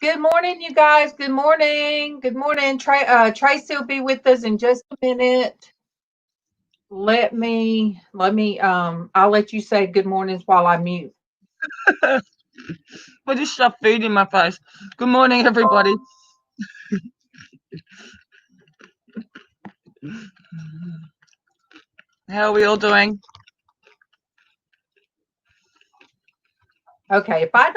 Good morning, you guys. Good morning. Good morning. Traci will be with us in just a minute. I'll let you say good mornings while I mute. But you stop feeding my face. Good morning, everybody. How are we all doing? Okay, if I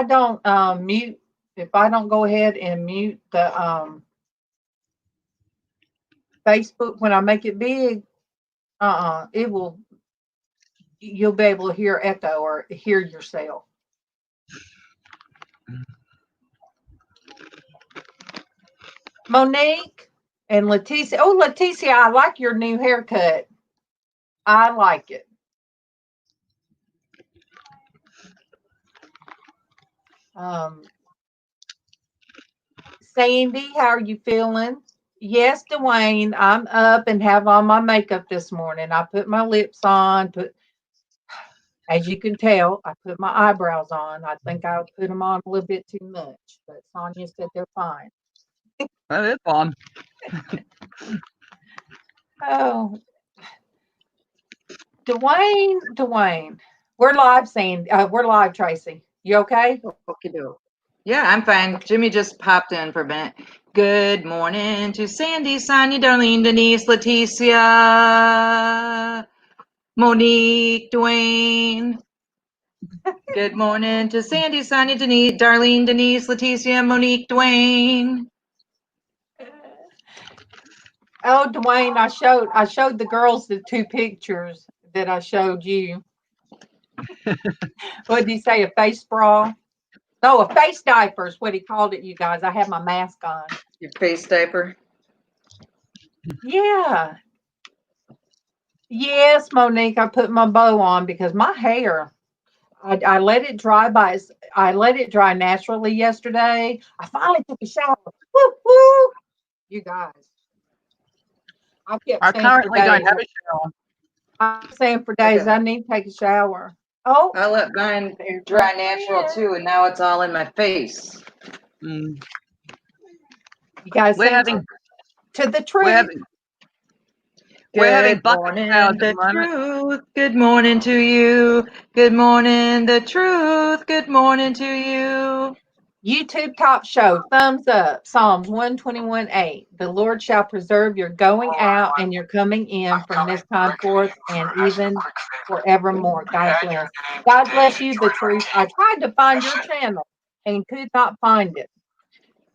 don't mute, if I don't go ahead and mute the Facebook when I make it big, it will you'll be able to hear echo or hear yourself. Monique and Leticia. Oh, Leticia, I like your new haircut. I like it. Um, Sandy, how are you feeling? Yes, Dwayne, I'm up and have on my makeup this morning. I put my lips on, as you can tell, I put my eyebrows on. I think I put them on a little bit too much, but Sonia said they're fine. That is fun. Oh, Dwayne, we're live, Sandy. We're live, Traci. You okay? Okay, do. Yeah, I'm fine. Jimmy just popped in for a minute. Good morning to Sandy, Sonia, Darlene, Denise, Leticia, Monique, Dwayne. Good morning to Sandy, Sonia, Denise, Darlene, Denise, Leticia, Monique, Dwayne. Oh, Dwayne, I showed the girls the two pictures that I showed you. What did he say? A face bra? No, a face diaper is what he called it, you guys. I have my mask on. Your face diaper. Yeah. Yes, Monique, I put my bow on because my hair, I let it dry I let it dry naturally yesterday. I finally took a shower. Woo, woo. You guys, I kept I saying for currently don't days, have a shower. I kept saying for days, I need to take a shower. Oh, I let mine there's dry my natural friend. too, and now it's all in my face. Mm. You guys We're see having to the we're truth. having we're having Good bucket showers morning, at the the moment. truth. Good morning to you. Good morning, the truth. Good morning to you. YouTube Top Show, thumbs up. Psalms 121:8. The Lord shall preserve your going out and your coming in from this time forth and even forevermore. God bless. God bless you, the truth. I tried to find your channel and could not find it.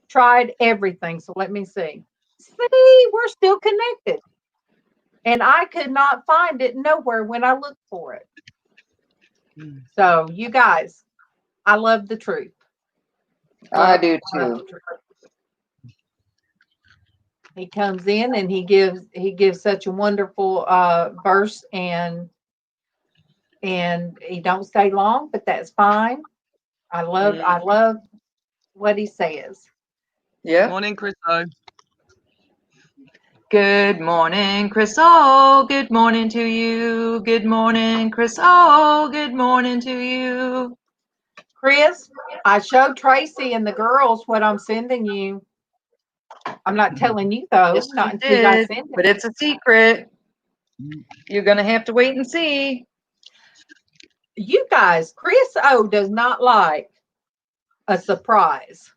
Tried everything. So let me see. See, we're still connected. And I could not find it nowhere when I looked for it. So, you guys, I love the truth. I Love, do love too. the truth. He comes in and he gives such a wonderful verse, and he don't stay long, but that's fine. I love what he says. Yep. Morning, Chris. O. Good morning, Chris. Oh, good morning to you. Good morning, Chris. Oh, good morning to you. Chris, I showed Traci and the girls what I'm sending you. I'm not telling you though, Yes, not you until I did, send but it. it's a secret. You're going to have to wait and see. You guys, Chris O does not like a surprise.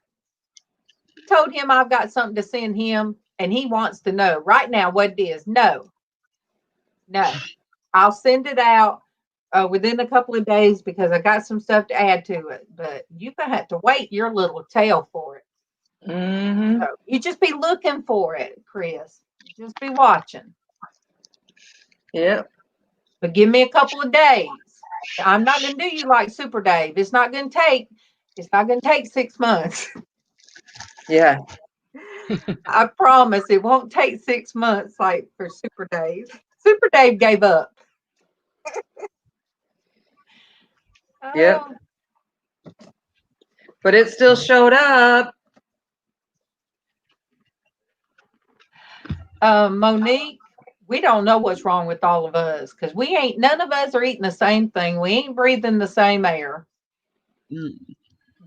I told him I've got something to send him, and he wants to know right now what it is. No, no. I'll send it out within a couple of days because I got some stuff to add to it. But you're gonna have to wait your little tail for it. Mm-hmm. So you just be looking for it, Chris. Just be watching. Yep. But give me a couple of days. I'm not gonna do you like Super Dave. It's not gonna take 6 months. Yeah. I promise it won't take 6 months like for Super Dave. Super Dave gave up. Yep. Oh, But it still showed up. Monique, we don't know what's wrong with all of us because none of us are eating the same thing. We ain't breathing the same air. Mm.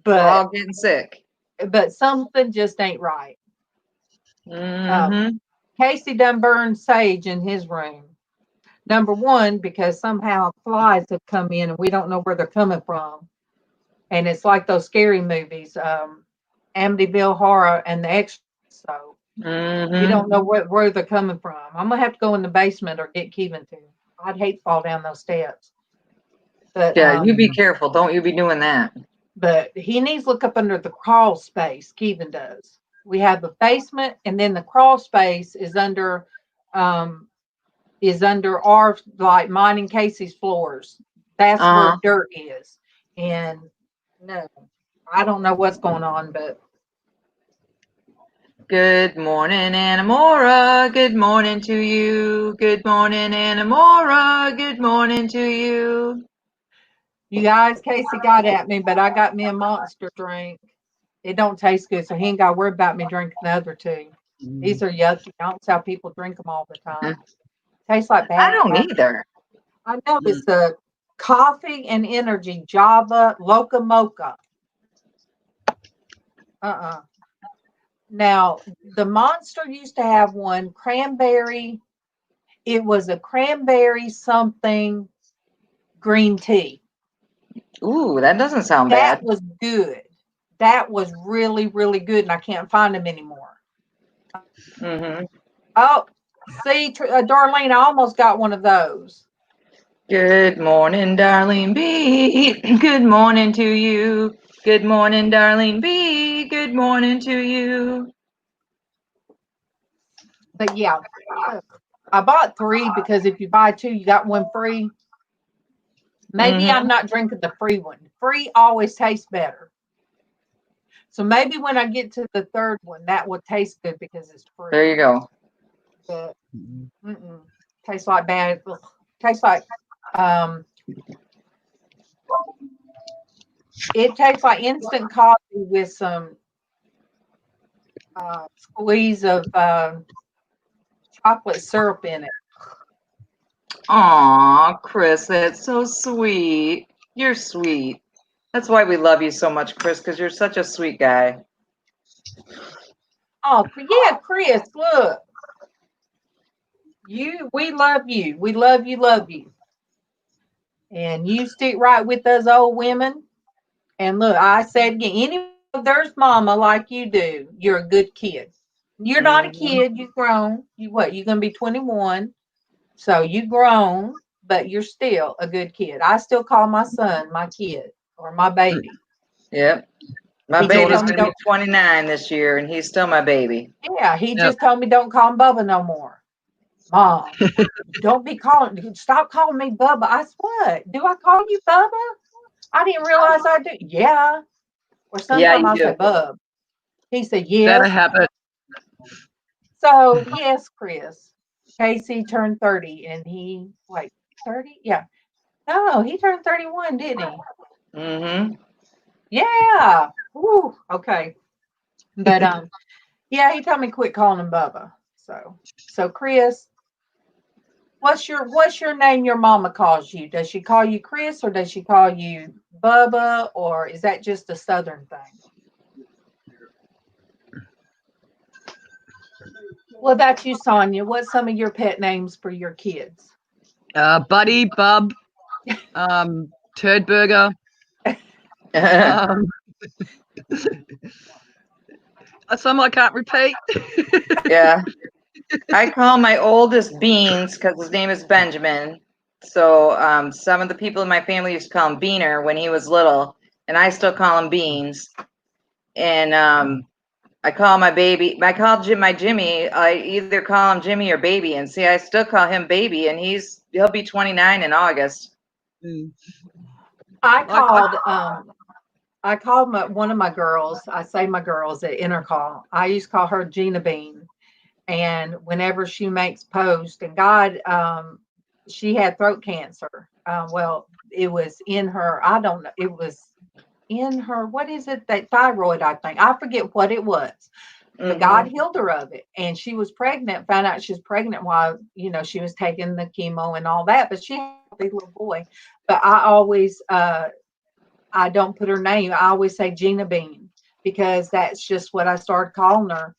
We're But all getting sick. but something just ain't right. Mm-hmm. Casey done burned sage in his room. Number one, because somehow flies have come in and we don't know where they're coming from. And it's like those scary movies, Amityville Horror and The Exorcist. So we don't know where they're coming from. I'm going to have to go in the basement or get Kevin to. I'd hate to fall down those steps. But Yeah, you be careful. Don't you be doing that. But he needs to look up under the crawl space. Kevin does. We have a basement, and then the crawl space is under our, like, mine and Casey's floors. That's where dirt is. And no, I don't know what's going on, but. Good morning, Anamora. Good morning to you. Good morning, Anamora. Good morning to you. You guys, Casey got at me, but I got me a Monster drink. It don't taste good, so he ain't got to worry about me drinking the other two. These are yucky. I don't see how people drink them all the time. Tastes like bad. I don't either. I know it's a coffee and energy Java Loca Mocha. Now, the Monster used to have one cranberry. It was a cranberry something green tea. Ooh, that doesn't sound bad. That was good. That was really, really good, and I can't find them anymore. Oh, see, Darlene, I almost got one of those. Good morning, Darlene B. Good morning to you. Good morning, Darlene B. Good morning to you. But yeah, I bought 3 because if you buy 2, you got 1 free. Maybe I'm not drinking the free one. Free always tastes better. So maybe when I get to the 3rd one, that will taste good because it's free. There you go. But tastes like bad. Ugh. Tastes like it tastes like instant coffee with some squeeze of chocolate syrup in it. Aw, Chris, that's so sweet. You're sweet. That's why we love you so much, Chris, because you're such a sweet guy. Oh, yeah, Chris, look. We love you. We love you. And you stick right with us old women. And look, I said again, anybody there's mama like you do, you're a good kid. You're not a kid, you've grown. You're gonna be 21. So you grown, but you're still a good kid. I still call my son my kid or my baby. Yep. My baby's gonna be 29 this year, and he's still my baby. Yeah, he just told me don't call him Bubba no more. Mom, stop calling me Bubba. I said, what? Do I call you Bubba? I didn't realize I do. Yeah. Or sometimes I say Bub. He said, yes. That a habit. So, yes, Chris. Casey turned 30 and he, 30? Yeah. No, he turned 31, didn't he? Yeah. Woo. Okay. But, yeah, he told me quit calling him Bubba. So Chris, what's your name your mama calls you? Does she call you Chris or does she call you Bubba, or is that just a Southern thing? What about you, Sonia? What's some of your pet names for your kids? Buddy, Bub, Turd Burger. Some I can't repeat. Yeah. I call my oldest Beans because his name is Benjamin. So some of the people in my family used to call him Beaner when he was little, and I still call him Beans. And I call my baby, my Jimmy, I either call him Jimmy or Baby. And see, I still call him Baby, and he'll be 29 in August. I called one of my girls, I say my girls at Intercall, I used to call her Gina Bean. And whenever she makes post, and God, she had throat cancer. Well, it was in her, I don't know, it was in her, what is it, that thyroid, I think. I forget what it was. But God healed her of it. And she was pregnant, found out she was pregnant while, she was taking the chemo and all that. But she had a big little boy. But I always, I don't put her name. I always say Gina Bean. because that's just what I started calling her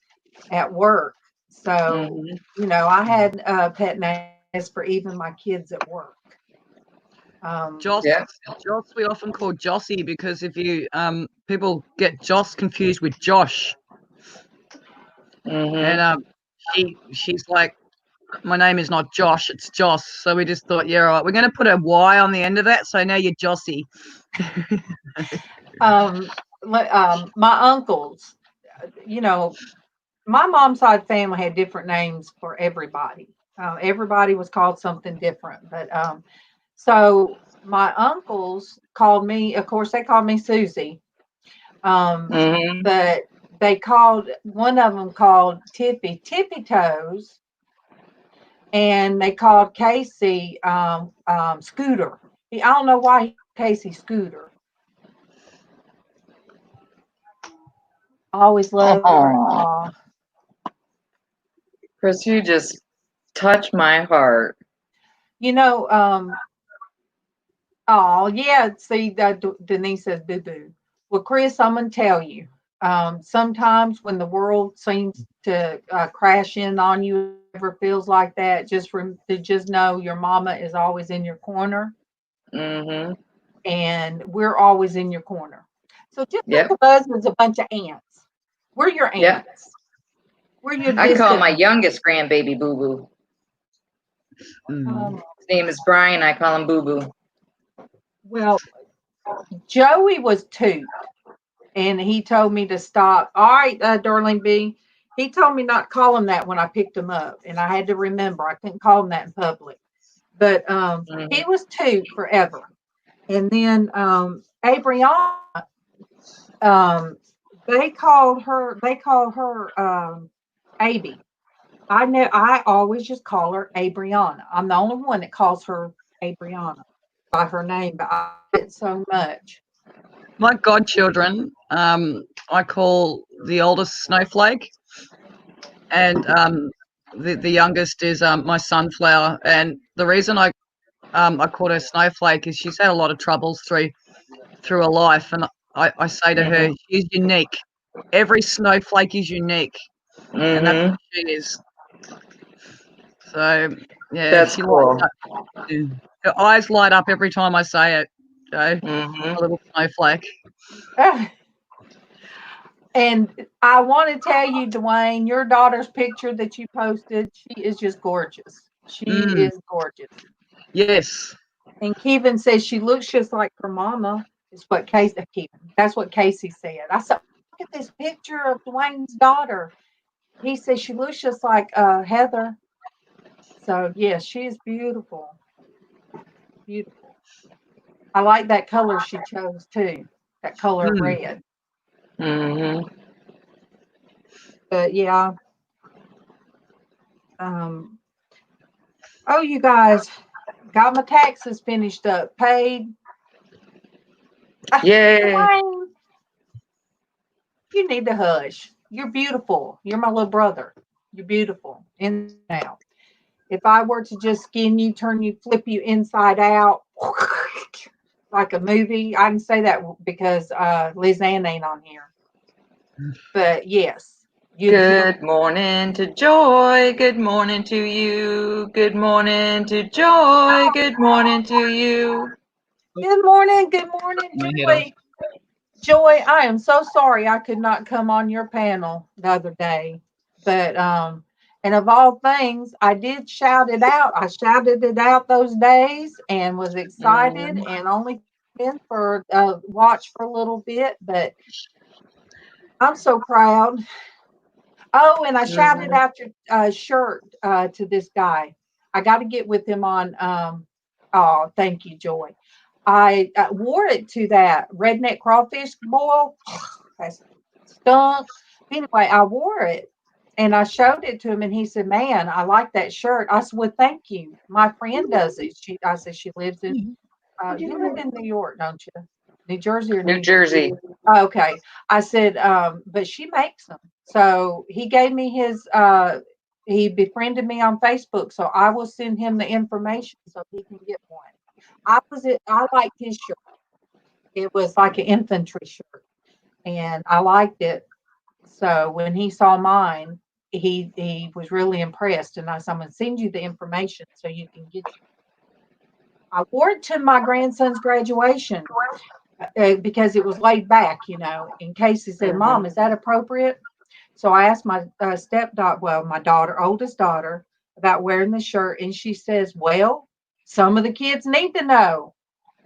at work. So, I had pet names for even my kids at work. Joss, Joss, we often call Jossie because if you people get Joss confused with Josh, and she's like, my name is not Josh, it's Joss. So we just thought, yeah, all right, we're going to put a Y on the end of that. So now you're Jossie. My uncles, my mom's side family had different names for everybody. Everybody was called something different. But so my uncles called me, of course, they called me Susie. But they called, one of them called Tippy Toes. And they called Casey Scooter. I don't know why Casey Scooter. I always loved her. Chris, you just touch my heart. Oh yeah. See, Denise says boo boo. Well, Chris, I'm gonna tell you. Sometimes when the world seems to crash in on you, ever feels like that, just know your mama is always in your corner, and we're always in your corner. So just think of us as a bunch of ants. We're your ants. We're your. I call my youngest grandbaby Boo Boo. His name is Brian. I call him Boo Boo. Well, Joey was 2, and he told me to stop. All right, Darlene B. He told me not to call him that when I picked him up, and I had to remember I couldn't call him that in public. But he was 2 forever, and then Abriana. They called her Abby. I always just call her Abriana. I'm the only one that calls her Abriana by her name, but I love it so much. My godchildren, I call the oldest Snowflake, and the youngest is my Sunflower. And the reason I called her Snowflake is she's had a lot of troubles through her life, and I say to her, she's unique. Every snowflake is unique, and that's what she is. So yeah, that's cool. Her eyes light up every time I say it. A little snowflake. And I want to tell you, Dwayne, your daughter's picture that you posted, she is just gorgeous. She is gorgeous. Yes. And Kevin says she looks just like her mama. Is what that's what Casey said. I said, look at this picture of Dwayne's daughter. He says she looks just like Heather. So yes, she is beautiful. Beautiful. I like that color she chose too. That color of red. But yeah. Oh, you guys, got my taxes finished up, paid. Yay. You need to hush. You're beautiful. You're my little brother. You're beautiful. In and out. If I were to just skin you, turn you, flip you inside out, like a movie, I can say that because LizzAnn ain't on here. But yes. Good morning to Joy. Good morning to you. Good morning to Joy. Good morning to you. Good morning. Good morning, Joy. Joy, I am so sorry I could not come on your panel the other day. But and of all things, I did shout it out. I shouted it out those days and was excited and only been for watch for a little bit, but I'm so proud. Oh, and I shouted out your shirt to this guy. I got to get with him on. Oh, thank you, Joy. I wore it to that redneck crawfish boil. That stunk. Anyway, I wore it and I showed it to him, and he said, "Man, I like that shirt." I said, "Well, thank you. My friend does it." I said, "She lives in. You live in New York, don't you? New Jersey or New Jersey?" Okay. I said, but she makes them. So he gave me his. He befriended me on Facebook, so I will send him the information so he can get one. I liked his shirt. It was like an infantry shirt. and I liked it. So when he saw mine, he was really impressed, and I said, "I'm gonna send you the information so you can get." I wore it to my grandson's graduation because it was laid back, in case he said, "Mom, is that appropriate?" So I asked my my daughter, oldest daughter, about wearing the shirt, and she says, "Well, some of the kids need to know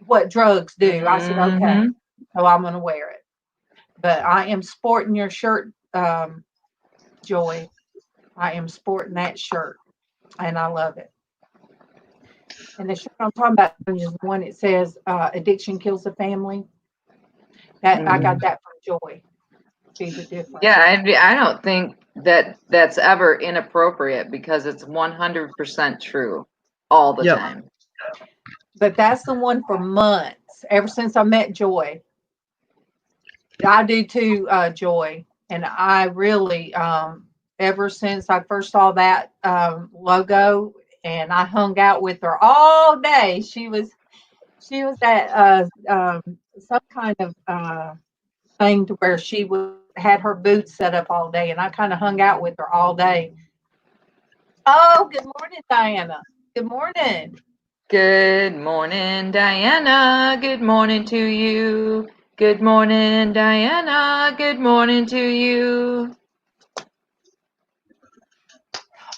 what drugs do." I said, "Okay, so I'm going to wear it." But I am sporting your shirt, Joy. I am sporting that shirt, and I love it. And the shirt I'm talking about is the one that says "Addiction kills the family." That I got that from Joy. See the difference? Yeah, I don't think that that's ever inappropriate because it's 100% true all the Yep. time. But that's the one for months. Ever since I met Joy, I do too, Joy. And I really, ever since I first saw that logo, and I hung out with her all day. She was at some kind of thing to where she had her boots set up all day, and I kind of hung out with her all day. Oh, good morning, Diana. Good morning. Good morning, Diana. Good morning to you. Good morning, Diana. Good morning to you.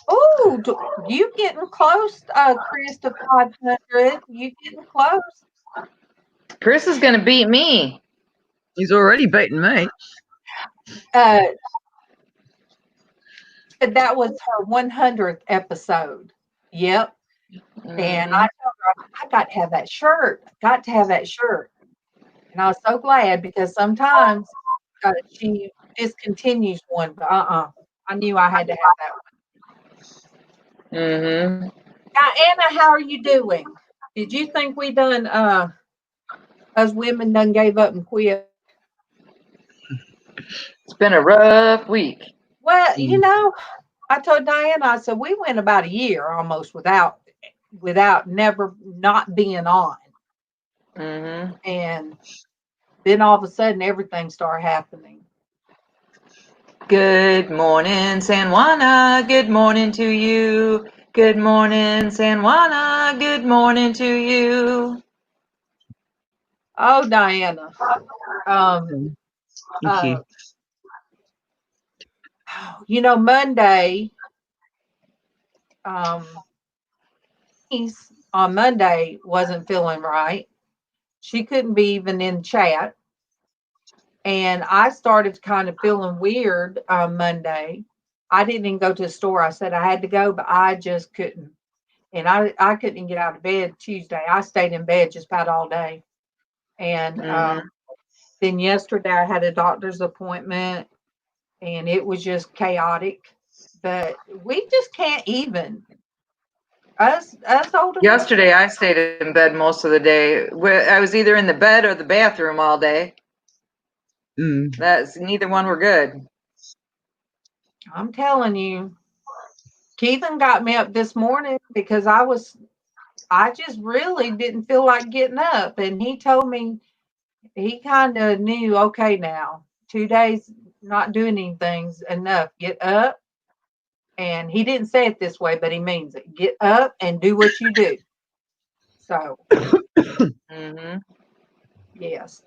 Oh, you getting close, Chris, to 500. You getting close. Chris is going to beat me. He's already beaten me. That was her 100th episode. Yep. And I told her, I got to have that shirt. Got to have that shirt. And I was so glad because sometimes she discontinues one, but I knew I had to have that one. Diana, how are you doing? Did you think we done, us women done gave up and quit? It's been a rough week. Well, I told Diana, I said, we went about a year almost without never not being on. And then all of a sudden everything started happening. Good morning, San Juana. Good morning to you. Good morning, San Juana. Good morning to you. Oh, Diana. Thank you. Monday, on Monday wasn't feeling right. She couldn't be even in chat. And I started kind of feeling weird on Monday. I didn't even go to the store. I said I had to go, but I just couldn't. And I couldn't even get out of bed Tuesday. I stayed in bed just about all day. And then yesterday I had a doctor's appointment, and it was just chaotic. But we just can't even. Us older. Yesterday I stayed in bed most of the day. I was either in the bed or the bathroom all day. That's neither one were good. I'm telling you, Keithan got me up this morning because I just really didn't feel like getting up, and he told me he kind of knew, okay, now 2 days not doing anything's enough. Get up. And he didn't say it this way, but he means it. Get up and do what you do. So, yes.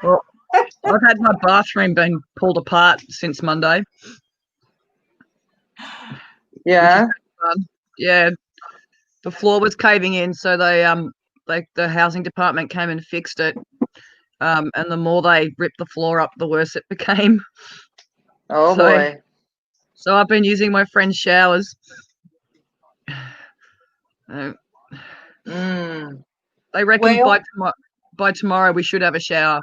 Well, I've had my bathroom being pulled apart since Monday. Yeah. Yeah. The floor was caving in, so the housing department came and fixed it. And the more they ripped the floor up, the worse it became. Oh boy. So I've been using my friend's showers. They reckon by tomorrow we should have a shower.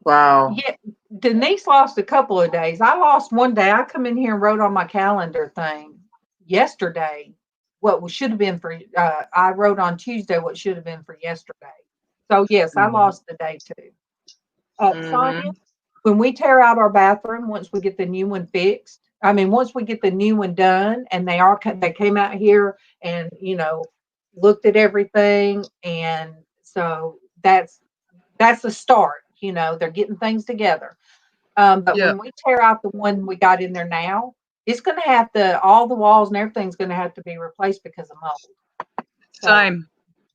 Wow. Yeah, Denise lost a couple of days. I lost one day. I come in here and wrote on my calendar thing yesterday what should have been for. I wrote on Tuesday what should have been for yesterday. So yes, I lost the day too. Sonia, when we tear out our bathroom, once we get the new one fixed, once we get the new one done, and they came out here and looked at everything, and so that's the start. They're getting things together. But Yeah. when we tear out the one we got in there now, it's going to have to, all the walls and everything's going to have to be replaced because of mold. So,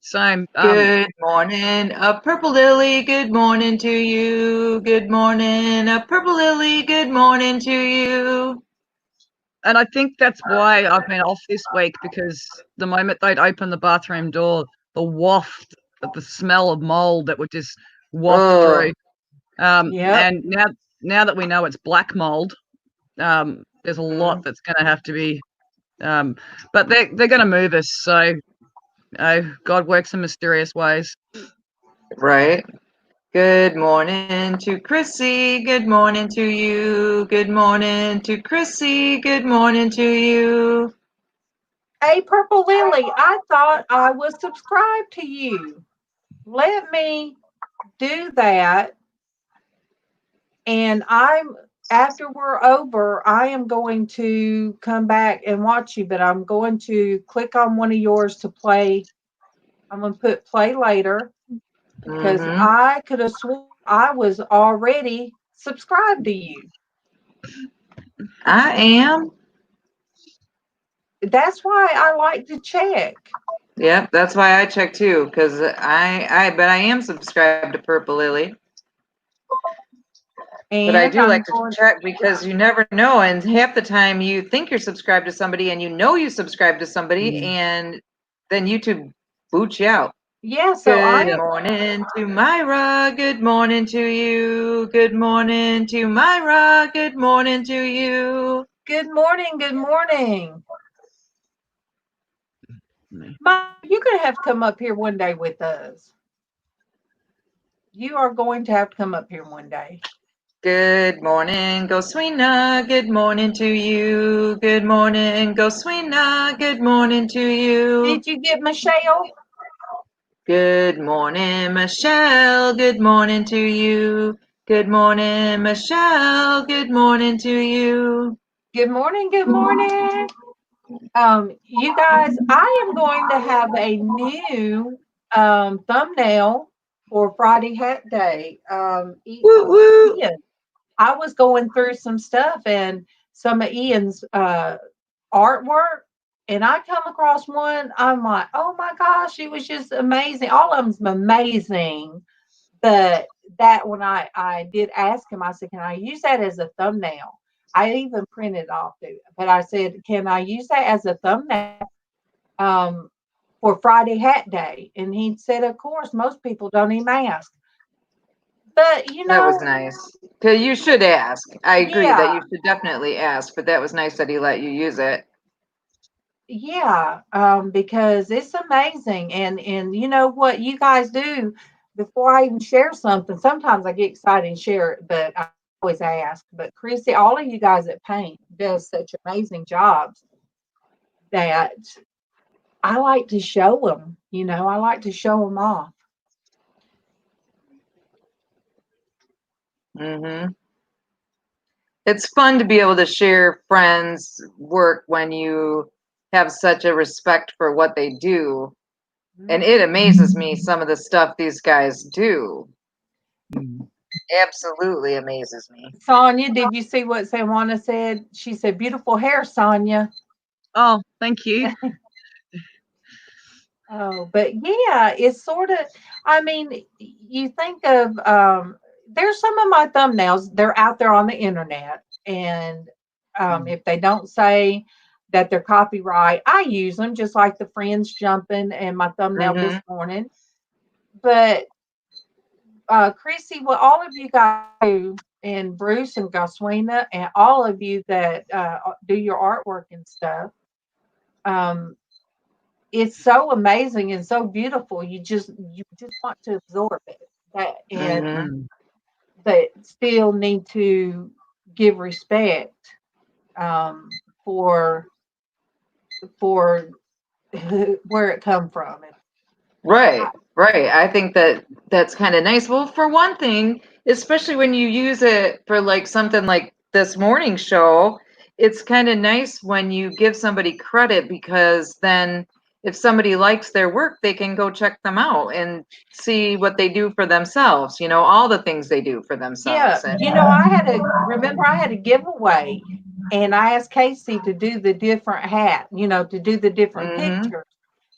Same. Good morning, a purple lily. Good morning to you. Good morning, a purple lily. Good morning to you. And I think that's why I've been off this week, because the moment they'd open the bathroom door, the waft of the smell of mold that would just waft through. Yep. And now that we know it's black mold, there's a lot that's going to have to be. But they're going to move us. So God works in mysterious ways. Right. Good morning to Chrissy. Good morning to you. Good morning to Chrissy. Good morning to you. Hey, Purple Lily, I thought I was subscribed to you. Let me do that. And after we're over, I am going to come back and watch you, but I'm going to click on one of yours to play. I'm going to put play later, because I could have sworn I was already subscribed to you. I am. That's why I like to check. Yep, that's why I check too, because but I am subscribed to Purple Lily. But I do like to check, because you never know, and half the time you think you're subscribed to somebody, and you subscribe to somebody, and then YouTube boots you out. Yeah, so Good morning to Myra. Good morning to you. Good morning to Myra. Good morning to you. Good morning. Good morning. Mom, you're going to have to come up here one day with us. You are going to have to come up here one day. Good morning, Goswina. Good morning to you. Good morning, Goswina. Good morning to you. Did you get Michelle? Good morning, Michelle. Good morning to you. Good morning, Michelle. Good morning to you. Good morning. Good morning. You guys, I am going to have a new thumbnail for Friday Hat Day. Woo woo. Ian. I was going through some stuff and some of Ian's artwork, and I come across one. I'm like, oh my gosh, it was just amazing. All of them's amazing. But that when I did ask him, I said, can I use that as a thumbnail? I even printed off it, but I said, can I use that as a thumbnail for Friday Hat Day? And he said, of course, most people don't even ask. But that was nice. Because you should ask. I agree that you should definitely ask, but that was nice that he let you use it. Yeah, because it's amazing. And you know what you guys do before I even share something, sometimes I get excited and share it, but I always ask. But Chrissy, all of you guys that paint does such amazing jobs that I like to show them. I like to show them off. It's fun to be able to share friends' work when you have such a respect for what they do. And it amazes me, some of the stuff these guys do. Absolutely amazes me. Sonia, did you see what Sawana said? She said, beautiful hair, Sonia. Oh, thank you. Oh, but yeah, it's sort of, I mean, you think of, there's some of my thumbnails, they're out there on the internet. And if they don't say that they're copyright, I use them just like the friends jumping and my thumbnail this morning. But Chrissy, what all of you guys do, and Bruce and Goswina, and all of you that do your artwork and stuff, it's so amazing and so beautiful. You just want to absorb it. But still need to give respect for where it come from. Right. I think that's kind of nice. Well, for one thing, especially when you use it for like something like this morning show, it's kind of nice when you give somebody credit, because then if somebody likes their work, they can go check them out and see what they do for themselves, all the things they do for Yeah, themselves. And I had a giveaway, and I asked Casey to do the different hat, to do the different pictures.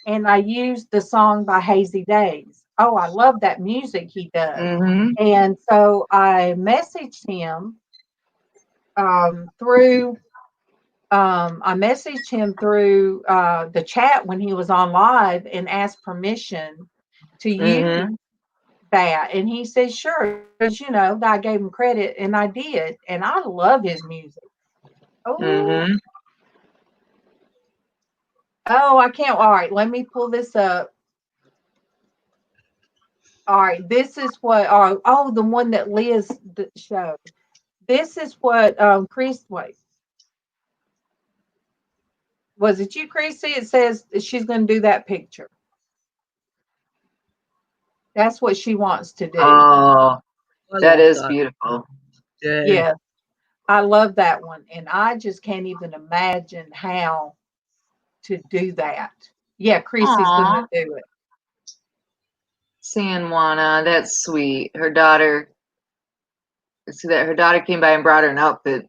And I used the song by Hazy Days. Oh, I love that music he does. And so I messaged him through the chat when he was on live and asked permission to use that. And he said, sure, because I gave him credit, and I did. And I love his music. Oh, I can't. All right, let me pull this up. All right, this is what. The one that Lizz showed. This is what Chris. Wait, was it you, Chrissy? It says that she's going to do that picture. That's what she wants to do. Oh, that is beautiful. Yeah, I love that one, and I just can't even imagine how to do that. Yeah, Chrissy's going to do it. San Juana, that's sweet. Her daughter. See that her daughter came by and brought her an outfit.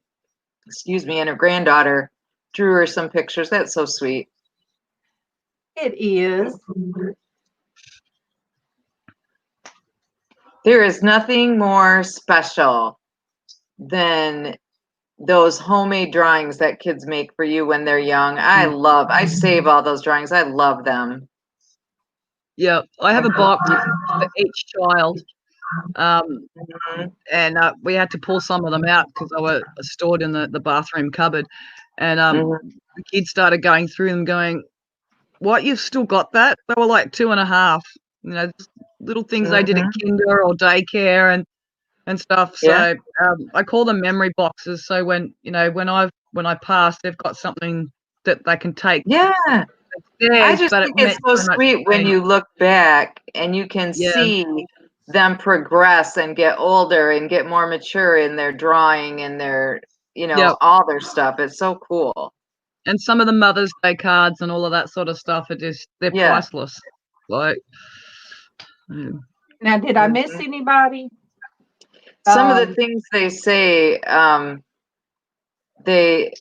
And her granddaughter drew her some pictures. That's so sweet. It is. There is nothing more special than those homemade drawings that kids make for you when they're young. I save all those drawings. I love them. Yeah, I have a box for each child. And we had to pull some of them out because they were stored in the bathroom cupboard. And the kids started going through them going, what, you've still got that? They were like 2.5, little things they did at kinder or daycare and stuff. So I call them memory boxes. So when I pass, they've got something that they can take. Yeah. I just think it's so so sweet when you look back and you can see them progress and get older and get more mature in their drawing and their, all their stuff. It's so cool. And some of the Mother's Day cards and all of that sort of stuff they're priceless. Like, now, did I miss anybody? Some of the things they say,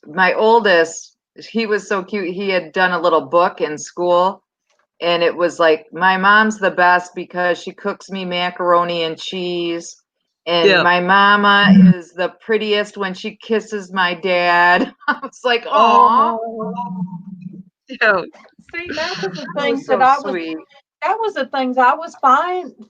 my oldest, he was so cute. He had done a little book in school, and it was like, my mom's the best because she cooks me macaroni and cheese. And my mama is the prettiest when she kisses my dad. I was like, oh. Yeah. See, that was the things that was the things I was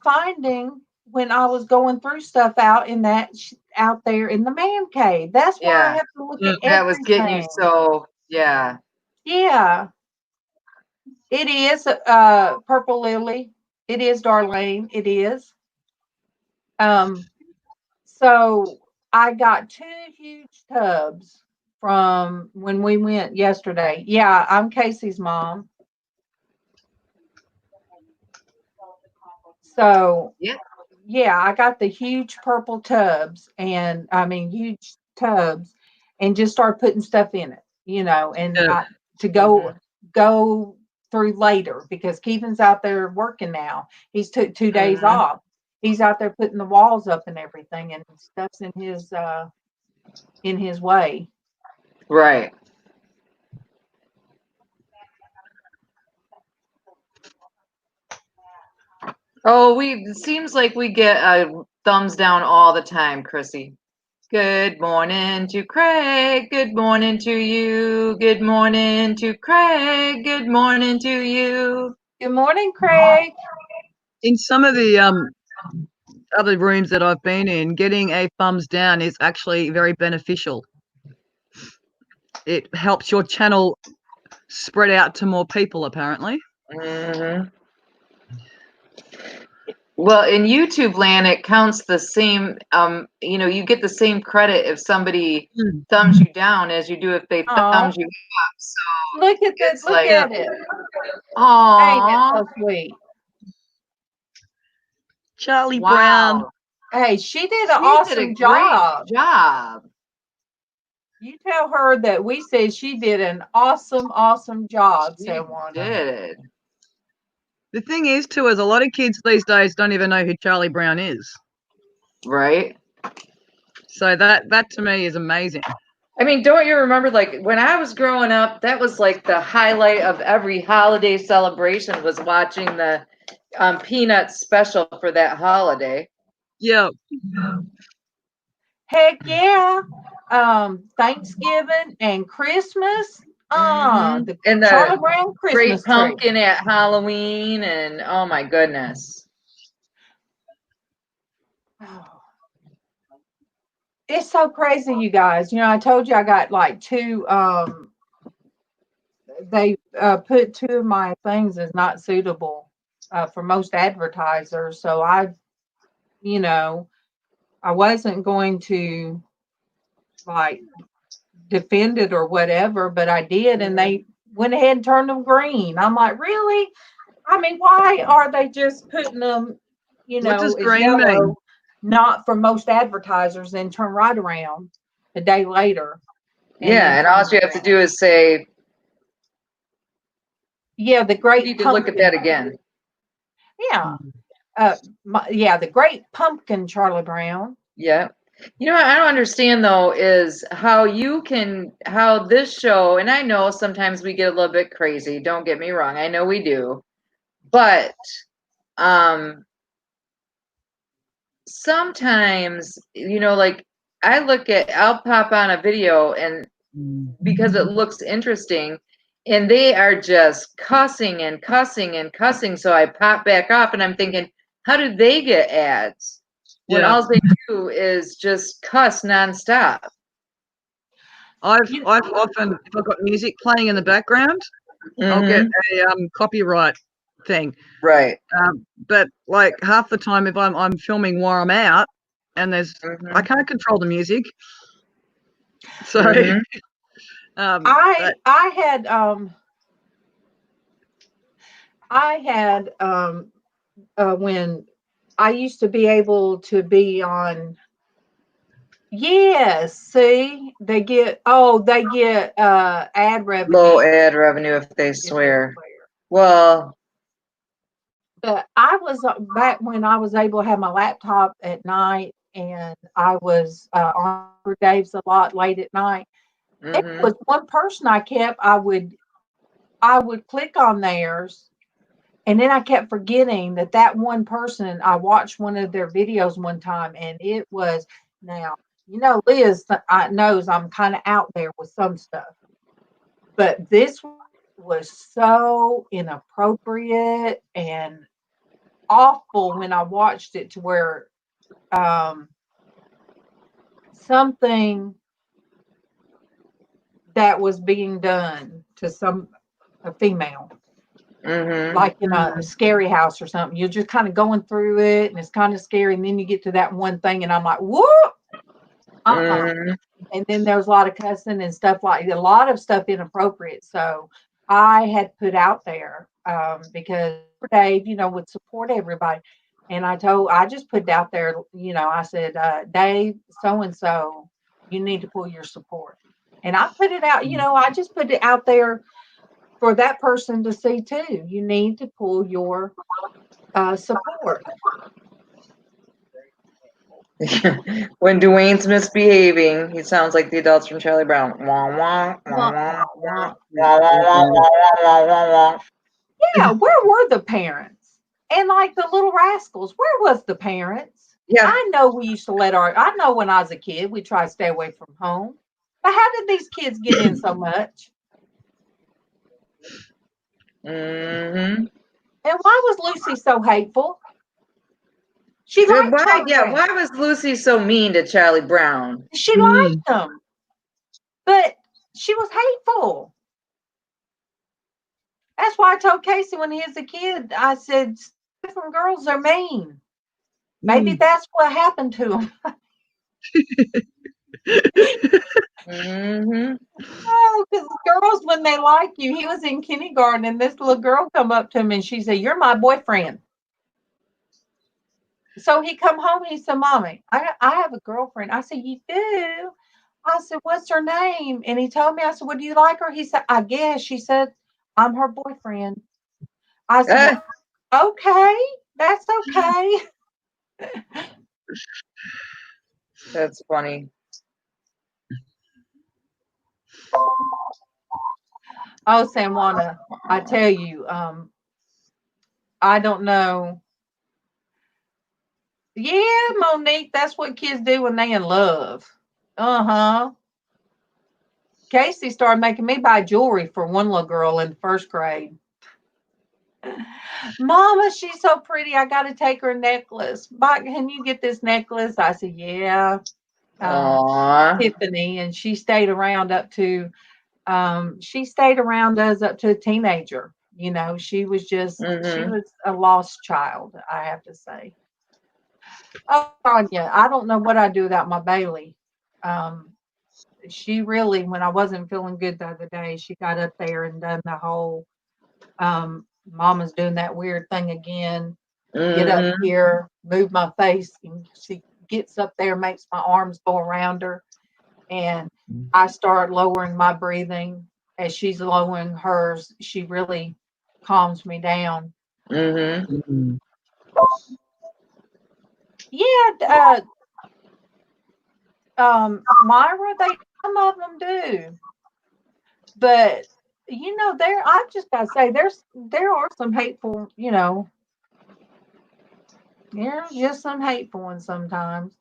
finding when I was going through stuff out there in the man cave. That's why I have to look at everything. That was getting you so, yeah. Yeah. It is Purple Lily. It is Darlene. It is. So I got 2 huge tubs from when we went yesterday. Yeah, I'm Casey's mom. So yeah, I got the huge purple tubs and huge tubs, and just start putting stuff in it, and to go through later because Keevan's out there working now. He's took 2 days off. He's out there putting the walls up and everything, and stuff's in his way. Right. Oh, it seems like we get a thumbs down all the time, Chrissy. Good morning to Craig. Good morning to you. Good morning to Craig. Good morning to you. Good morning, Craig. In some of the other rooms that I've been in, getting a thumbs down is actually very beneficial. It helps your channel spread out to more people, apparently. Well, in YouTube land, it counts the same, you get the same credit if somebody thumbs you down as you do if they thumbs you up. So look at this. Look at it. Oh, so sweet. Charlie Brown. Hey, she did an awesome job. You tell her that we said she did an awesome job, She said Wanda. did. The thing is, too, is a lot of kids these days don't even know who Charlie Brown is. Right. So that to me is amazing. I mean, don't you remember, like, when I was growing up, that was like the highlight of every holiday celebration was watching the Peanuts special for that holiday. Yeah. Heck yeah. Thanksgiving and Christmas. The And Charlie the Brown great Christmas tree. pumpkin at Halloween, and oh my goodness. It's so crazy, you guys. You know, I told you I got like two. They put two of my things as not suitable for most advertisers. So you know, I wasn't going to like defend it or whatever, but I did, and they went ahead and turned them green. I'm like, really? I mean, why are they just putting them, What does as green yellow, mean? not for most advertisers, then turn right around a day later? Yeah, and all you have to do is say, yeah, the you great need to look at that again. Yeah. The great pumpkin, Charlie Brown. Yeah. You know what I don't understand though is how this show, and I know sometimes we get a little bit crazy, don't get me wrong, I know we do, but sometimes, like I'll pop on a video and because it looks interesting and they are just cussing and cussing and cussing, so I pop back off and I'm thinking, how do they get ads when all they do is just cuss nonstop? I've often, if I've got music playing in the background, I'll get a copyright thing. Right. But like half the time, if I'm filming while I'm out, and I can't control the music, so I had when I used to be able to be on. Yes, see, they get ad revenue. Low ad revenue if they swear. Well, but I was back when I was able to have my laptop at night, and I was on for Dave's a lot late at night. There was one person I kept. I would click on theirs, and then I kept forgetting that one person. I watched one of their videos one time, and it was now. Lizz knows I'm kind of out there with some stuff, but this was so inappropriate and awful when I watched it, to where something that was being done to a female, like in a scary house or something. You're just kind of going through it, and it's kind of scary, and then you get to that one thing, and I'm like, whoop. And then there's a lot of cussing and stuff, like a lot of stuff inappropriate. So I had put out there because Dave, would support everybody. And I just put it out there, I said, Dave, so-and-so, you need to pull your support. And I put it out, I just put it out there for that person to see too. You need to pull your support. When Dwayne's misbehaving, he sounds like the adults from Charlie Brown. Yeah, where were the parents? And like the Little Rascals, where was the parents? Yeah. I know we used to I know when I was a kid, we tried to stay away from home. But how did these kids get in so much? And why was Lucy so hateful? Why was Lucy so mean to Charlie Brown? She liked him, but she was hateful. That's why I told Casey when he was a kid, I said, different girls are mean. Maybe that's what happened to him. Oh, because girls, when they like you, he was in kindergarten, and this little girl come up to him, and she said, "You're my boyfriend." So he come home, he said, "Mommy, I have a girlfriend." I said, "You do?" I said, what's her name? And he told me. I said, well, do you like her? He said, I guess. She said, I'm her boyfriend. I said, well, okay, that's okay. That's funny. Oh, Samwana, I tell you, I don't know. Yeah, Monique, that's what kids do when they in love. Uh-huh. Casey started making me buy jewelry for one little girl in first grade. Mama, she's so pretty. I got to take her a necklace. Mike, can you get this necklace? I said, yeah. Tiffany, and she stayed around us up to a teenager. You know, she was she was a lost child, I have to say. Oh, Tanya, I don't know what I'd do without my Bailey. She really, when I wasn't feeling good the other day, she got up there and done the whole Mama's doing that weird thing again. Get up here, move my face, and she gets up there, makes my arms go around her, and I start lowering my breathing as she's lowering hers. She really calms me down. Yeah, Myra, some of them do, but you know, I just gotta say, there are some hateful, you know, there's just some hateful ones sometimes.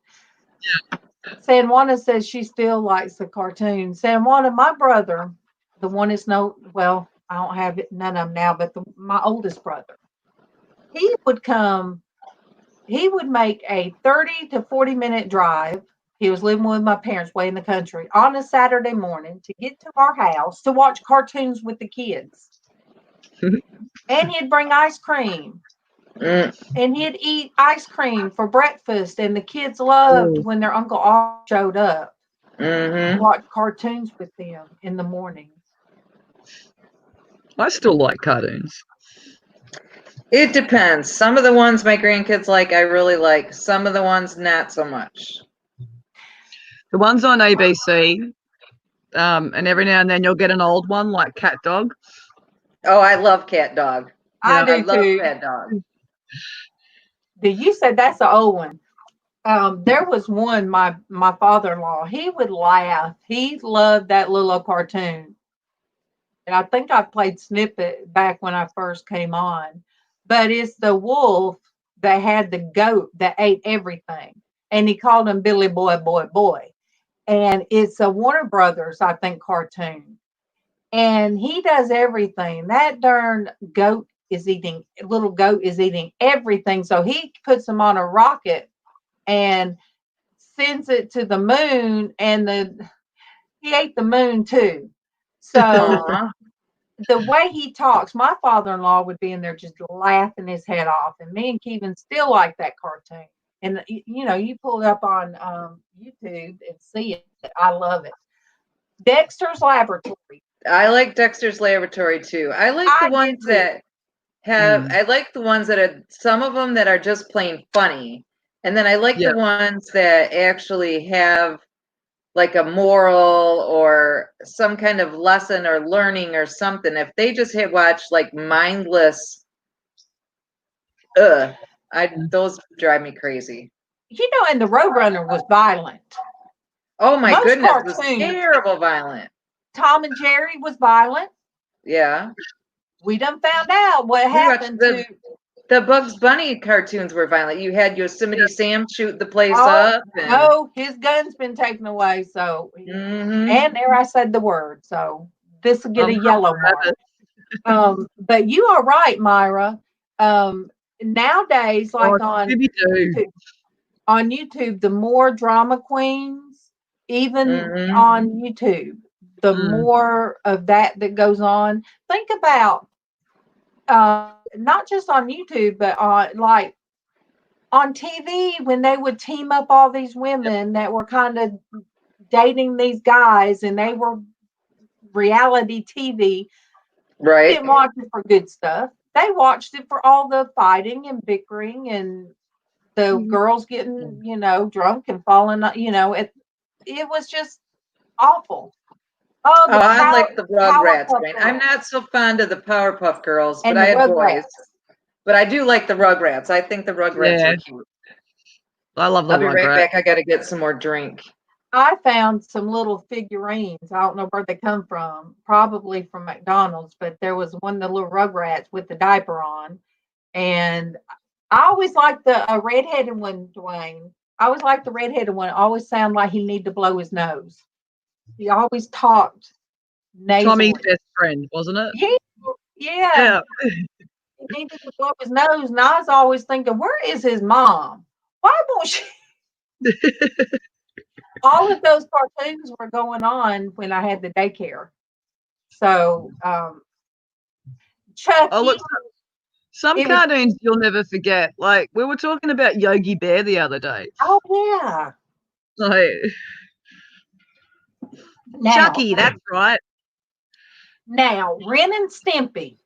Sanjuana says she still likes the cartoon. Sanjuana, my brother, the one that's well, I don't have none of them now, but my oldest brother, he would make a 30 to 40-minute drive. He was living with my parents way in the country on a Saturday morning to get to our house to watch cartoons with the kids. And he'd bring ice cream. And he'd eat ice cream for breakfast. And the kids loved when their Uncle Al showed up to watch cartoons with them in the morning. I still like cartoons. It depends. Some of the ones my grandkids like, I really like. Some of the ones, not so much. The ones on ABC, and every now and then you'll get an old one like Cat Dog. Oh, I love Cat Dog. I do love too. Cat Dog. You said that's an old one. There was one, my father-in-law, he would laugh. He loved that little cartoon. And I think I played snippet back when I first came on. But it's the wolf that had the goat that ate everything. And he called him Billy Boy, Boy, Boy. And it's a Warner Brothers, I think, cartoon. And he does everything. That darn little goat is eating everything. So he puts him on a rocket and sends it to the moon, and he ate the moon too. So the way he talks, my father-in-law would be in there just laughing his head off, and me and Kevin still like that cartoon. And you know, you pull it up on YouTube and see it. I love it. Dexter's Laboratory. I like Dexter's Laboratory too. I like the ones that have. I like the ones that are some of them that are just plain funny, and then I like the ones that actually have like a moral or some kind of lesson or learning or something. If they just watch like mindless, those drive me crazy. You know, and the Roadrunner was violent. Oh my goodness, it was terrible violent. Tom and Jerry was violent. Yeah. We done found out what happened to the Bugs Bunny cartoons were violent. You had Yosemite Sam shoot the place up. No, his gun's been taken away. So, and there I said the word. So this will get a yellow mark. But you are right, Myra. Nowadays, like on YouTube, the more drama queens, even on YouTube, the more of that goes on. Think about not just on YouTube, but on TV, when they would team up all these women that were kind of dating these guys, and they were reality TV. Right. They didn't watch it for good stuff. They watched it for all the fighting and bickering and the girls getting, drunk and falling. It was just awful. Oh, Oh, I like the Rugrats, Powerpuff Fran. I'm Girls not so fond of the Powerpuff Girls, and but the I had boys. Rugrats. But I do like the Rugrats. I think the Rugrats Yeah, are cute. I love the I'll be right Rugrat. back. I got to get some more drink. I found some little figurines. I don't know where they come from, probably from McDonald's, but there was one of the little Rugrats with the diaper on. And I always liked the redheaded one, Dwayne. I always liked the redheaded one. It always sounded like he needed to blow his nose. He always talked nasally. Tommy's best friend, wasn't it? Yeah, yeah. Yeah. He needed to blow his nose. And I was always thinking, where is his mom? Why won't she? All of those cartoons were going on when I had the daycare. So, Chucky. Oh, look, some It was, cartoons you'll never forget. Like, we were talking about Yogi Bear the other day. oh, yeah. Like, Now, Chucky, that's right. now, Ren and Stimpy.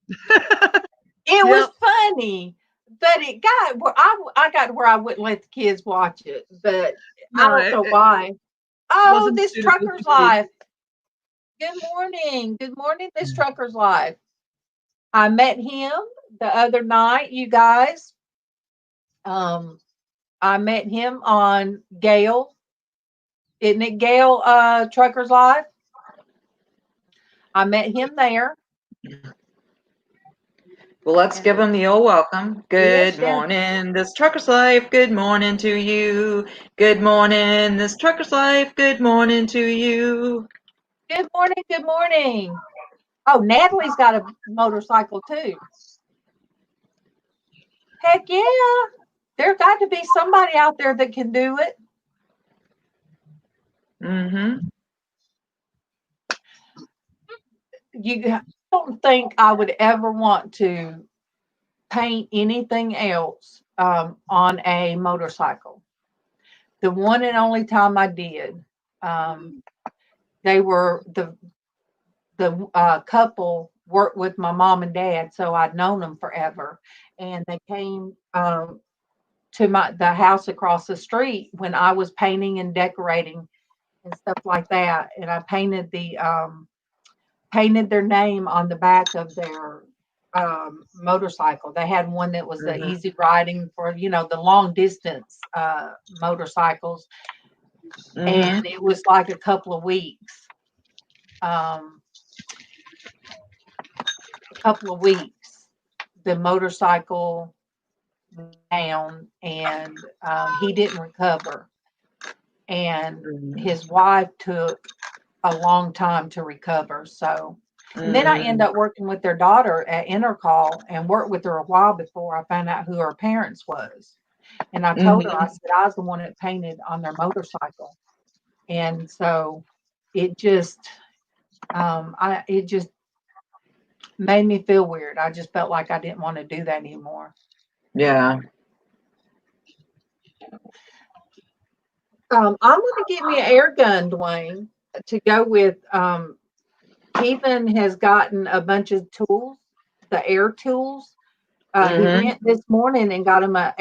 Yep. It was funny, but it got where I got where I wouldn't let the kids watch it, but I don't know why. Oh, wasn't this suitable trucker's for kids. life. Good morning. Good morning, this trucker's life. I met him the other night, you guys. I met him on Gale. Isn't it Gale Trucker's Life? I met him there. Well, let's give them the old welcome. Good Yes, yes. morning, this trucker's life. Good morning to you. Good morning, this trucker's life. Good morning to you. Good morning. Good morning. Oh, Natalie's got a motorcycle too. Heck yeah. There got to be somebody out there that can do it. Mm-hmm. You don't think I would ever want to paint anything else on a motorcycle. The one and only time I did, they were the couple worked with my mom and dad, so I'd known them forever, and they came to the house across the street when I was painting and decorating and stuff like that, and I painted painted their name on the back of their motorcycle. They had one that was the easy riding for the long distance motorcycles, and it was like a couple of weeks. The motorcycle down, and he didn't recover, and his wife took a long time to recover. So and then I ended up working with their daughter at Intercall and worked with her a while before I found out who her parents was. And I told her, I said, I was the one that painted on their motorcycle. And so it just made me feel weird. I just felt like I didn't want to do that anymore. Yeah. I'm going to give me an air gun, Dwayne, to go with. Ethan has gotten a bunch of tools, the air tools. He went this morning and got him a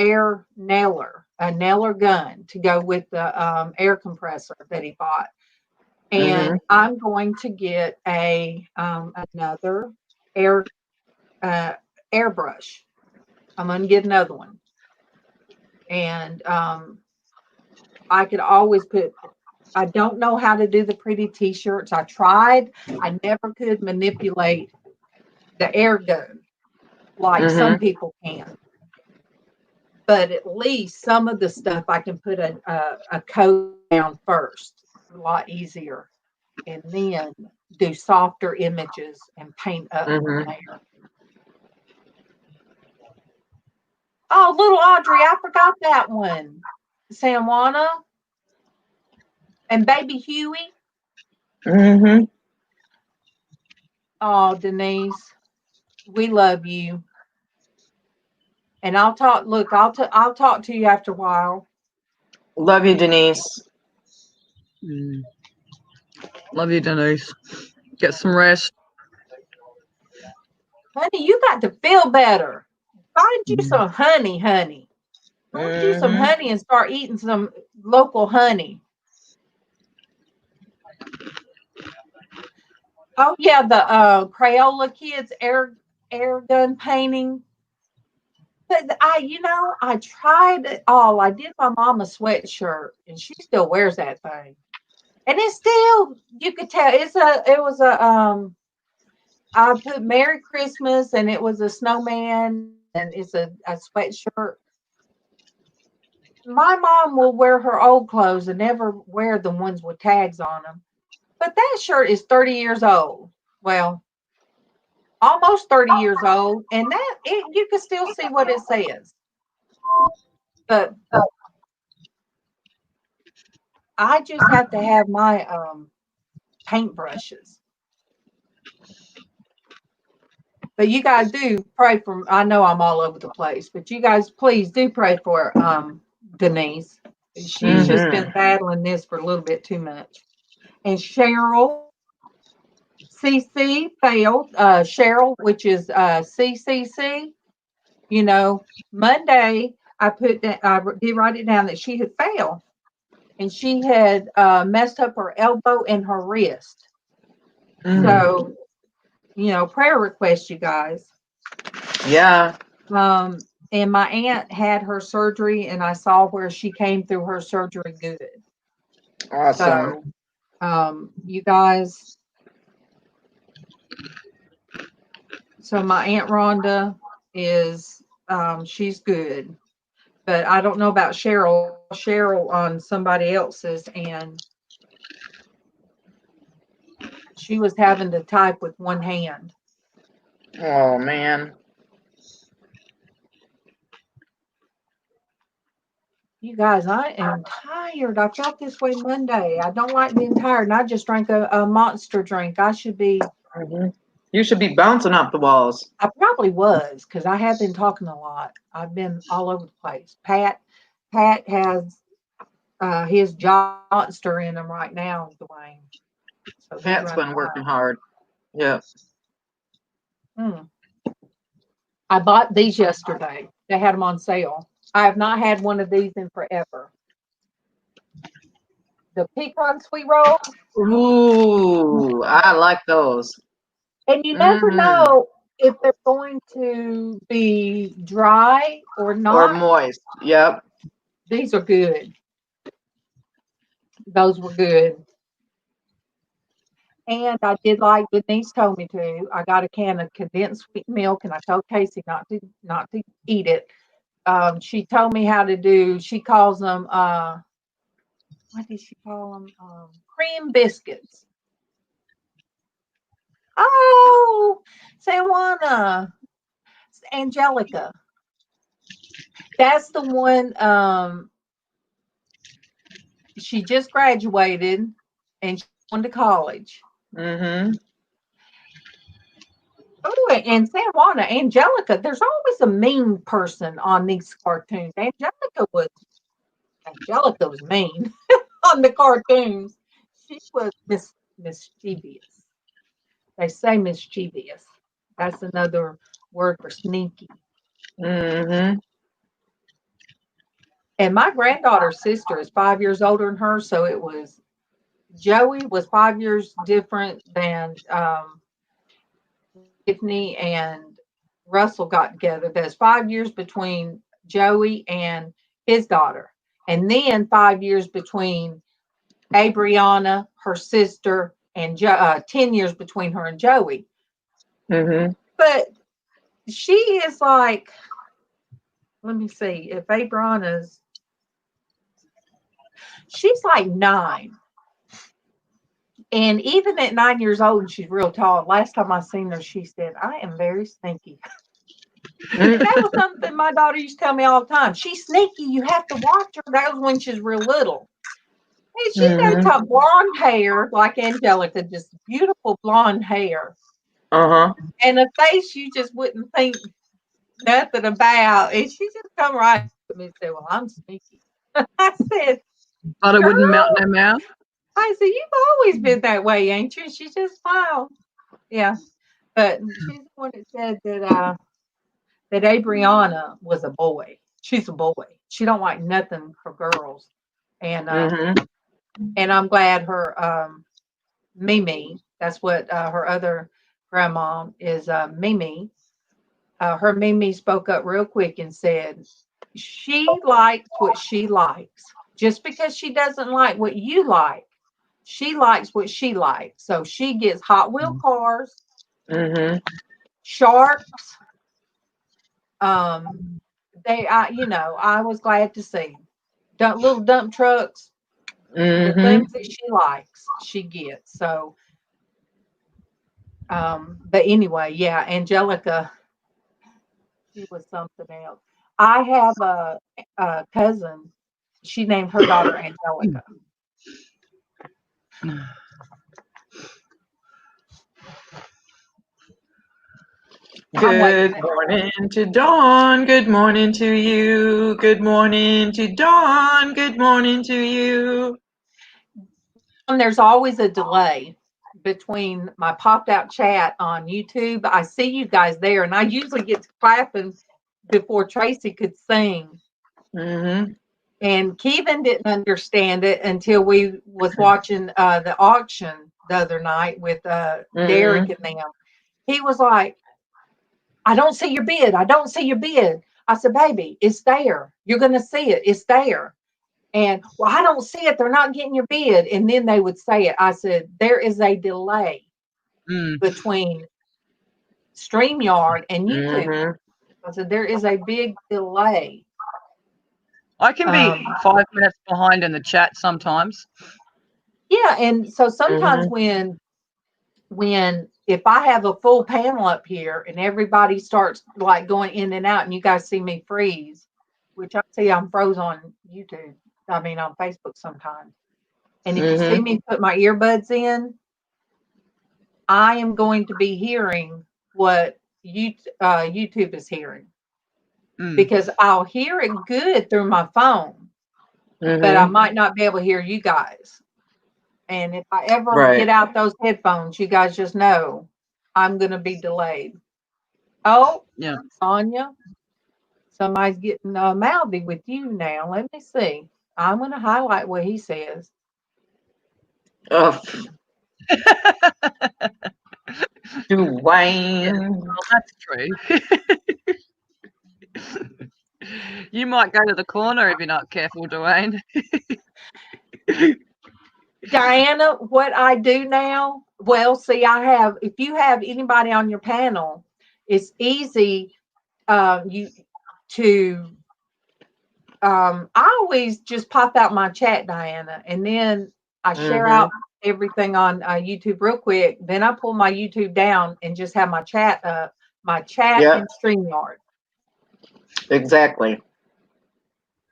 nailer gun to go with the air compressor that he bought. And I'm going to get another airbrush. I'm going to get another one. And I could always I don't know how to do the pretty t-shirts. I tried. I never could manipulate the air gun like some people can. But at least some of the stuff I can put a coat down first, a lot easier, and then do softer images and paint up from there. Oh, little Audrey, I forgot that one. Samwana and baby Huey. Oh, Denise, we love you. And I'll talk. Look, I'll talk to you after a while. Love you, Denise. Love you, Denise. Get some rest. Honey, you got to feel better. Find you some honey. Find you some honey and start eating some local honey. Oh yeah, the Crayola kids air gun painting. But I tried it all. I did my mama sweatshirt, and she still wears that thing. And it's still, you could tell it was a I put Merry Christmas, and it was a snowman, and it's a sweatshirt. My mom will wear her old clothes and never wear the ones with tags on them. But that shirt is 30 years old. Well, almost 30 years old, and you can still see what it says. But I just have to have my paintbrushes. But you guys do pray for. I know I'm all over the place, but you guys please do pray for Denise. She's just been battling this for a little bit too much. And Cheryl, CC failed. Cheryl, which is CCC. Monday I did write it down that she had failed, and she had messed up her elbow and her wrist. So, prayer request, you guys. Yeah. And my aunt had her surgery, and I saw where she came through her surgery good. Awesome. So, you guys. So my Aunt Rhonda is, she's good, but I don't know about Cheryl. Cheryl on somebody else's, and she was having to type with one hand. Oh man. You guys, I am tired. I felt this way Monday. I don't like being tired, and I just drank a monster drink. I should be. You should be bouncing off the walls. I probably was, because I have been talking a lot. I've been all over the place. Pat has his monster in him right now, Dwayne. So Pat's been working hard. Yeah. I bought these yesterday. They had them on sale. I have not had one of these in forever. The pecan sweet rolls. Ooh, I like those. And you never know if they're going to be dry or not. Or moist. Yep. These are good. Those were good. And I did like Denise told me to. I got a can of condensed sweet milk, and I told Casey not to eat it. She told me how to do. She calls them. What did she call them? Cream biscuits. Oh, Sawana, Angelica. That's the one. She just graduated, and she went to college. Oh, and Sawana, Angelica. There's always a mean person on these cartoons. Angelica was mean on the cartoons. She was mischievous. They say mischievous. That's another word for sneaky. And my granddaughter's sister is 5 years older than her, so it was Joey was 5 years different than Tiffany and Russell got together. There's 5 years between Joey and his daughter, and then 5 years between Abriana, her sister, and 10 years between her and Joey. But she is like, let me see, if Abriana's, she's like 9. And even at 9 years old, and she's real tall. Last time I seen her, she said, "I am very sneaky." That was something my daughter used to tell me all the time. She's sneaky. You have to watch her. That was when she was real little. And she knows how blonde hair, like Angelica, just beautiful blonde hair. And a face you just wouldn't think nothing about. And she just come right to me and said, "Well, I'm sneaky." I said, "But it wouldn't melt in her mouth." I said, "You've always been that way, ain't you?" She just smiled. Yeah. But she's the one that said that Abriana was a boy. She's a boy. She don't like nothing for girls. And and I'm glad her Mimi. That's what her other grandma is, Mimi. Her Mimi spoke up real quick and said, she likes what she likes. Just because she doesn't like what you like, she likes what she likes. So she gets Hot Wheel cars, sharks. I was glad to see little dump trucks. The things that she likes, she gets. So, but anyway, yeah, Angelica, she was something else. I have a cousin. She named her daughter Angelica. Good morning to Dawn. Good morning to you. Good morning to Dawn. Good morning to you. And there's always a delay between my popped out chat on YouTube. I see you guys there, and I usually get to clapping before Traci could sing. And Kevin didn't understand it until we was watching the auction the other night with Derek and them. He was like, I don't see your bid. I don't see your bid. I said, baby, it's there. You're going to see it. It's there. And, well, I don't see it. They're not getting your bid. And then they would say it. I said, there is a delay between StreamYard and YouTube. I said, there is a big delay. I can be 5 minutes behind in the chat sometimes. Yeah. And so sometimes when if I have a full panel up here and everybody starts like going in and out and you guys see me freeze, which I see I'm froze on YouTube. I mean, on Facebook sometimes. And if you see me put my earbuds in, I am going to be hearing what YouTube is hearing because I'll hear it good through my phone, but I might not be able to hear you guys. And if I ever get out those headphones, you guys just know I'm going to be delayed. Oh, yeah, Sonia, somebody's getting mouthy with you now. Let me see. I'm going to highlight what he says. Oh. Dwayne. Well, that's true. You might go to the corner if you're not careful, Dwayne. Diana, what I do now, well, see, if you have anybody on your panel, it's easy I always just pop out my chat, Diana, and then I share out everything on YouTube real quick. Then I pull my YouTube down and just have my chat up, and StreamYard. Exactly.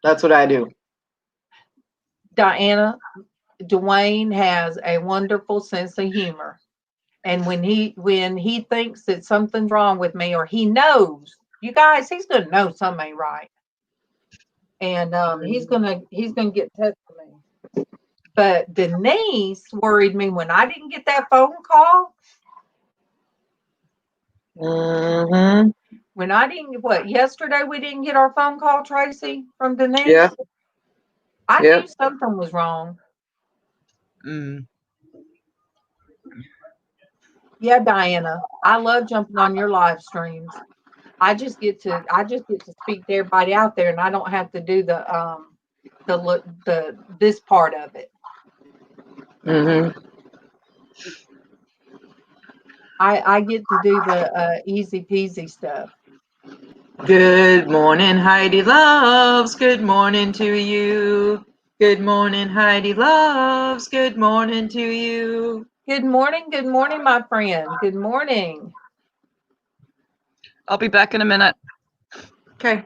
That's what I do. Diana, Dwayne has a wonderful sense of humor. And when he thinks that something's wrong with me or he knows, you guys, he's gonna know something ain't right. And he's gonna get touched with me. But Denise worried me when I didn't get that phone call. When I didn't yesterday we didn't get our phone call, Traci, from Denise. Yeah. I knew something was wrong. Yeah, Diana, I love jumping on your live streams. I just get to speak to everybody out there, and I don't have to do this part of it. I get to do the easy peasy stuff. Good morning, Heidi Loves. Good morning to you. Good morning, Heidi Loves. Good morning to you. Good morning, my friend. Good morning. I'll be back in a minute. Okay.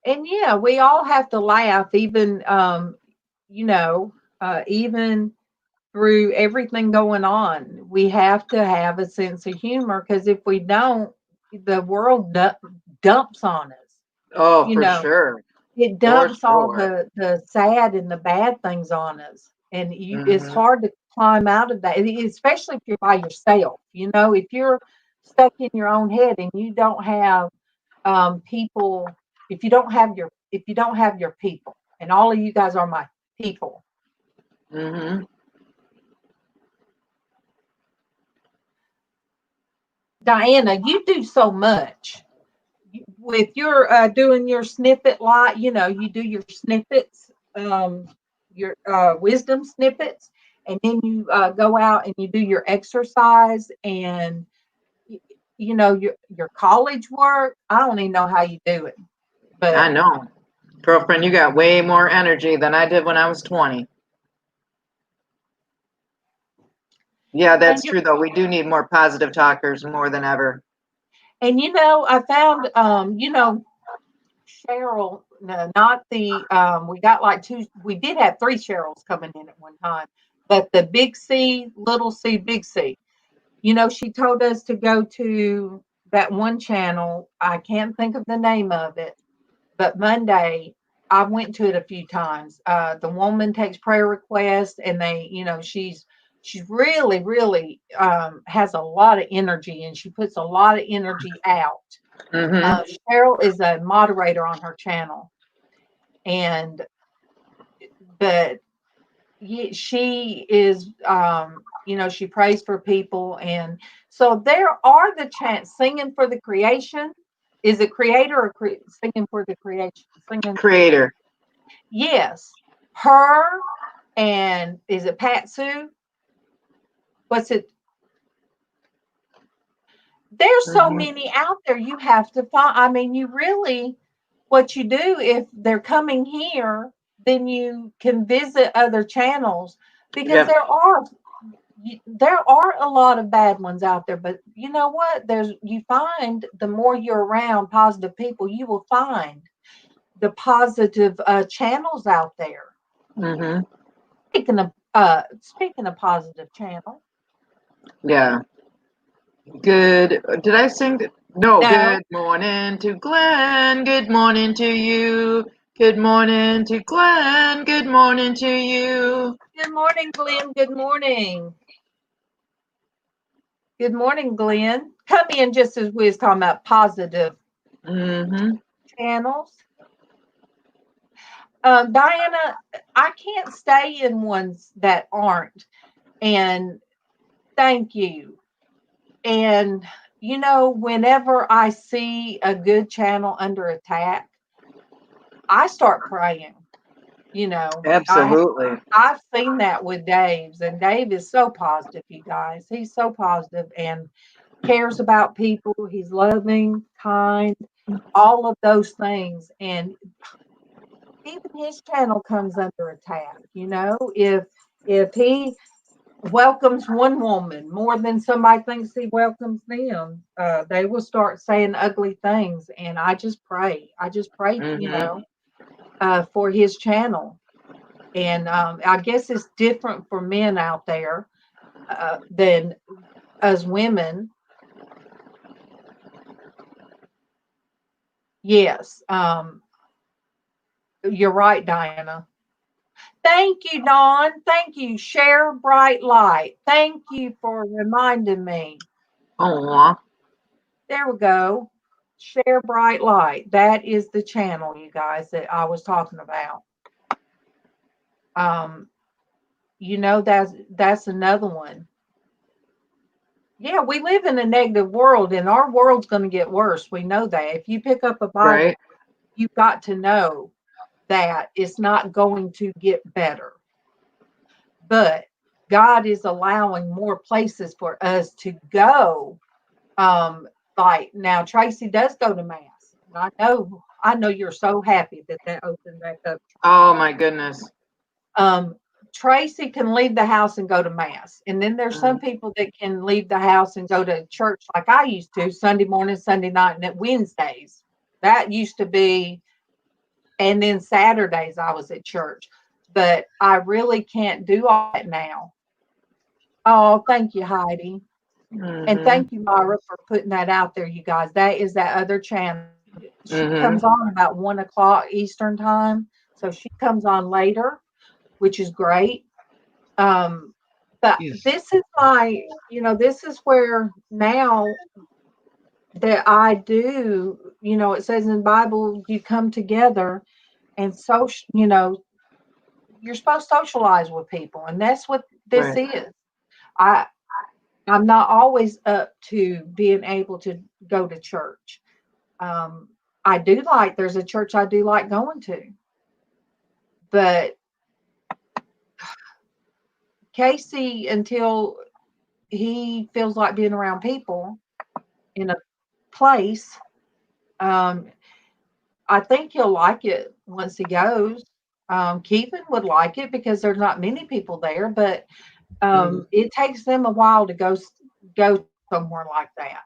And yeah, we all have to laugh, even even through everything going on. We have to have a sense of humor because if we don't, the world dumps on us. Oh, for sure. It dumps all the sad and the bad things on us. And it's hard to climb out of that, especially if you're by yourself. If you're stuck in your own head and you don't have people, if you don't have your people, and all of you guys are my people, Diana, you do so much with your doing your snippet lot. You know, you do your snippets, your wisdom snippets, and then you go out and you do your exercise and you know your college work. I don't even know how you do it, but I know. Girlfriend, you got way more energy than I did when I was 20. Yeah, that's true, though. We do need more positive talkers more than ever. And you know, I found, you know, Cheryl, no, not the, we got like two, we did have three Cheryls coming in at one time, but the big C, little C, big C, you know, she told us to go to that one channel. I can't think of the name of it, but Monday, I went to it a few times. The woman takes prayer requests and they, you know, she's really, really has a lot of energy and she puts a lot of energy out. Mm-hmm. Cheryl is a moderator on her channel, and but she is, you know, she prays for people, and so there are the chants singing for the creation. Is it creator or singing for the creation? Singing, Creator. yes, her and is it Pat Sue? What's it? There's so many out there you have to find. I mean, you really, what you do if they're coming here, then you can visit other channels because Yep. there are a lot of bad ones out there. But you know what? You find the more you're around positive people, you will find the positive channels out there. Mm-hmm. Speaking of positive channel, Yeah. Good. Did I sing? No. no. Good morning to Glenn. Good morning to you. Good morning to Glenn. Good morning to you. Good morning, Glenn. Good morning. Good morning, Glenn. Come in just as we was talking about positive channels. Diana, I can't stay in ones that aren't. And thank you. And, you know, whenever I see a good channel under attack, I start praying. You know, Absolutely. I've seen that with Dave's, and Dave is so positive, you guys. He's so positive and cares about people. He's loving, kind, all of those things. And even his channel comes under attack, you know, if he welcomes one woman more than somebody thinks he welcomes them, they will start saying ugly things. And I just pray, you know, for his channel. And I guess it's different for men out there than as women. Yes, you're right, Diana. Thank you, Dawn. Thank you. Share bright light. Thank you for reminding me. Aw. There we go. Share bright light. That is the channel, you guys, that I was talking about. You know, that's another one. Yeah, we live in a negative world, and our world's going to get worse. We know that. If you pick up a Bible, Right. you've got to know that it's not going to get better. But God is allowing more places for us to go. Like now, Traci does go to mass. And I know you're so happy that opened back up. Oh my goodness. Traci can leave the house and go to mass. And then there's some people that can leave the house and go to church like I used to, Sunday morning, Sunday night, and at Wednesdays. That used to be, and then Saturdays I was at church. But I really can't do all that now. Oh, thank you, Heidi. And thank you, Myra, for putting that out there, you guys. That is that other channel. She comes on about 1:00 Eastern time. So she comes on later, which is great. But this is this is where now that I do, you know, it says in the Bible, you come together and you're supposed to socialize with people. And that's what this is. I'm not always up to being able to go to church. I do like, there's a church I do like going to, but Casey, until he feels like being around people in a place, I think he'll like it once he goes. Keevan would like it because there's not many people there, but it takes them a while to go somewhere like that.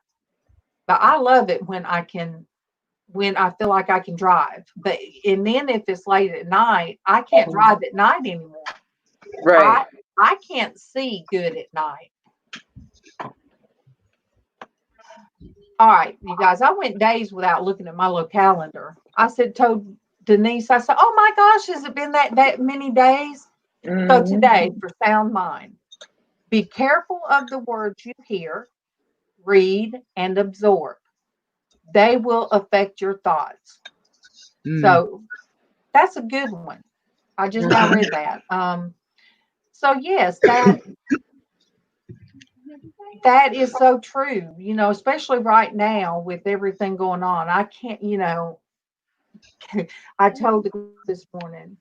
But I love it when I feel like I can drive. But and then if it's late at night, I can't drive at night anymore. Right. I can't see good at night. All right, you guys, I went days without looking at my little calendar. told Denise, I said, oh my gosh, has it been that many days? So today, for sound mind, be careful of the words you hear, read, and absorb. They will affect your thoughts. So that's a good one. I just now read that. So yes, that is so true, especially right now with everything going on. I can't, I told the group this morning,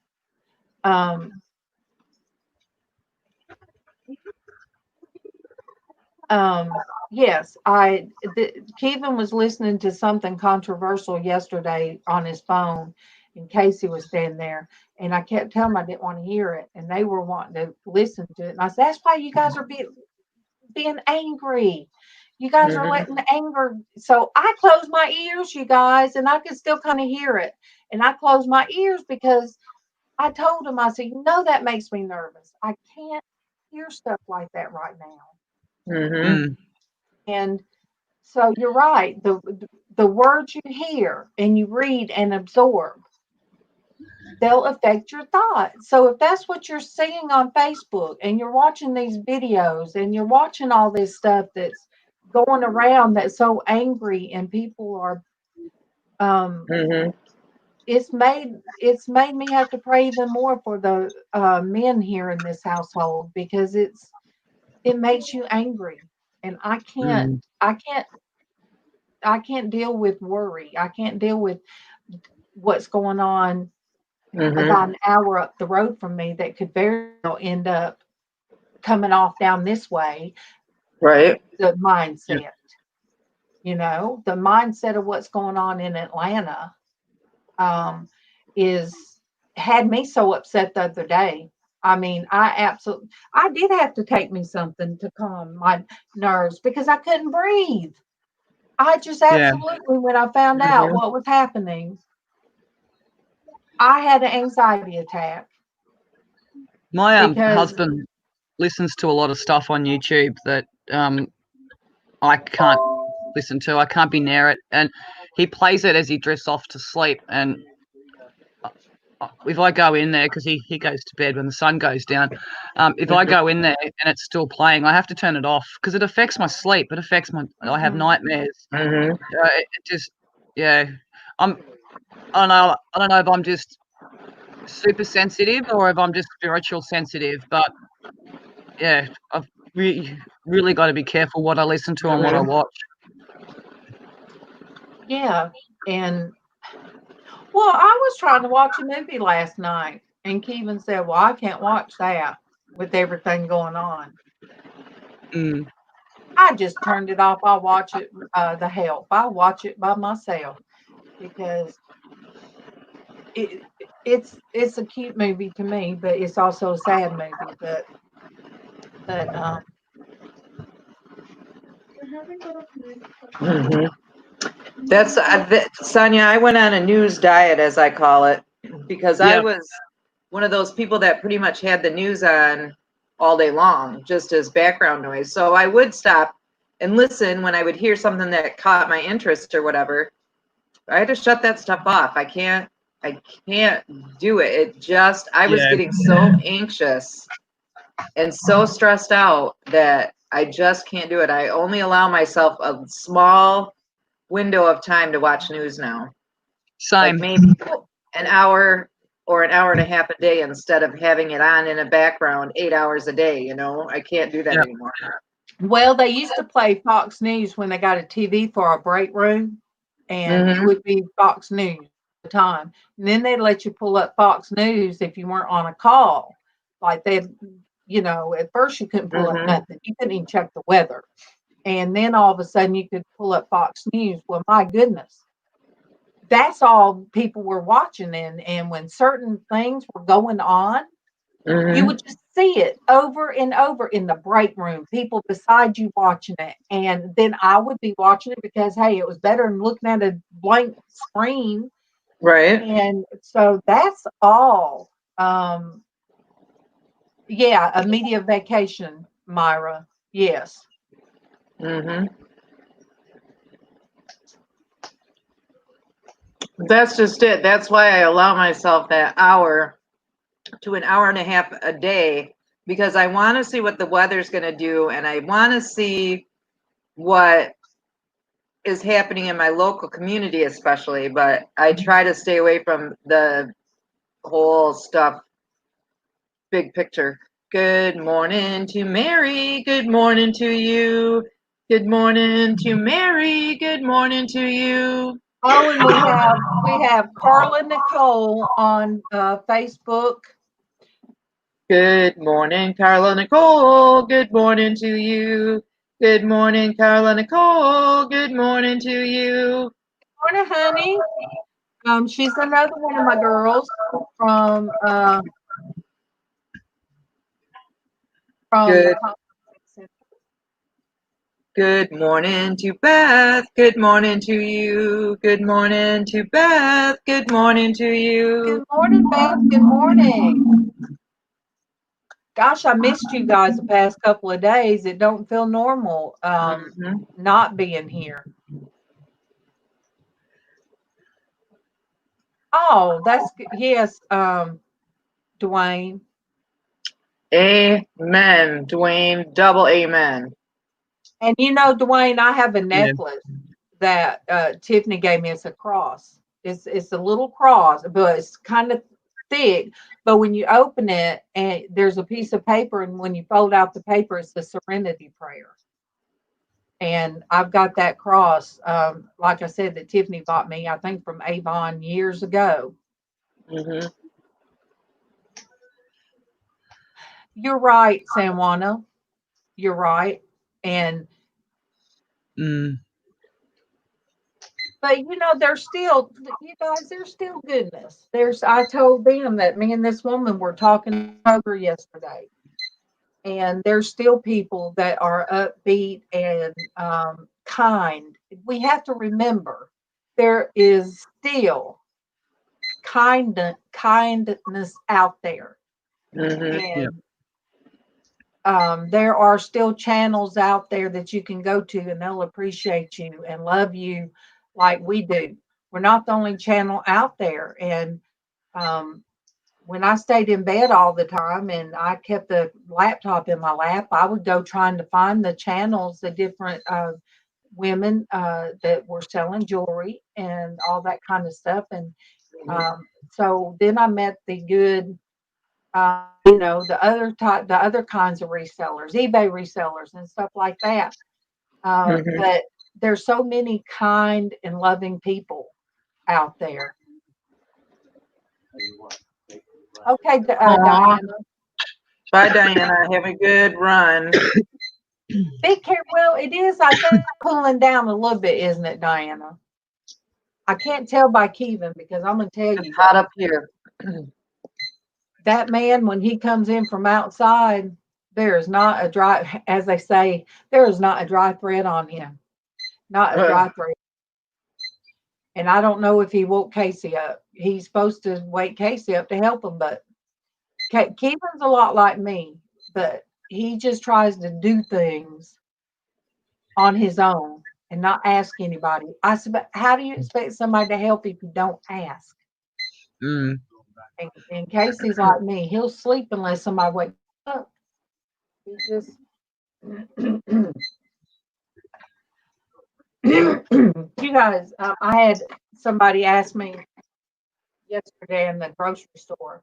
yes, Kevin was listening to something controversial yesterday on his phone, and Casey was standing there, and I kept telling them I didn't want to hear it, and they were wanting to listen to it. And I said, that's why you guys are being angry. You guys are letting the anger. So I closed my ears, you guys, and I could still kind of hear it. And I closed my ears because I told him, I said, that makes me nervous. I can't hear stuff like that right now. And so you're right. The words you hear and you read and absorb, they'll affect your thoughts. So if that's what you're seeing on Facebook and you're watching these videos and you're watching all this stuff that's going around that's so angry and people are it's made me have to pray even more for the men here in this household, because it makes you angry, and I can't deal with worry. I can't deal with what's going on about an hour up the road from me that could very well end up coming off down this way. Right. The mindset, the mindset of what's going on in Atlanta had me so upset the other day. I mean, I did have to take me something to calm my nerves because I couldn't breathe. I just absolutely, when I found out what was happening, I had an anxiety attack. My husband listens to a lot of stuff on YouTube that I can't listen to. I can't be near it, and he plays it as he drifts off to sleep. And if I go in there, because he goes to bed when the sun goes down, if I go in there and it's still playing, I have to turn it off because it affects my sleep. It affects I have nightmares. It just, I don't know if I'm just super sensitive or if I'm just spiritual sensitive, but yeah, I've really got to be careful what I listen to and what I watch. Yeah, and well, I was trying to watch a movie last night, and Kevin said, well, I can't watch that with everything going on. I just turned it off. I'll watch it, The Help. I'll watch it by myself because it's a cute movie to me, but it's also a sad movie. But That's Sonia. I went on a news diet, as I call it, because I was one of those people that pretty much had the news on all day long, just as background noise. So I would stop and listen when I would hear something that caught my interest or whatever. I had to shut that stuff off. I can't do it. I was getting so anxious and so stressed out that I just can't do it. I only allow myself a small window of time to watch news now. Same. Like maybe an hour or an hour and a half a day instead of having it on in a background 8 hours a day. I can't do that anymore. Well, they used to play Fox News when they got a TV for our break room, and it Mm-hmm. would be Fox News all the time. And then they'd let you pull up Fox News if you weren't on a call. Like they, at first you couldn't pull up Mm-hmm. nothing. You couldn't even check the weather. And then all of a sudden you could pull up Fox News. Well, my goodness, that's all people were watching. And when certain things were going on, you Mm-hmm. would just see it over and over in the break room, people beside you watching it. And then I would be watching it because, hey, it was better than looking at a blank screen. Right. And so that's all. Yeah, a media vacation, Myra. Yes. Mm-hmm. That's just it. That's why I allow myself that hour to an hour and a half a day, because I want to see what the weather's going to do, and I want to see what is happening in my local community, especially. But I try to stay away from the whole stuff, big picture. Good morning to Mary. Good morning to you. Good morning to Mary. Good morning to you. Oh, and we have Carla Nicole on Facebook. Good morning, Carla Nicole. Good morning to you. Good morning, Carla Nicole. Good morning to you. Morning, honey. She's another one of my girls from from the Good conference center. good morning to Beth. Good morning to you. Good morning to Beth. Good morning to you. Good morning, Beth. Good morning. Gosh, I missed you guys the past couple of days. It don't feel normal Mhm. not being here. Oh, that's good. Yes, Dwayne. Amen, Dwayne. Double amen. And Dwayne, I have a Yeah. necklace that Tiffany gave me. It's a cross. It's a little cross, but it's kind of thick. But when you open it, and there's a piece of paper, and when you fold out the paper, it's the Serenity Prayer. And I've got that cross, like I said, that Tiffany bought me, I think from Avon years ago. Hmm. You're right, Sanwana. You're right. And Mm. but there's still, you guys, there's still goodness. I told them that me and this woman were talking over yesterday, and there's still people that are upbeat and kind. We have to remember there is still kindness out there, Hmm. Yeah. and there are still channels out there that you can go to, and they'll appreciate you and love you like we do. We're not the only channel out there. And um, when I stayed in bed all the time and I kept the laptop in my lap, I would go trying to find the channels, the different women that were selling jewelry and all that kind of stuff. And so then I met the good, the other kinds of resellers, eBay resellers and stuff like that. Hmm. But there's so many kind and loving people out there. Okay, Aw. Diana. Bye, Diana. Have a good run. Be careful. Well, it is, I think, cooling down a little bit, isn't it, Diana? I can't tell by Kevin because I'm going to tell It's you hot up here. that man, when he comes in from outside, there is not a dry, as they say, there is not a dry thread on him. Not a Ugh. dry thread. And I don't know if he woke Casey up. He's supposed to wake Casey up to help him, but Kevin's a lot like me, but he just tries to do things on his own and not ask anybody. I said, how do you expect somebody to help if you don't ask? Mm. And Casey's like me. He'll sleep unless somebody wakes up. He just you guys, I had somebody ask me yesterday in the grocery store.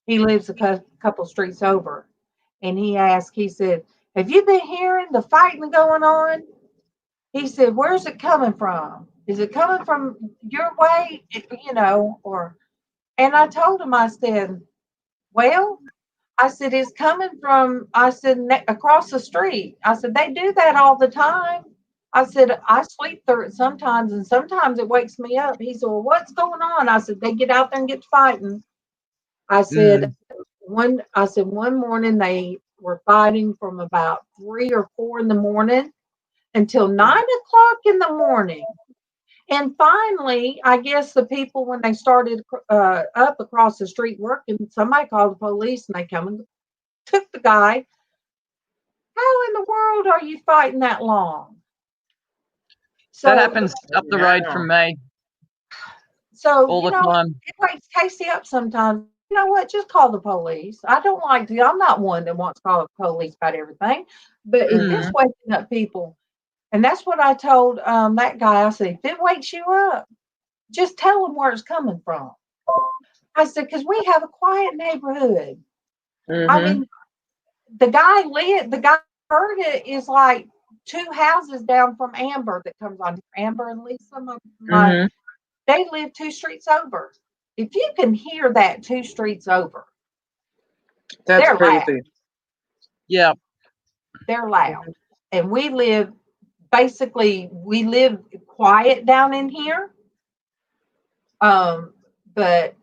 He lives a couple streets over, and he asked. He said, have you been hearing the fighting going on? He said, where's it coming from? Is it coming from your way? You know, or, and I told him, I said, well, I said, it's coming from, I said, across the street. I said, they do that all the time. I said, I sleep through it sometimes, and sometimes it wakes me up. He said, well, what's going on? I said, they get out there and get fighting. I said, one morning they were fighting from about 3 or 4 in the morning until 9 o'clock in the morning. And finally, I guess the people, when they started up across the street working, somebody called the police and they come and took the guy. How in the world are you fighting that long? So that happens up the road from me all the time. It wakes Casey up sometimes. You know what? Just call the police. I don't like to. I'm not one that wants to call the police about everything. But if it's waking up people, and that's what I told that guy. I said, if it wakes you up, just tell them where it's coming from. I said, because we have a quiet neighborhood. I mean, the guy heard it is like 2 houses down from Amber that comes on. Amber and Lisa, they live 2 streets over. If you can hear that 2 streets over, that's crazy. Loud. Yeah, They're loud. And we live quiet down in here. But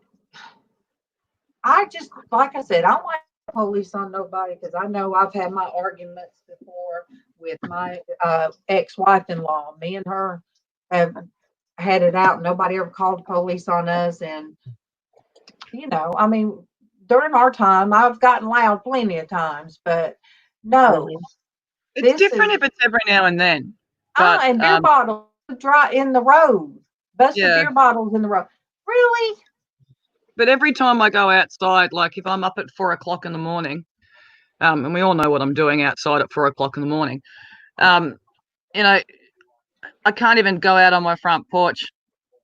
I just, like I said, I don't like police on nobody, because I know I've had my arguments before with my ex-wife-in-law. Me and her have had it out. Nobody ever called the police on us. And, you know, I mean, during our time, I've gotten loud plenty of times, but no. it's different if it's every now and then. But, and beer bottles dry in the road. Busted beer bottles in the road. Really? But every time I go outside, like if I'm up at 4 o'clock in the morning, and we all know what I'm doing outside at 4 o'clock in the morning, you know, I can't even go out on my front porch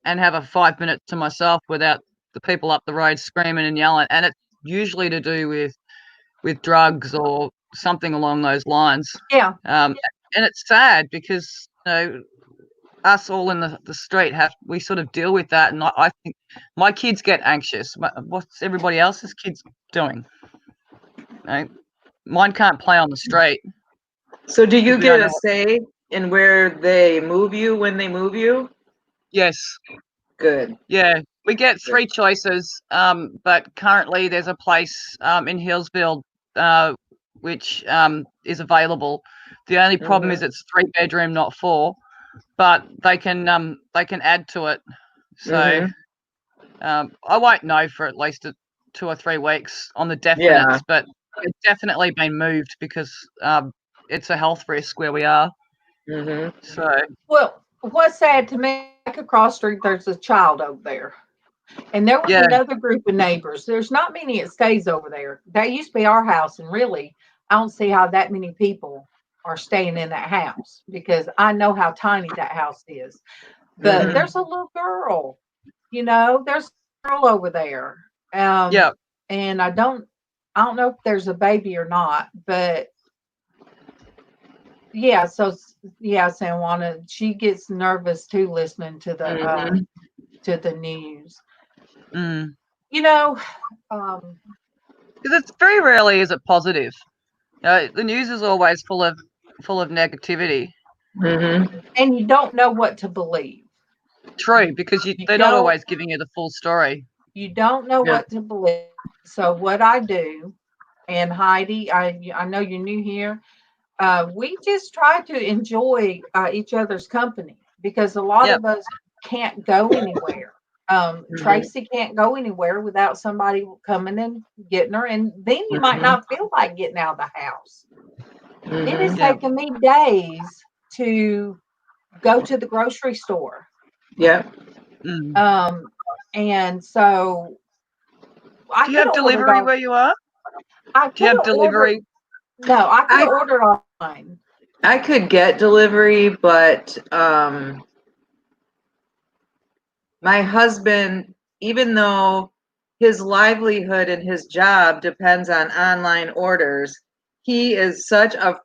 and have a 5 minutes to myself without the people up the road screaming and yelling. And it's usually to do with drugs or something along those lines. Yeah. And it's sad because, you know, us all in the street we sort of deal with that. And I think my kids get anxious. What's everybody else's kids doing? You know, mine can't play on the street. So do you get a say in where they move you when they move you? Yes. Good. Yeah, we get 3 choices, but currently there's a place in Hillsville which is available. The only problem is it's 3-bedroom, not 4, but they can add to it. So I won't know for at least 2 or 3 weeks on the definites, but it's definitely been moved because it's a health risk where we are. So, well, what's sad to me, like across the street, there's a child over there. And there was another group of neighbors. There's not many that stays over there. That used to be our house. And really, I don't see how that many people are staying in that house, because I know how tiny that house is. But there's a little girl, you know, there's a girl over there. And I don't know if there's a baby or not, but San Juana, she gets nervous too listening to the news. You know, because it's very rarely is it positive. The news is always full of negativity, and you don't know what to believe. True, because they're not always giving you the full story. You don't know what to believe. So what I do, and Heidi, I know you're new here. We just try to enjoy each other's company, because a lot of us can't go anywhere. Traci can't go anywhere without somebody coming and getting her, and then you might not feel like getting out of the house. It has taken me days to go to the grocery store. And so do you have delivery where you are? Do you have delivery? No, I could order online. I could get delivery, but my husband, even though his livelihood and his job depends on online orders, he is such a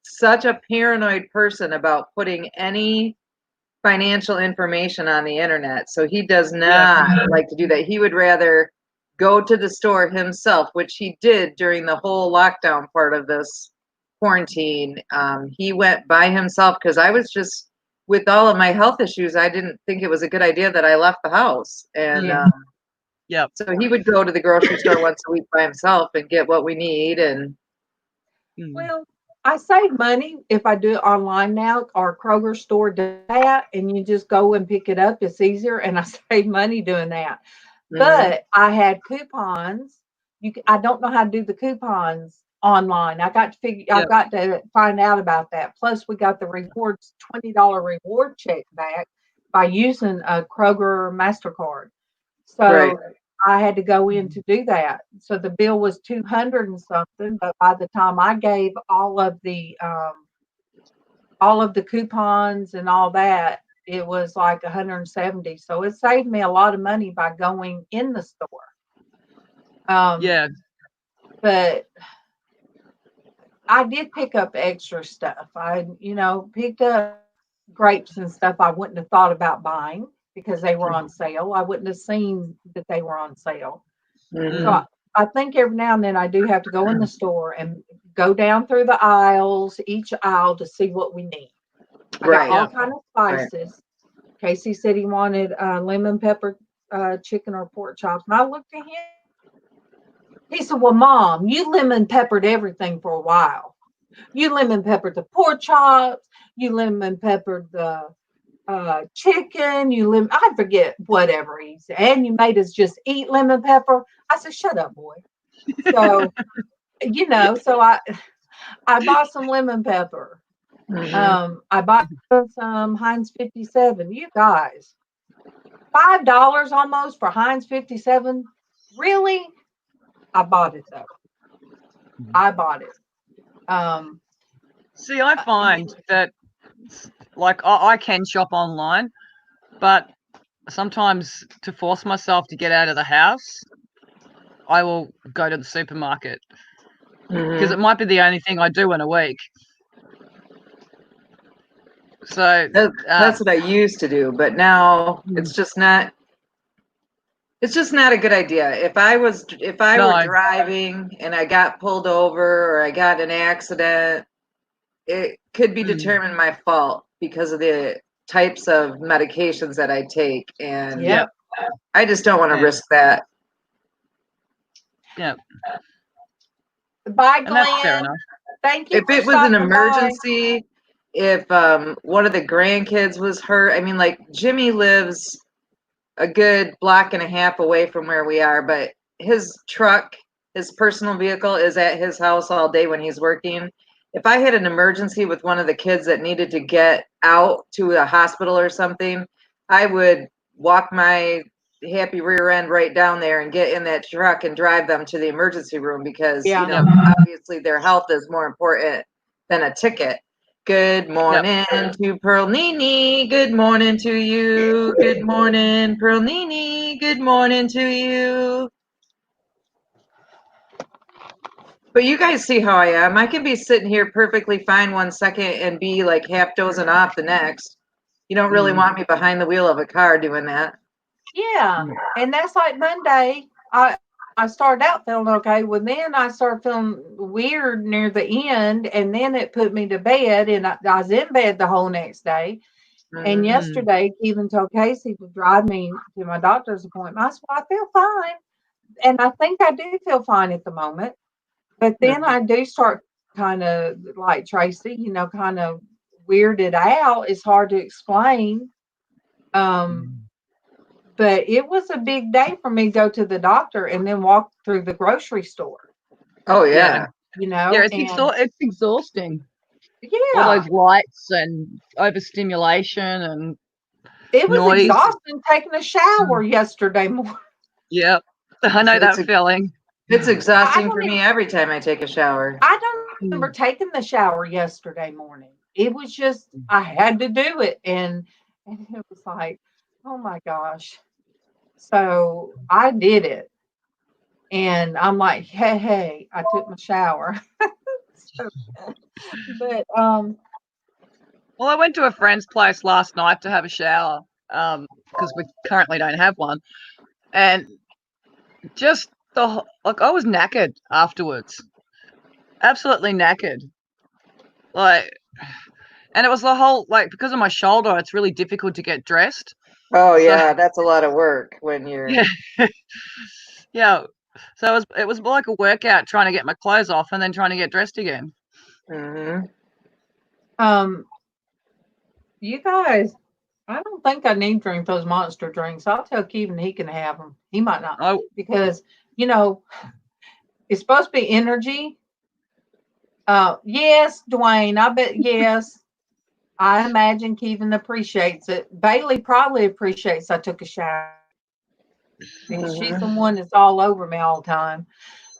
such a paranoid person about putting any financial information on the internet. So he does not like to do that. He would rather go to the store himself, which he did during the whole lockdown part of this quarantine. He went by himself because I was just, with all of my health issues, I didn't think it was a good idea that I left the house. And so he would go to the grocery store once a week by himself and get what we need. And well, I save money if I do it online now. Our Kroger store does that, and you just go and pick it up. It's easier, and I save money doing that. But I had coupons. I don't know how to do the coupons online. I've got to find out about that. Plus, we got the rewards, $20 reward check back by using a Kroger MasterCard. So I had to go in to do that. So the bill was $200 and something, but by the time I gave all of the coupons and all that, it was like $170. So it saved me a lot of money by going in the store. But I did pick up extra stuff. I, picked up grapes and stuff I wouldn't have thought about buying because they were on sale. I wouldn't have seen that they were on sale. So I think every now and then I do have to go in the store and go down through the aisles, each aisle, to see what we need. I got all kinds of spices. Casey said he wanted lemon pepper chicken or pork chops. And I looked at him. He said, well, Mom, you lemon peppered everything for a while. You lemon peppered the pork chops. You lemon peppered the chicken. I forget whatever he said. And you made us just eat lemon pepper. I said, shut up, boy. So, so I bought some lemon pepper. I bought some Heinz 57. You guys, $5 almost for Heinz 57. Really? I bought it though. I bought it. See, I find that, like, I can shop online, but sometimes to force myself to get out of the house, I will go to the supermarket because it might be the only thing I do in a week. So that's what I used to do, but now it's just not. It's just not a good idea. If I were driving and I got pulled over or I got in an accident, it could be determined my fault because of the types of medications that I take, and I just don't want to risk that. Bye, Glenn. That's fair enough. Thank you. If it was an emergency, if one of the grandkids was hurt, I mean, like Jimmy lives a good block and a half away from where we are, but his truck, his personal vehicle, is at his house all day when he's working. If I had an emergency with one of the kids that needed to get out to a hospital or something, I would walk my happy rear end right down there and get in that truck and drive them to the emergency room because, obviously their health is more important than a ticket. Good morning to Pearl Nini. Good morning to you. Good morning, Pearl Nini. Good morning to you. But you guys see how I am. I can be sitting here perfectly fine 1 second and be like half dozing off the next. You don't really want me behind the wheel of a car doing that. Yeah. And that's like Monday. I started out feeling okay. Well, then I started feeling weird near the end, and then it put me to bed, and I was in bed the whole next day. And yesterday, Kevin told Casey to drive me to my doctor's appointment. I said, well, I feel fine. And I think I do feel fine at the moment. But then I do start kind of like Traci, kind of weirded out. It's hard to explain. But it was a big day for me to go to the doctor and then walk through the grocery store. Oh, yeah. It's exhausting. Yeah. All those lights and overstimulation and it was noise. Exhausting taking a shower yesterday morning. Yep. I know that feeling. It's exhausting for me every time I take a shower. I don't remember taking the shower yesterday morning. It was just, I had to do it. And it was like, oh my gosh. So I did it. And I'm like, hey, I took my shower. But Well, I went to a friend's place last night to have a shower because we currently don't have one, and just I was knackered afterwards, absolutely knackered. Like, and it was the whole because of my shoulder, it's really difficult to get dressed. Oh So, yeah, that's a lot of work when you're. yeah, yeah. So it was more like a workout trying to get my clothes off and then trying to get dressed again. Mhm. You guys, I don't think I need to drink those monster drinks. I'll tell Kevin he can have them. He might not because it's supposed to be energy. Yes, Dwayne. I bet yes. I imagine Kevin appreciates it. Bailey probably appreciates I took a shower because she's the one that's all over me all the time.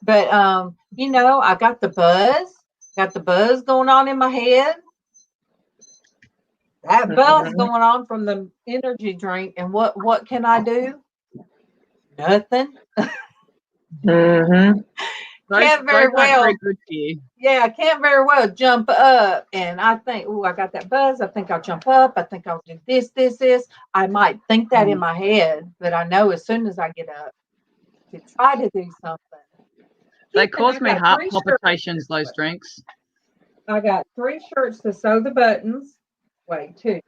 But I got the buzz going on in my head. That buzz going on from the energy drink, and what can I do? Nothing. Mm-hmm. Can't very well. Very good to you. Yeah, I can't very well jump up, and I think, oh, I got that buzz. I think I'll jump up. I think I'll do this. I might think that in my head, but I know as soon as I get up to try to do something. They cause me heart palpitations, those drinks. I got 3 shirts to sew the buttons. Wait, 2.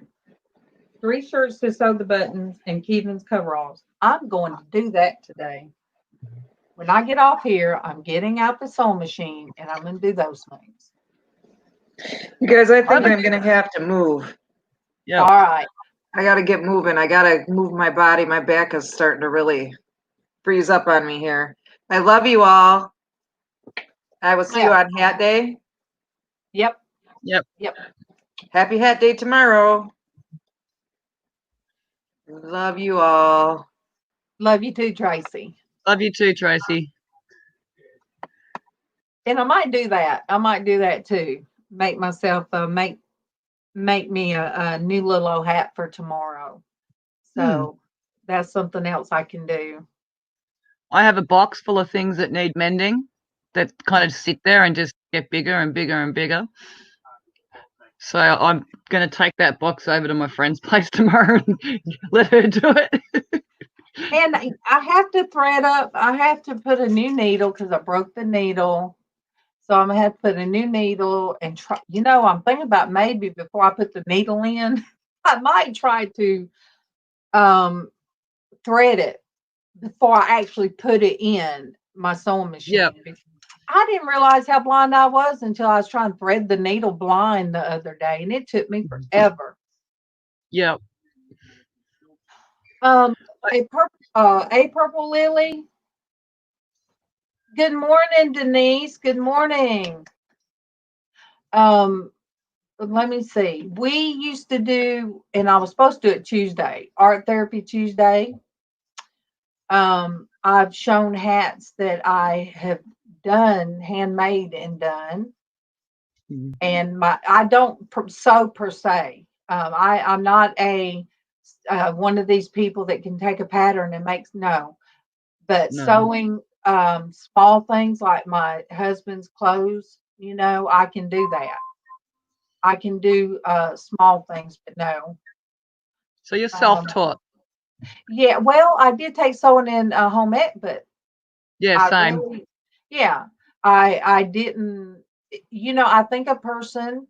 3 shirts to sew the buttons and Kevin's coveralls. I'm going to do that today. When I get off here, I'm getting out the sewing machine and I'm going to do those things. You guys, I think I'm going to have to move. Yeah. All right. I got to get moving. I got to move my body. My back is starting to really freeze up on me here. I love you all. I will see you on Hat Day. Yep. Happy Hat Day tomorrow. Love you all. Love you too, Traci. Love you too, Traci. And I might do that. I might do that too. Make myself make me a new little old hat for tomorrow. So that's something else I can do. I have a box full of things that need mending that kind of sit there and just get bigger and bigger and bigger. So I'm going to take that box over to my friend's place tomorrow and let her do it. And I have to thread up. I have to put a new needle because I broke the needle. So I'm going to have to put a new needle and try. I'm thinking about maybe before I put the needle in, I might try to thread it before I actually put it in my sewing machine. Yep. I didn't realize how blind I was until I was trying to thread the needle blind the other day, and it took me forever. Yeah. A purple lily. Good morning, Denise. Good morning. Let me see. We used to do, and I was supposed to do it Tuesday, Art Therapy Tuesday. I've shown hats that I have done, handmade and done. And I don't sew per se. I'm not a one of these people that can take a pattern and but sewing small things like my husband's clothes, I can do that. I can do small things, but no. So you're self-taught. Yeah, well, I did take sewing in home ec, but yeah, same. I didn't. I think a person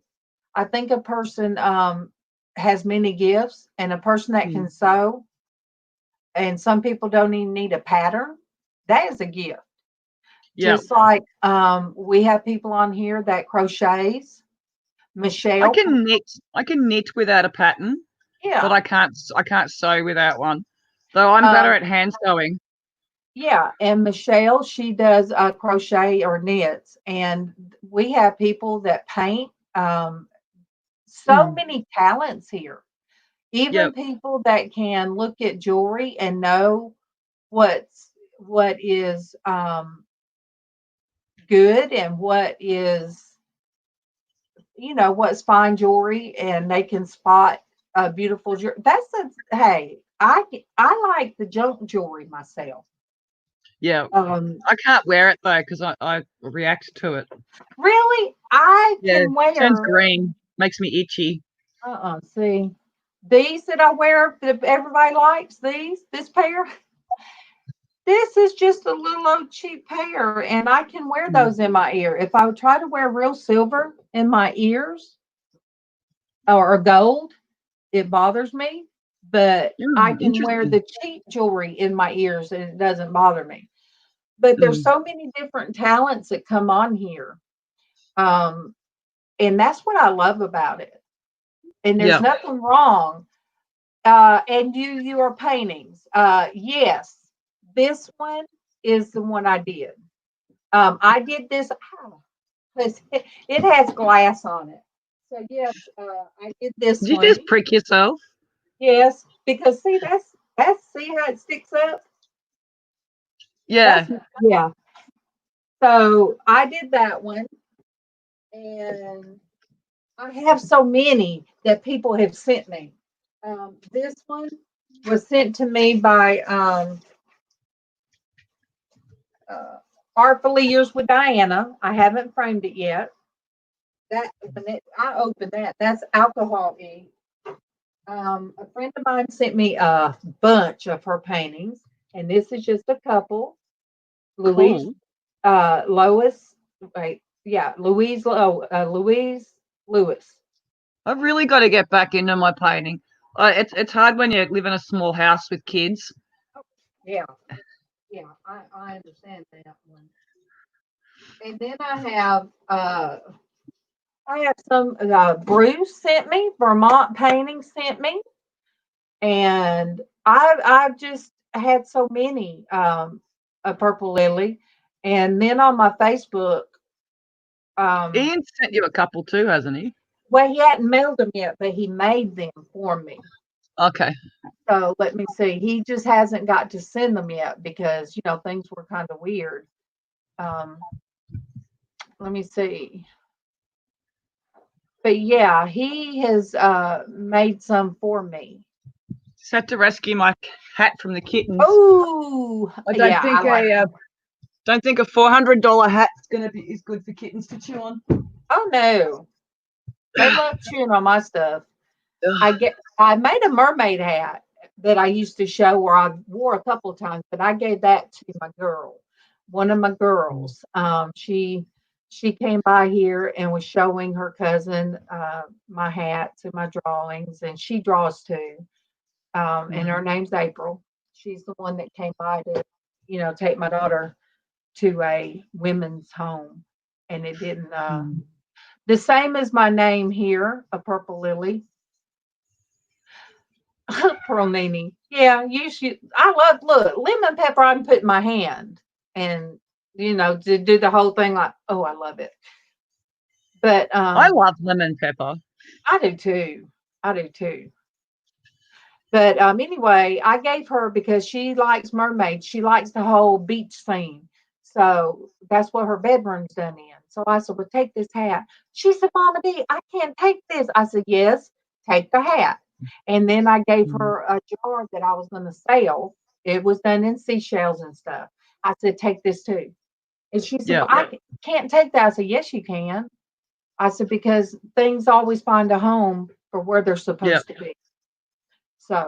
has many gifts, and a person that can sew, and some people don't even need a pattern. That is a gift. Yep. Just like we have people on here that crochets. Michelle, I can knit without a pattern. Yeah, but I can't sew without one. Though I'm better at hand sewing. Yeah, and Michelle, she does crochet or knits, and we have people that paint. So many talents here. Even people that can look at jewelry and know what is good and what is what's fine jewelry, and they can spot beautiful jewelry. Hey, I like the junk jewelry myself. Yeah. Um, I can't wear it though because I react to it. really, I Yeah. can Turns wear. green. Makes me itchy. See, these that I wear that everybody likes. This pair. This is just a little old cheap pair, and I can wear those in my ear. If I would try to wear real silver in my ears or gold, it bothers me. But I can wear Interesting. the cheap jewelry in my ears, and it doesn't bother me. But there's so many different talents that come on here, and that's what I love about it. And there's nothing wrong. And your paintings. Yes, this one is the one I did. I did this. It has glass on it. So yes, I did this Did you one. just prick yourself? Yes, because see that's see how it sticks up. Yeah. Yeah. So I did that one, and I have so many that people have sent me. This one was sent to me by Artfully Yours with Diana. I haven't framed it yet. That I opened that. That's alcohol ink. A friend of mine sent me a bunch of her paintings, and this is just a couple. Louise, Cool. Lois, wait, yeah, Louise Lewis. I've really got to get back into my painting. It's hard when you live in a small house with kids. Yeah, yeah, I understand that one. And then I have some Bruce sent me, Vermont Painting sent me, and I've just had so many a purple lily, and then on my Facebook, Ian sent you a couple too, hasn't he? well, he hadn't mailed them yet, but he made them for me. Okay. So let me see. He just hasn't got to send them yet because things were kind of weird. Um, let me see. But yeah, he has made some for me. Just had to rescue my hat from the kittens. Oh, I don't yeah, think don't think a $400 hat is good for kittens to chew on. Oh no, they love chewing on my stuff. I made a mermaid hat that I used to show where I wore a couple of times, but I gave that to my girl, one of my girls. She came by here and was showing her cousin my hats and my drawings, and she draws too. And her name's April. She's the one that came by to, take my daughter to a women's home, and it didn't. The same as my name here, a purple lily. Pearl Nini. Yeah, you should. Look, lemon pepper. I'm putting my hand and to do the whole thing like, oh, I love it. But I love lemon pepper. I do too. I do too. But anyway, I gave her because she likes mermaids. She likes the whole beach scene. So that's what her bedroom's done in. So I said, well, take this hat. She said, Mama D, I can't take this. I said, yes, take the hat. And then I gave her a jar that I was going to sell. It was done in seashells and stuff. I said, take this too. And she said, well, I can't take that. I said, yes, you can. I said, because things always find a home for where they're supposed to be. So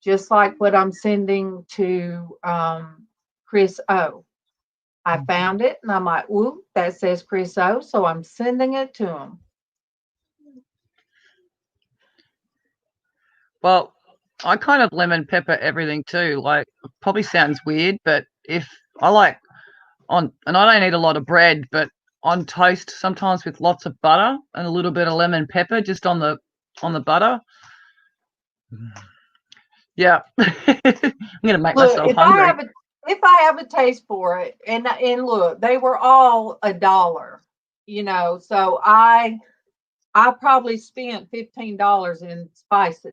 just like what I'm sending to Chris O. I found it and I'm like, ooh, that says Chris O. So I'm sending it to him. Well, I kind of lemon pepper everything too. Like, probably sounds weird, but if I like and I don't eat a lot of bread, but on toast sometimes with lots of butter and a little bit of lemon pepper just on the butter. Yeah. I'm gonna make myself hungry. If I have a taste for it, and look, they were all $1, so I probably spent $15 in spices.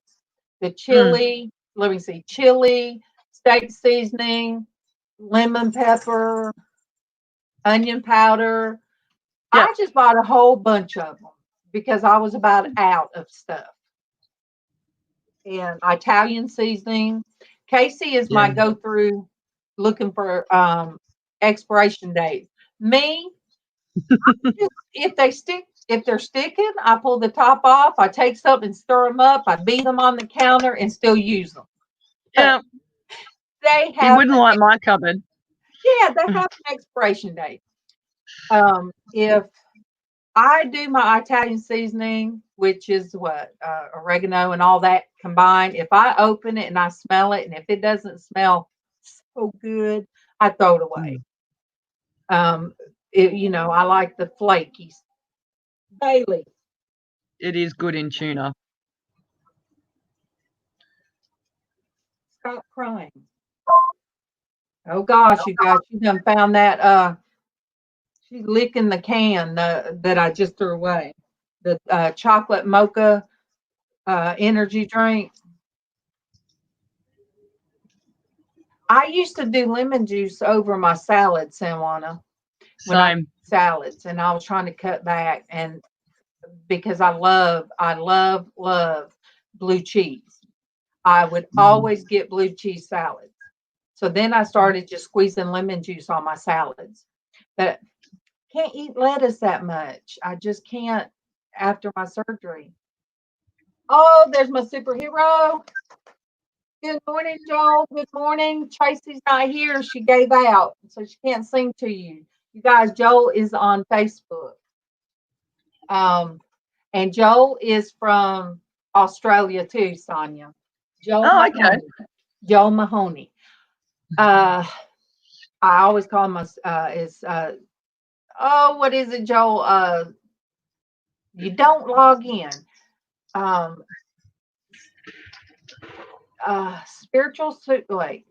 The chili, let me see, chili, steak seasoning, lemon pepper, onion powder. Yeah. I just bought a whole bunch of them because I was about out of stuff. And Italian seasoning. Casey is my go-through looking for expiration dates. Me, if they're sticking, I pull the top off. I take something and stir them up. I beat them on the counter and still use them. Yeah, They you have, wouldn't like my cupboard. yeah, they have an expiration date. If I do my Italian seasoning, which is what oregano and all that combined, if I open it and I smell it, and if it doesn't smell so good, I throw it away. I like the flaky Bailey. It is good in tuna. Stop crying. Oh gosh, you guys, she done found that. She's licking the can that I just threw away. The chocolate mocha energy drink. I used to do lemon juice over my salad, Sanwana. Same. Salads, and I was trying to cut back, and because I love blue cheese. I would always get blue cheese salads. So then I started just squeezing lemon juice on my salads. But can't eat lettuce that much. I just can't after my surgery. Oh, there's my superhero. Good morning, Joel. Good morning. Tracy's not here. She gave out, so she can't sing to you. You guys, Joel is on Facebook. And Joel is from Australia too, Sonia. Joel Mahoney. Okay. Joel Mahoney. I always call him what is it, Joel? You don't log in. Spiritual wait.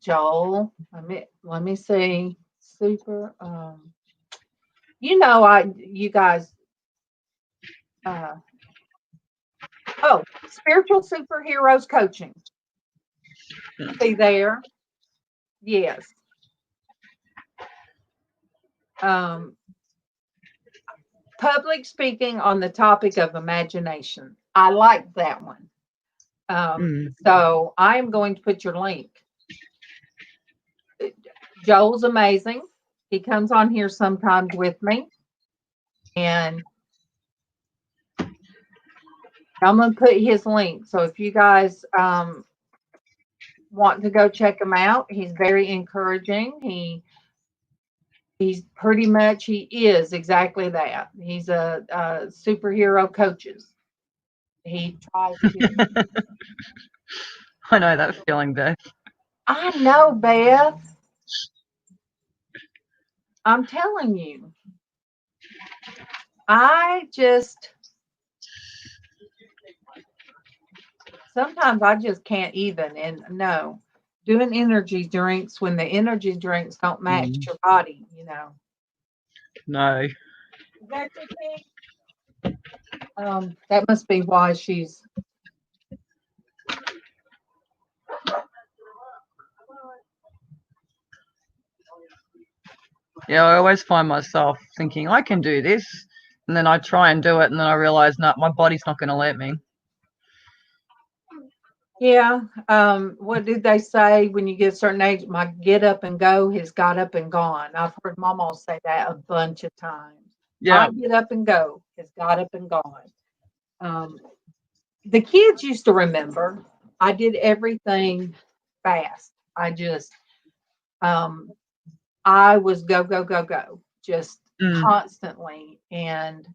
Joel, let me see. Super you guys spiritual superheroes coaching. See there? Yes. Public speaking on the topic of imagination. I like that one. So I am going to put your link. Joel's amazing. He comes on here sometimes with me. And I'm going to put his link. So if you guys want to go check him out, he's very encouraging. He is exactly that. He's a superhero coaches. He tries to. I know that feeling, Beth. I know, Beth. I'm telling you. Sometimes I just can't even. And no, doing energy drinks when the energy drinks don't match your body, No. Is that your thing? That must be why she's. Yeah, I always find myself thinking I can do this, and then I try and do it, and then I realize, no, my body's not going to let me. Yeah. What did they say when you get a certain age? My get up and go has got up and gone. I've heard MawMaw say that a bunch of times. Yeah. My get up and go has got up and gone. The kids used to remember I did everything fast. I was go, go, go, go, just constantly. And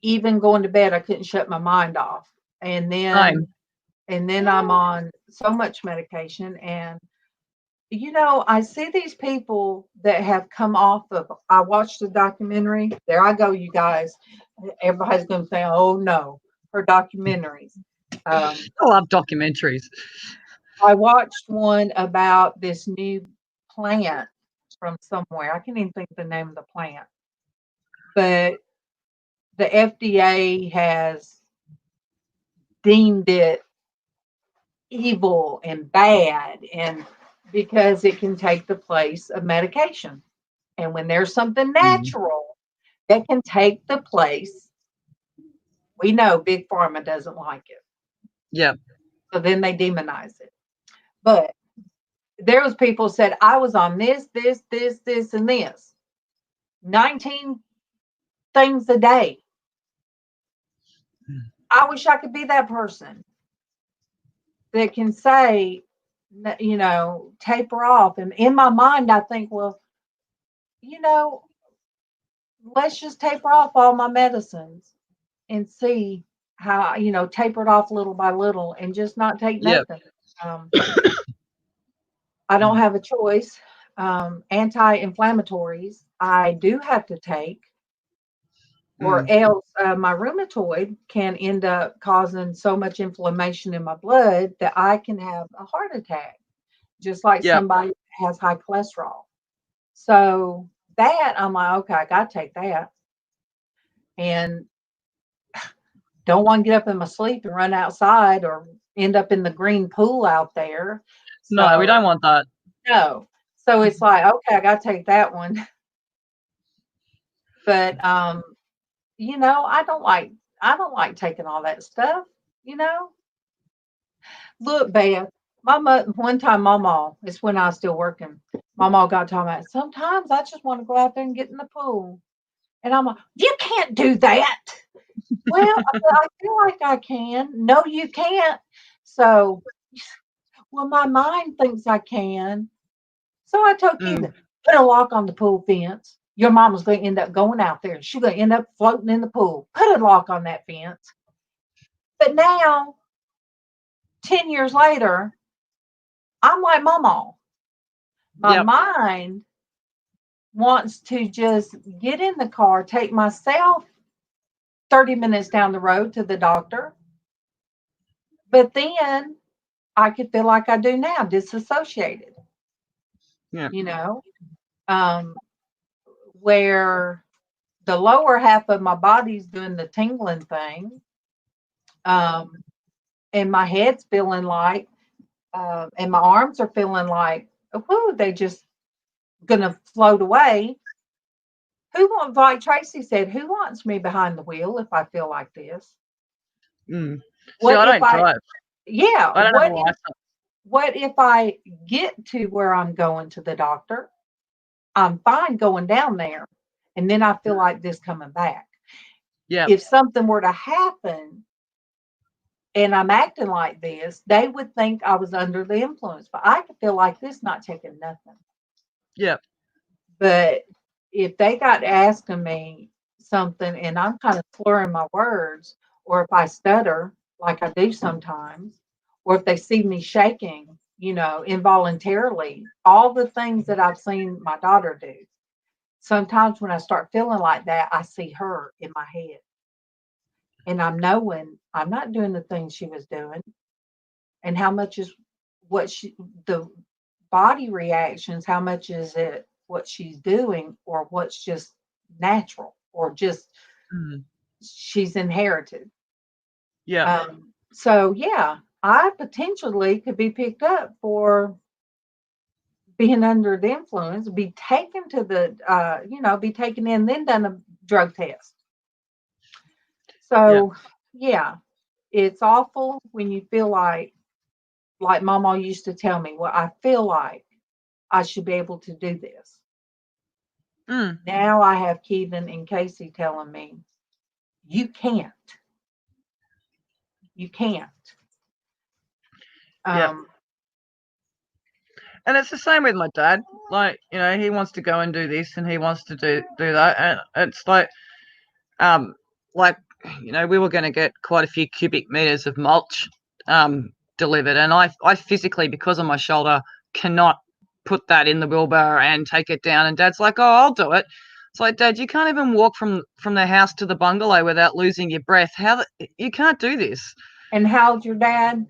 even going to bed, I couldn't shut my mind off. And then I'm on so much medication. And, I see these people that have come off of, I watched the documentary. There I go, you guys. Everybody's going to say, oh, no, her documentaries. I love documentaries. I watched one about this new plant from somewhere. I can't even think of the name of the plant. But the FDA has deemed it evil and bad, and because it can take the place of medication. And when there's something natural that can take the place, we know Big Pharma doesn't like it. Yeah. So then they demonize it. But there was people said I was on this, and this. 19 things a day. I wish I could be that person that can say, you know, taper off. And in my mind, I think, well, you know, let's just taper off all my medicines and see how, you know, taper it off little by little and just not take Yep. nothing. I don't have a choice. Anti-inflammatories, I do have to take, or else my rheumatoid can end up causing so much inflammation in my blood that I can have a heart attack, just like Yep. somebody that has high cholesterol. So that I'm like, okay, I got to take that. And don't want to get up in my sleep and run outside or end up in the green pool out there. No, we don't want that. No. So it's like, okay, I got to take that one. But you know, I don't like taking all that stuff, you know. Look, Beth, one time MawMaw, it's when I was still working. MawMaw got talking about, sometimes I just want to go out there and get in the pool. And I'm like, you can't do that. Well, I feel like I can. No, you can't. So, well, my mind thinks I can. So I told Keelan, put a lock on the pool fence. Your mama's going to end up going out there. She's going to end up floating in the pool. Put a lock on that fence. But now, 10 years later, I'm like MawMaw. My mind wants to just get in the car, take myself 30 minutes down the road to the doctor. But then I could feel like I do now, disassociated. Yeah. You know, where the lower half of my body's doing the tingling thing. And my head's feeling like, and my arms are feeling like, whoo, they just gonna float away. Who wants, like Traci said, who wants me behind the wheel if I feel like this? See, What I if don't drive. Yeah. I don't have a license. What if I get to where I'm going to the doctor? I'm fine going down there. And then I feel like this coming back. Yeah. If something were to happen and I'm acting like this, they would think I was under the influence. But I could feel like this, not taking nothing. Yeah. But if they got asking me something and I'm kind of slurring my words, or if I stutter like I do sometimes, or if they see me shaking, you know, involuntarily, all the things that I've seen my daughter do. Sometimes when I start feeling like that, I see her in my head. And I'm knowing I'm not doing the things she was doing. And how much is the body reactions, how much is it what she's doing, or what's just natural, or just she's inherited. Yeah. So yeah, I potentially could be picked up for being under the influence, be taken to the be taken in, then done a drug test. So yeah, it's awful when you feel like MawMaw used to tell me, well, I feel like I should be able to do this. Now I have Keevan and Casey telling me, you can't. You can't. And it's the same with my dad. Like, you know, he wants to go and do this and he wants to do that. And it's like, you know, we were going to get quite a few cubic meters of mulch delivered. And I physically, because of my shoulder, cannot put that in the wheelbarrow and take it down. And Dad's like, oh, I'll do it. It's like, Dad, you can't even walk from the house to the bungalow without losing your breath. You can't do this. And how's your dad?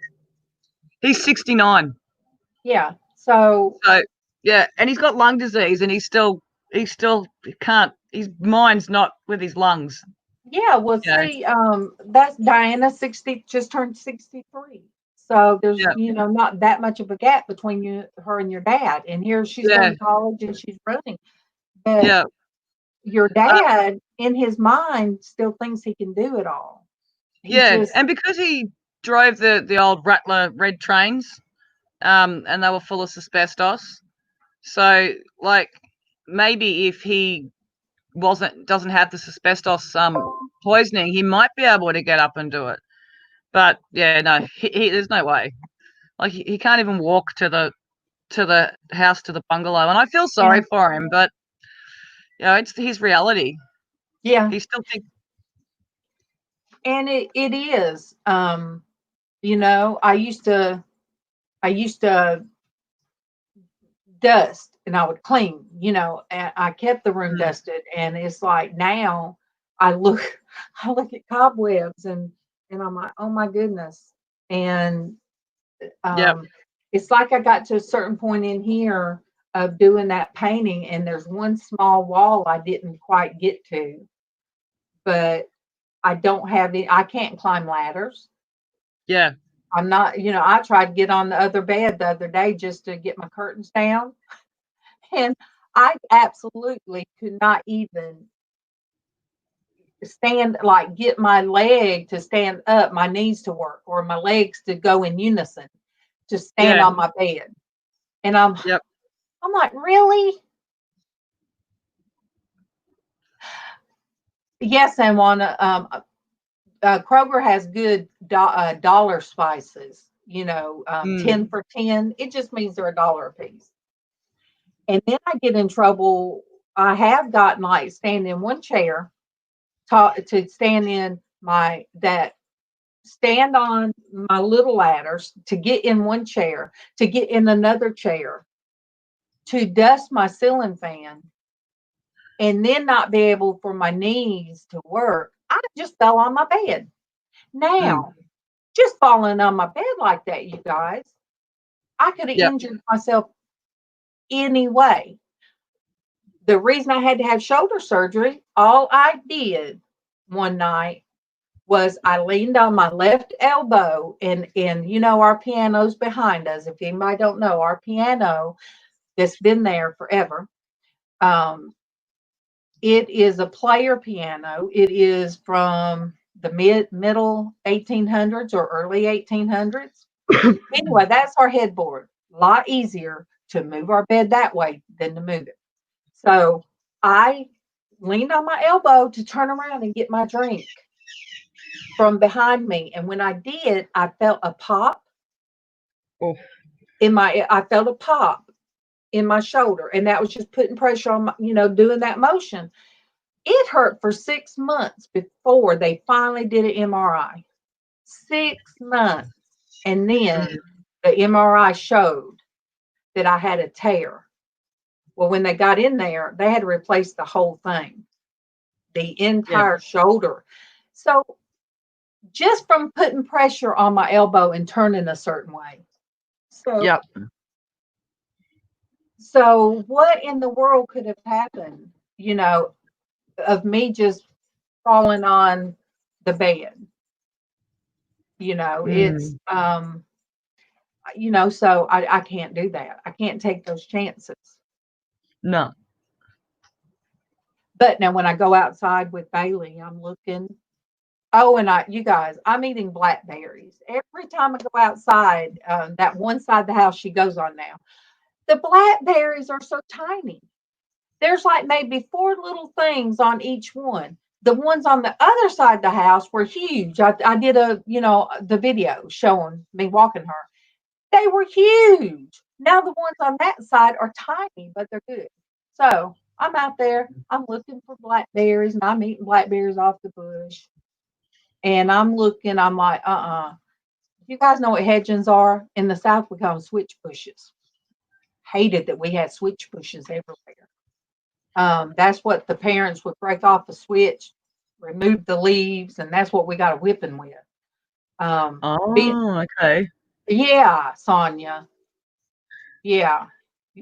He's 69. Yeah. So yeah, and he's got lung disease, and he still can't. His mind's not with his lungs. Yeah, well, see, that's Diana, 60, just turned 63. So there's not that much of a gap between her and your dad. And here she's going to college and she's running. But your dad, in his mind, still thinks he can do it all. And because he drove the old Rattler red trains, and they were full of asbestos. So, like, maybe if he doesn't have this asbestos poisoning, he might be able to get up and do it. But yeah, no, there's no way. Like, he can't even walk to the house, to the bungalow, and I feel sorry for him, but it's his reality. Yeah. He still thinks. And it is. I used to dust and I would clean, and I kept the room dusted. And it's like now I look at cobwebs and I'm like, oh my goodness. And it's like I got to a certain point in here of doing that painting, and there's one small wall I didn't quite get to, but I don't have any, I can't climb ladders. Yeah. I'm not, I tried to get on the other bed the other day just to get my curtains down. And I absolutely could not even stand, like get my leg to stand up, my knees to work, or my legs to go in unison to stand on my bed. And I'm like, really? Yes, and Kroger has good dollar spices, 10 for 10. It just means they're $1 a piece. And then I get in trouble. I have gotten like stand in one chair, to stand in stand on my little ladders, to get in one chair, to get in another chair, to dust my ceiling fan, and then not be able for my knees to work. I just fell on my bed. Now, just falling on my bed like that, you guys, I could have injured myself anyway. The reason I had to have shoulder surgery, all I did one night was I leaned on my left elbow, and our piano's behind us. If anybody don't know, our piano that's been there forever, it is a player piano. It is from the middle 1800s or early 1800s. Anyway, that's our headboard. A lot easier to move our bed that way than to move it. So I leaned on my elbow to turn around and get my drink from behind me. And when I did, I felt a pop I felt a pop in my shoulder. And that was just putting pressure on my, doing that motion. It hurt for 6 months before they finally did an MRI. 6 months. And then the MRI showed that I had a tear. Well, when they got in there, they had to replace the whole thing, the entire shoulder. So just from putting pressure on my elbow and turning a certain way. So what in the world could have happened, of me just falling on the bed? It's, so I can't do that. I can't take those chances. No. But now when I go outside with Bailey, I'm looking. Oh, and you guys, I'm eating blackberries. Every time I go outside, that one side of the house she goes on now, the blackberries are so tiny. There's like maybe 4 little things on each one. The ones on the other side of the house were huge. I did the video showing me walking her. They were huge. Now the ones on that side are tiny, but they're good. So I'm out there. I'm looking for blackberries, and I'm eating blackberries off the bush. And I'm looking. I'm like, You guys know what hedgings are? In the South, we call them switch bushes. Hated that we had switch bushes everywhere. That's what the parents would break off a switch, remove the leaves, and that's what we got a whipping with. Okay. Yeah, Sonia. Yeah.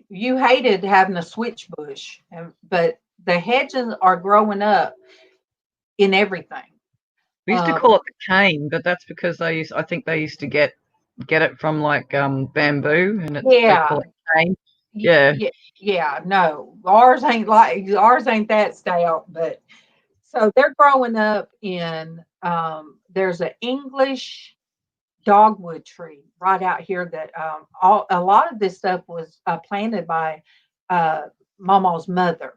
You hated having a switch bush, but the hedges are growing up in everything. We used to call it the cane, but that's because I think they used to get it from like bamboo, and they call it cane. Yeah, no, ours ain't that stout, but so they're growing up in there's an English dogwood tree right out here that a lot of this stuff was planted by MawMaw's mother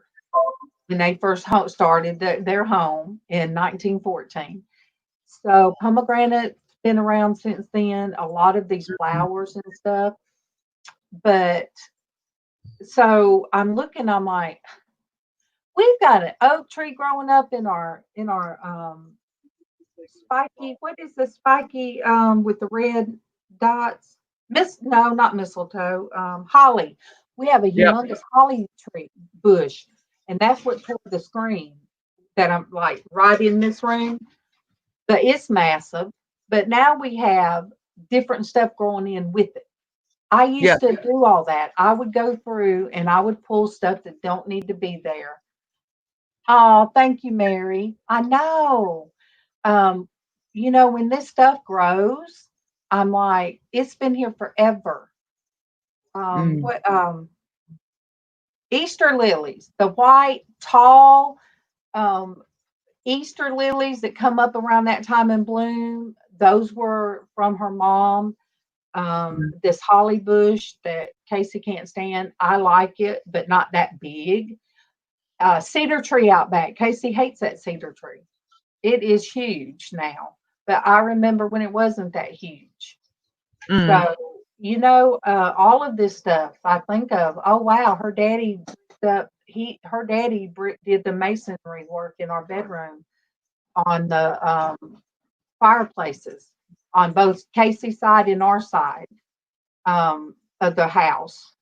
when they first started their home in 1914. So pomegranate's been around since then. A lot of these flowers and stuff. But so I'm looking, I'm like, we've got an oak tree growing up in our spiky. What is the spiky with the red dots? No, not mistletoe. Holly. We have a Yep. humongous holly tree bush, and that's what tore the screen that I'm like right in this room. But it's massive. But now we have different stuff growing in with it. I Yeah. used to do all that. I would go through and I would pull stuff that don't need to be there. Oh, thank you, Mary. I know. Um, when this stuff grows, I'm like, it's been here forever. Mm. What Easter lilies, the white, tall Easter lilies that come up around that time and bloom, those were from her mom. This holly bush that Casey can't stand, I like it, but not that big. Cedar tree out back. Casey hates that cedar tree. It is huge now, but I remember when it wasn't that huge. Mm. So, all of this stuff I think of, oh wow, her daddy did the masonry work in our bedroom on the fireplaces on both Casey's side and our side of the house.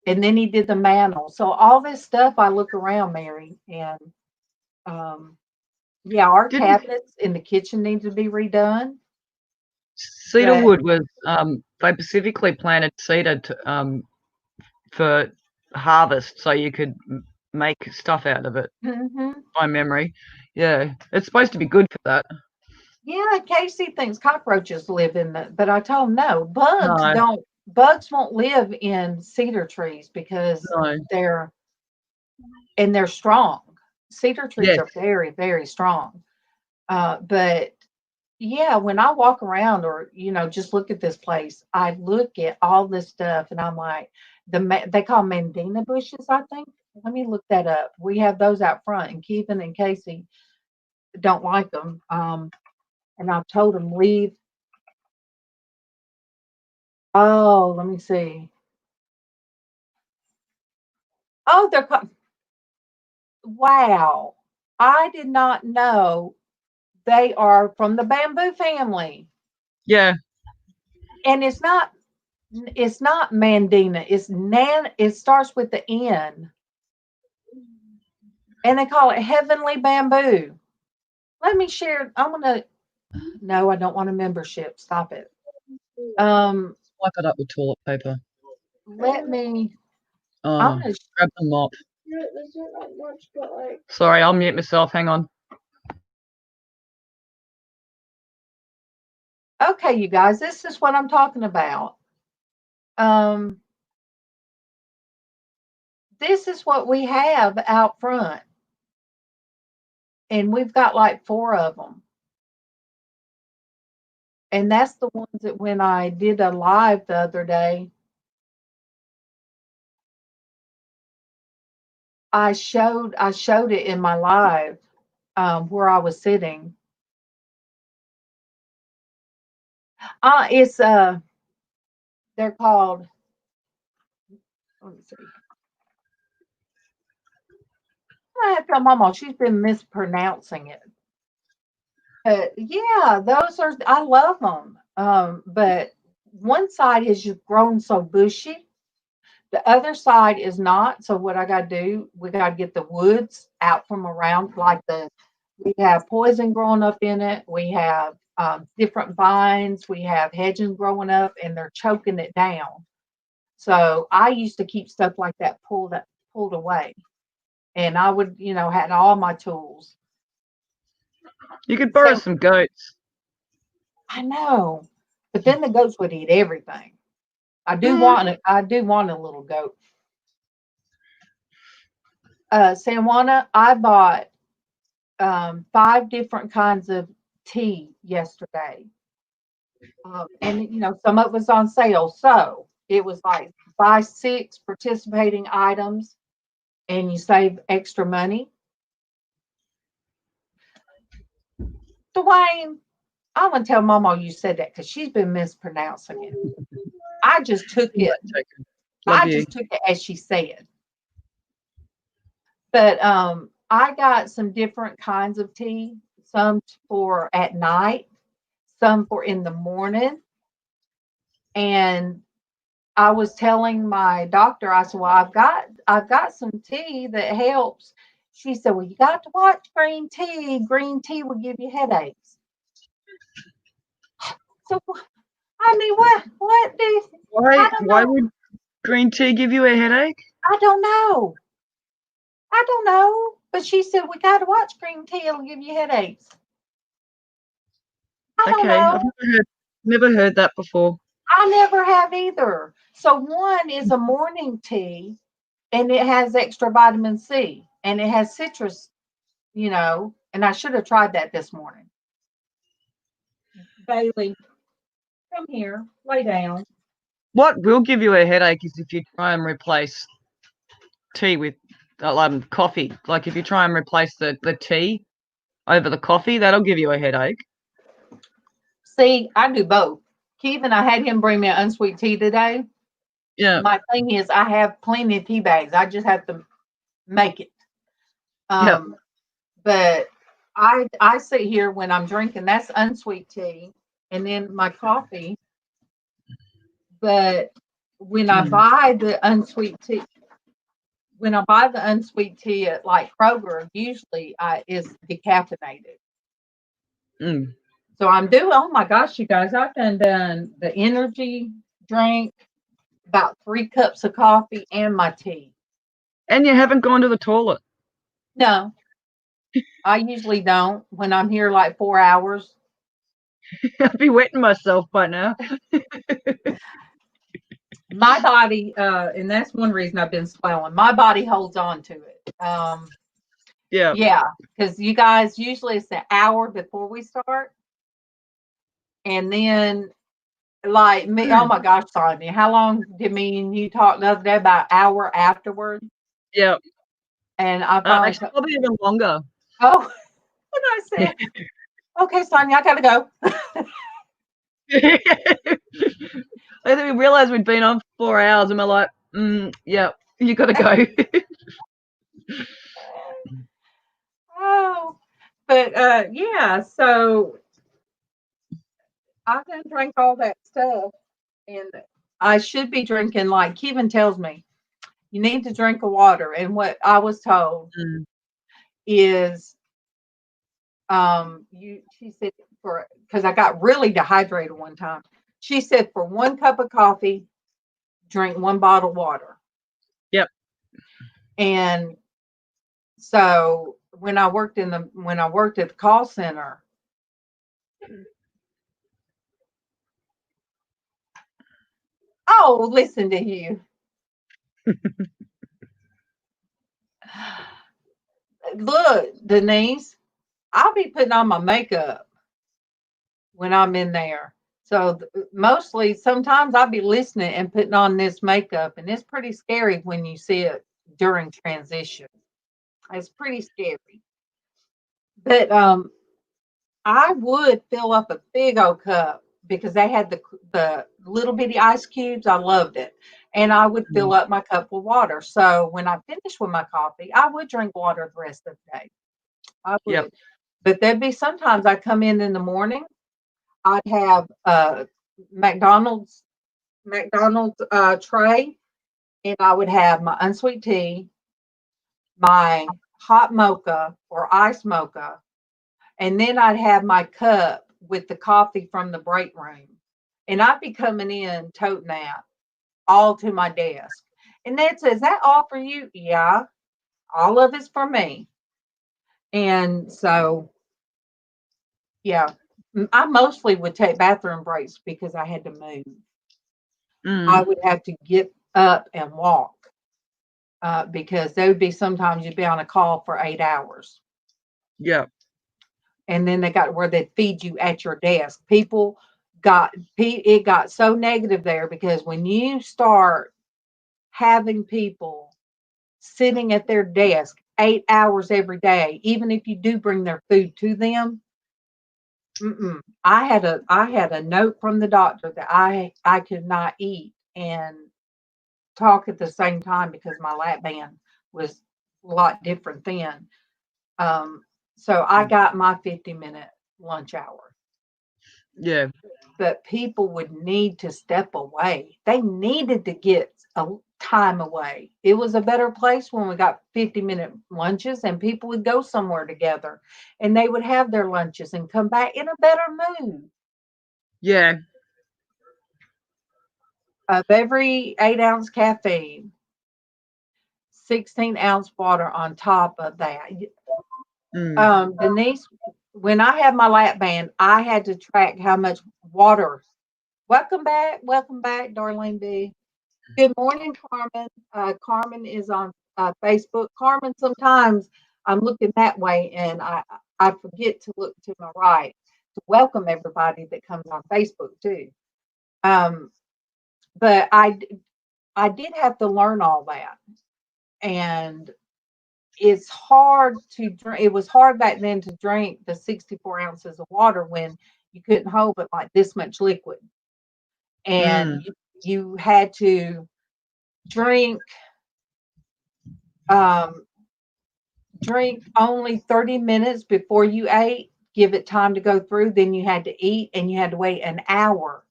And then he did the mantle. So all this stuff I look around, Mary, and yeah, our Didn't cabinets in the kitchen need to be redone. But cedarwood was they specifically planted cedar for harvest, so you could make stuff out of it. By memory, yeah, it's supposed to be good for that. yeah, Casey thinks cockroaches live in the, but I told him no, bugs No, don't. Bugs won't live in cedar trees because no, they're strong. Cedar trees yes, are very, very strong. But yeah, when I walk around or just look at this place, I look at all this stuff and I'm like, they call mandina bushes, I think. Let me look that up. We have those out front, and Keevan and Casey don't like them. And I've told them leave. Oh, let me see. Oh, wow. I did not know they are from the bamboo family. yeah, And it's not mandina. It starts with the N. And they call it heavenly bamboo. Let me share. No, I don't want a membership. Stop it. wipe it up with toilet paper. Let me, I'm Oh, gonna, grab the mop. Sorry, I'll mute myself. Hang on. okay, you guys, this is what I'm talking about. This is what we have out front. And we've got like 4 of them. And that's the ones that when I did a live the other day, I showed it in my live where I was sitting. It's they're called, let me see. I have to tell Mama, she's been mispronouncing it. Yeah, those are, I love them. But one side has just grown so bushy. The other side is not. So what I got to do, we got to get the woods out from around, we have poison growing up in it. We have different vines. We have hedges growing up, and they're choking it down. So I used to keep stuff like that pulled away, and I would, had all my tools. You could borrow So some goats. I know, but then the goats would eat everything. I do want a little goat. San Juana, I bought 5 different kinds of tea yesterday. And some of it was on sale, so it was like buy 6 participating items and you save extra money. Dwayne, I'm gonna tell MawMaw you said that because she's been mispronouncing it. I just took it. Love I you. just took it as she said. But I got some different kinds of tea. Some for at night, some for in the morning. And I was telling my doctor, I said, "Well, I've got some tea that helps." She said, "Well, you got to watch green tea. Green tea will give you headaches." So I mean, what do Why would green tea give you a headache? I don't know. I don't know. But she said we got to watch green tea. It'll give you headaches. I don't Okay, know. I've never heard that before. I never have either. So one is a morning tea, and it has extra vitamin C, and it has citrus, and I should have tried that this morning. Bailey, come here, lay down. What will give you a headache is if you try and replace tea with coffee. Like if you try and replace the tea over the coffee, that'll give you a headache. See, I do both. Keith and I had him bring me an unsweet tea today. Yeah. My thing is I have plenty of tea bags. I just have to make it. Yeah. But I sit here when I'm drinking, that's unsweet tea, and then my coffee. But when I buy the unsweet tea, at like Kroger, usually is decaffeinated. Mm. So I'm doing. Oh my gosh, you guys! I've done the energy drink, about 3 cups of coffee, and my tea. And you haven't gone to the toilet? No, I usually don't when I'm here like 4 hours. I'd be wetting myself by now. My body, and that's one reason I've been swelling. My body holds on to it. Yeah. Because you guys usually it's an hour before we start, and then like me. Oh my gosh, Sonia, how long did me and you talk the other day? About an hour afterward. Yeah. And I finally Actually, probably even longer. oh, and I said, "Okay, Sonia, I gotta go." I think we realized we'd been on 4 hours, and we're like, yeah, you got to go. Oh, but yeah. So I didn't drink all that stuff, and I should be drinking. Like Kevin tells me, you need to drink a water. And what I was told is, she said because I got really dehydrated one time. She said for 1 cup of coffee, drink 1 bottle of water. Yep. And so when I worked at the call center, oh, listen to you. Look, Denise, I'll be putting on my makeup when I'm in there. So mostly, sometimes I'll be listening and putting on this makeup, and it's pretty scary when you see it during transition. It's pretty scary. But I would fill up a big old cup because they had the little bitty ice cubes. I loved it. And I would fill up my cup with water. So when I finished with my coffee, I would drink water the rest of the day. I would. Yep. But there'd be sometimes I come in the morning, I'd have McDonald's tray, and I would have my unsweet tea, my hot mocha or iced mocha, and then I'd have my cup with the coffee from the break room. And I'd be coming in toting that all to my desk. And Ned says, "Is that all for you?" Yeah, all of it's for me. And so, yeah, I mostly would take bathroom breaks because I had to move. I would have to get up and walk because there would be sometimes you'd be on a call for 8 hours. Yeah. And then they got where they feed you at your desk. People it got so negative there, because when you start having people sitting at their desk 8 hours every day, even if you do bring their food to them, I had a note from the doctor that I could not eat and talk at the same time, because my lap band was a lot different then. So I got my 50-minute lunch hour. Yeah. But people would need to step away. They needed to get a time away. It was a better place when we got 50-minute lunches, and people would go somewhere together and they would have their lunches and come back in a better mood. Yeah. Of every 8-ounce caffeine, 16-ounce water on top of that. Denise, when I had my lap band, I had to track how much water. Welcome back, Darlene B. Good morning, Carmen. Carmen is on Facebook. Carmen, sometimes I'm looking that way and I forget to look to my right to welcome everybody that comes on Facebook too. But I did have to learn all that, and it's hard to drink. It was hard back then to drink the 64 ounces of water when you couldn't hold but like this much liquid, and you had to drink drink only 30 minutes before you ate, give it time to go through, then you had to eat, and you had to wait an hour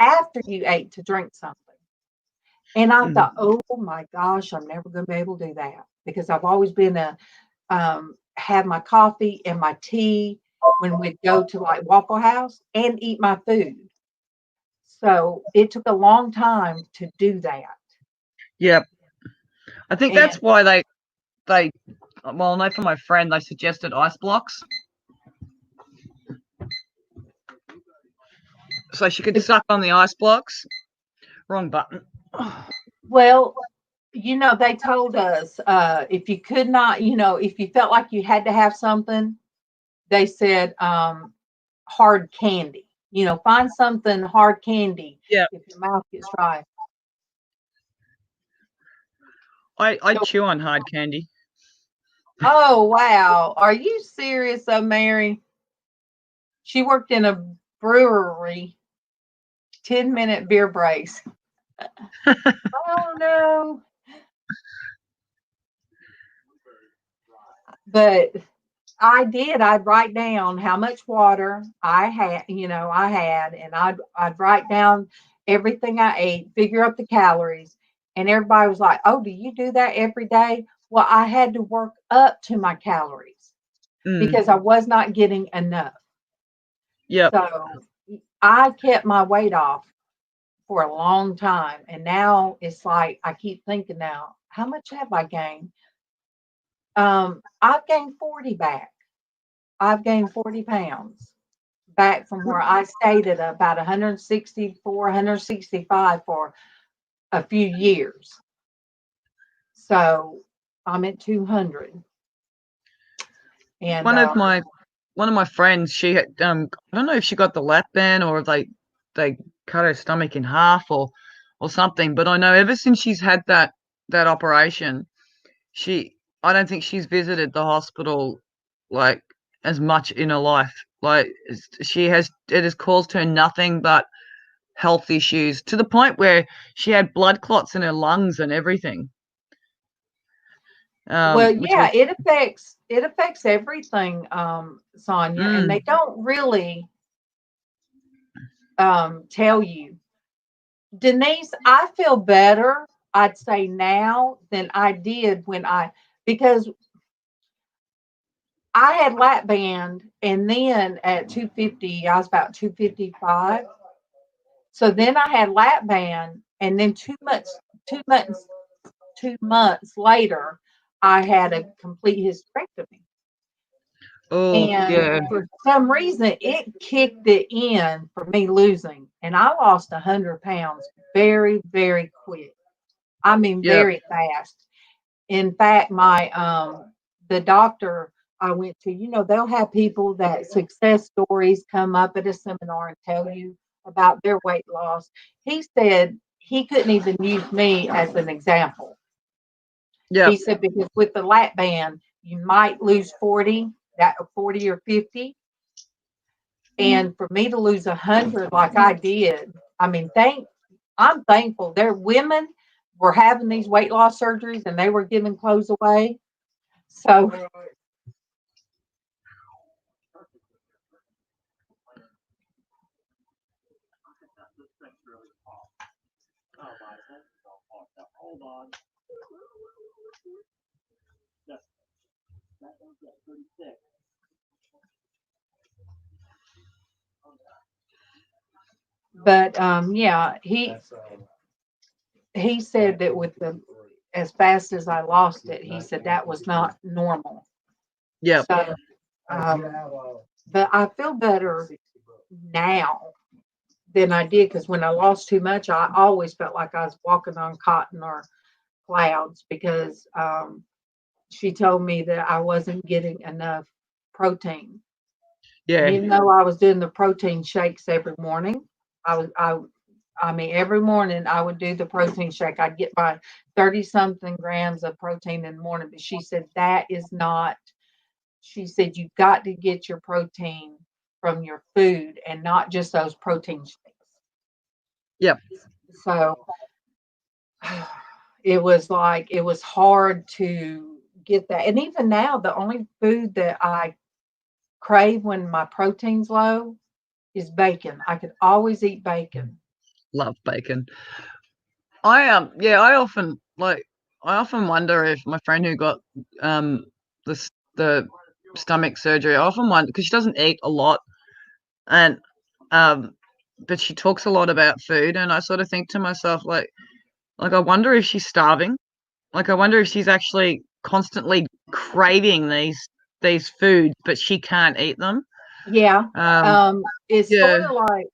after you ate to drink something. And I thought, oh my gosh, I'm never going to be able to do that, because I've always been have my coffee and my tea when we'd go to like Waffle House and eat my food. So it took a long time to do that. Yep. I think that's why they well, I know for my friend, they suggested ice blocks, so she could suck on the ice blocks. Wrong button. Well, they told us if you could not, if you felt like you had to have something, they said hard candy. Find something hard candy. Yeah. If your mouth gets dry. I chew on hard candy. Oh, wow. Are you serious, Mary? She worked in a brewery, 10-minute beer breaks. Oh, no. But I'd write down how much water I had, and I'd write down everything I ate, figure up the calories. And everybody was like, oh, do you do that every day? Well, I had to work up to my calories because I was not getting enough. Yeah. So I kept my weight off for a long time. And now it's like, I keep thinking now, how much have I gained? I've gained 40 back. I've gained 40 pounds back from where I stayed at about 164, 165 for a few years. So I'm at 200. And one of my friends, she had I don't know if she got the lap band or if they cut her stomach in half or something, but I know ever since she's had that operation, I don't think she's visited the hospital like as much in her life. Like it has caused her nothing but health issues, to the point where she had blood clots in her lungs and everything. Well, yeah, it affects everything, Sonia, and they don't really tell you. Denise, I feel better, I'd say now, than I did because I had lap band, and then at 250, I was about 255. So then I had lap band, and then 2 months later, I had a complete hysterectomy. Oh, And yeah. for some reason, it kicked it in for me losing, and I lost 100 pounds very, very quick. I mean, very fast. In fact, the doctor I went to, they'll have people that success stories come up at a seminar and tell you about their weight loss. He said he couldn't even use me as an example. Yeah. He said because with the lap band, you might lose 40 or 50. And for me to lose 100 like I did, I mean, I'm thankful. There women were having these weight loss surgeries and they were giving clothes away. So but yeah, he said that with the as fast as I lost it, he said that was not normal. Yeah. So um, but I feel better now than I did because when I lost too much, I always felt like I was walking on cotton or clouds because she told me that I wasn't getting enough protein. Yeah. And even though I was doing the protein shakes every morning, I mean, every morning I would do the protein shake. I'd get my 30 something grams of protein in the morning. But she said that is not, she said you've got to get your protein from your food and not just those protein shakes. Yep. So it was hard to get that. And even now, the only food that I crave when my protein's low is bacon. I could always eat bacon. Love bacon. I often wonder if my friend who got the stomach surgery, I often wonder because she doesn't eat a lot, and but she talks a lot about food, and I sort of think to myself like I wonder if she's starving. Like I wonder if she's actually constantly craving these foods, but she can't eat them. Yeah. It's Yeah. sort of like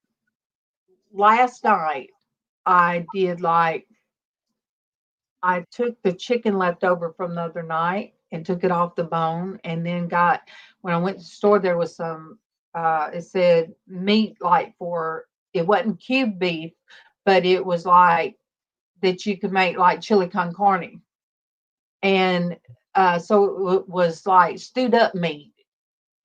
last night I did like I took the chicken left over from the other night and took it off the bone and then when I went to the store there was some it said meat like it wasn't cube beef, but it was like that you could make like chili con carne. And so it was like stewed up meat.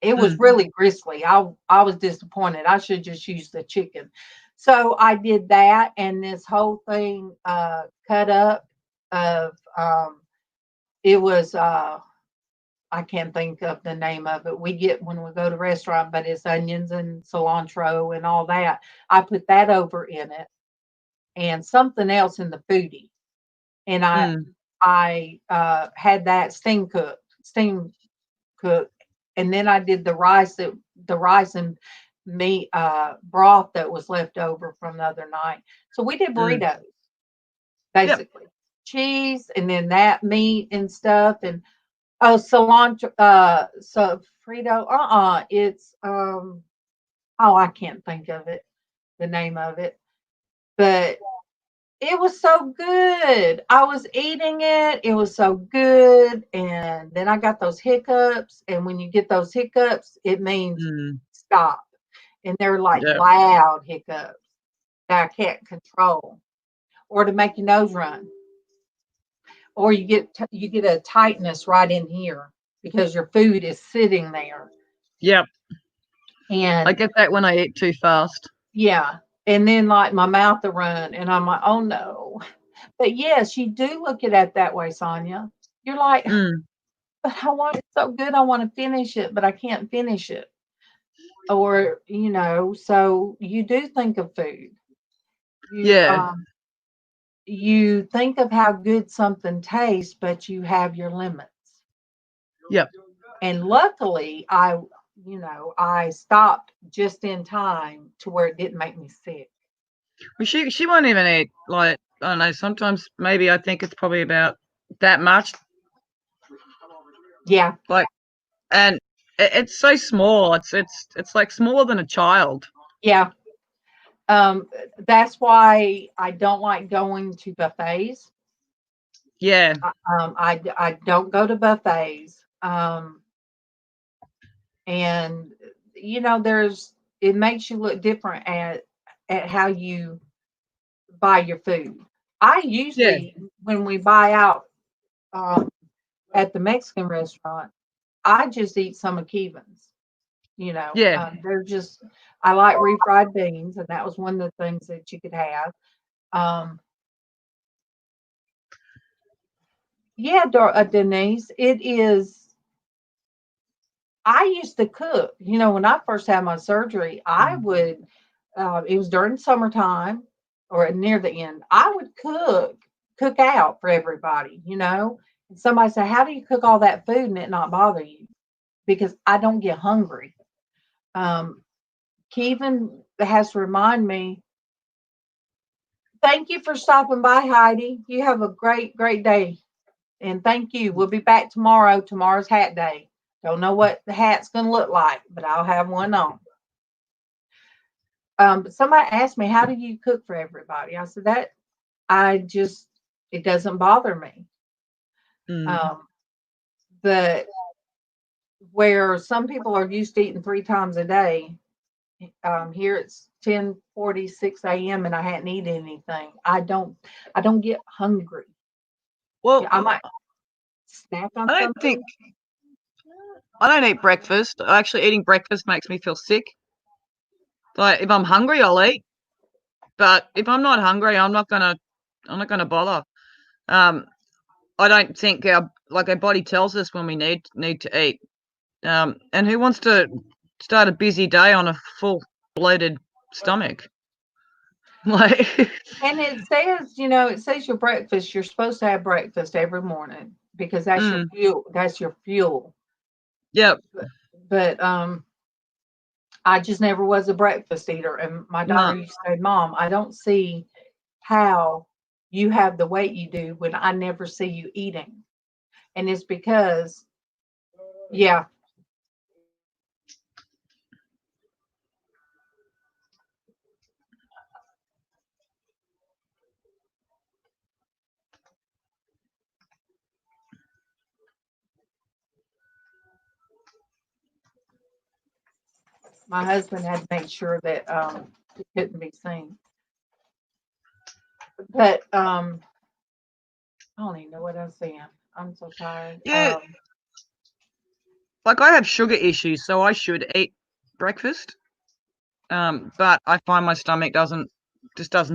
It was really gristly. I was disappointed. I should just use the chicken. So I did that and this whole thing cut up of it was I can't think of the name of it. We get when we go to restaurant, but it's onions and cilantro and all that. I put that over in it and something else in the foodie. And I had that steam cooked, and then I did the rice and meat broth that was left over from the other night. So we did burritos, basically. Yep. Cheese and then that meat and stuff and cilantro so Frito it's I can't think of it, the name of it. But it was so good. I was eating it. It was so good. And then I got those hiccups. And when you get those hiccups, it means stop. And they're like loud hiccups that I can't control. Or to make your nose run. Or you get a tightness right in here because your food is sitting there. Yep. And I get that when I eat too fast. Yeah. And then like my mouth will run and I'm like, oh no. But yes, you do look at it that way, Sonia. You're like, but I want it so good. I want to finish it, but I can't finish it. Or, so you do think of food. You think of how good something tastes, but you have your limits. Yep. And luckily, I stopped just in time to where it didn't make me sick. Well, she won't even eat like I don't know. Sometimes maybe I think it's probably about that much. Yeah. Like, and it's so small. It's like smaller than a child. Yeah. That's why I don't like going to buffets. Yeah. I don't go to buffets. And it makes you look different at how you buy your food. I usually, when we buy out at the Mexican restaurant, I just eat some of Keevan's. They're just, I like refried beans, and that was one of the things that you could have. Denise, it is. I used to cook. When I first had my surgery, I would. It was during summertime or near the end. I would cook out for everybody. And somebody said, "How do you cook all that food and it not bother you?" Because I don't get hungry. Kevin has to remind me. Thank you for stopping by, Heidi. You have a great, great day. And thank you. We'll be back tomorrow. Tomorrow's hat day. Don't know what the hat's going to look like, but I'll have one on. But somebody asked me, how do you cook for everybody? I said, it doesn't bother me. But where some people are used to eating 3 times a day, here it's 10:46 a.m. and I hadn't eaten anything. I don't get hungry. Well, I might snack on something. I don't eat breakfast. Actually, eating breakfast makes me feel sick. Like if I'm hungry, I'll eat. But if I'm not hungry, I'm not gonna bother. I don't think our body tells us when we need to eat. And who wants to start a busy day on a full bloated stomach? And it says your breakfast, you're supposed to have breakfast every morning because that's your fuel. That's your fuel. Yep. But I just never was a breakfast eater. And my daughter used to say, "Mom, I don't see how you have the weight you do when I never see you eating." And it's because, my husband had to make sure that it couldn't be seen. But I don't even know what I'm saying. I'm so tired. Yeah. I have sugar issues, so I should eat breakfast. But I find my stomach doesn't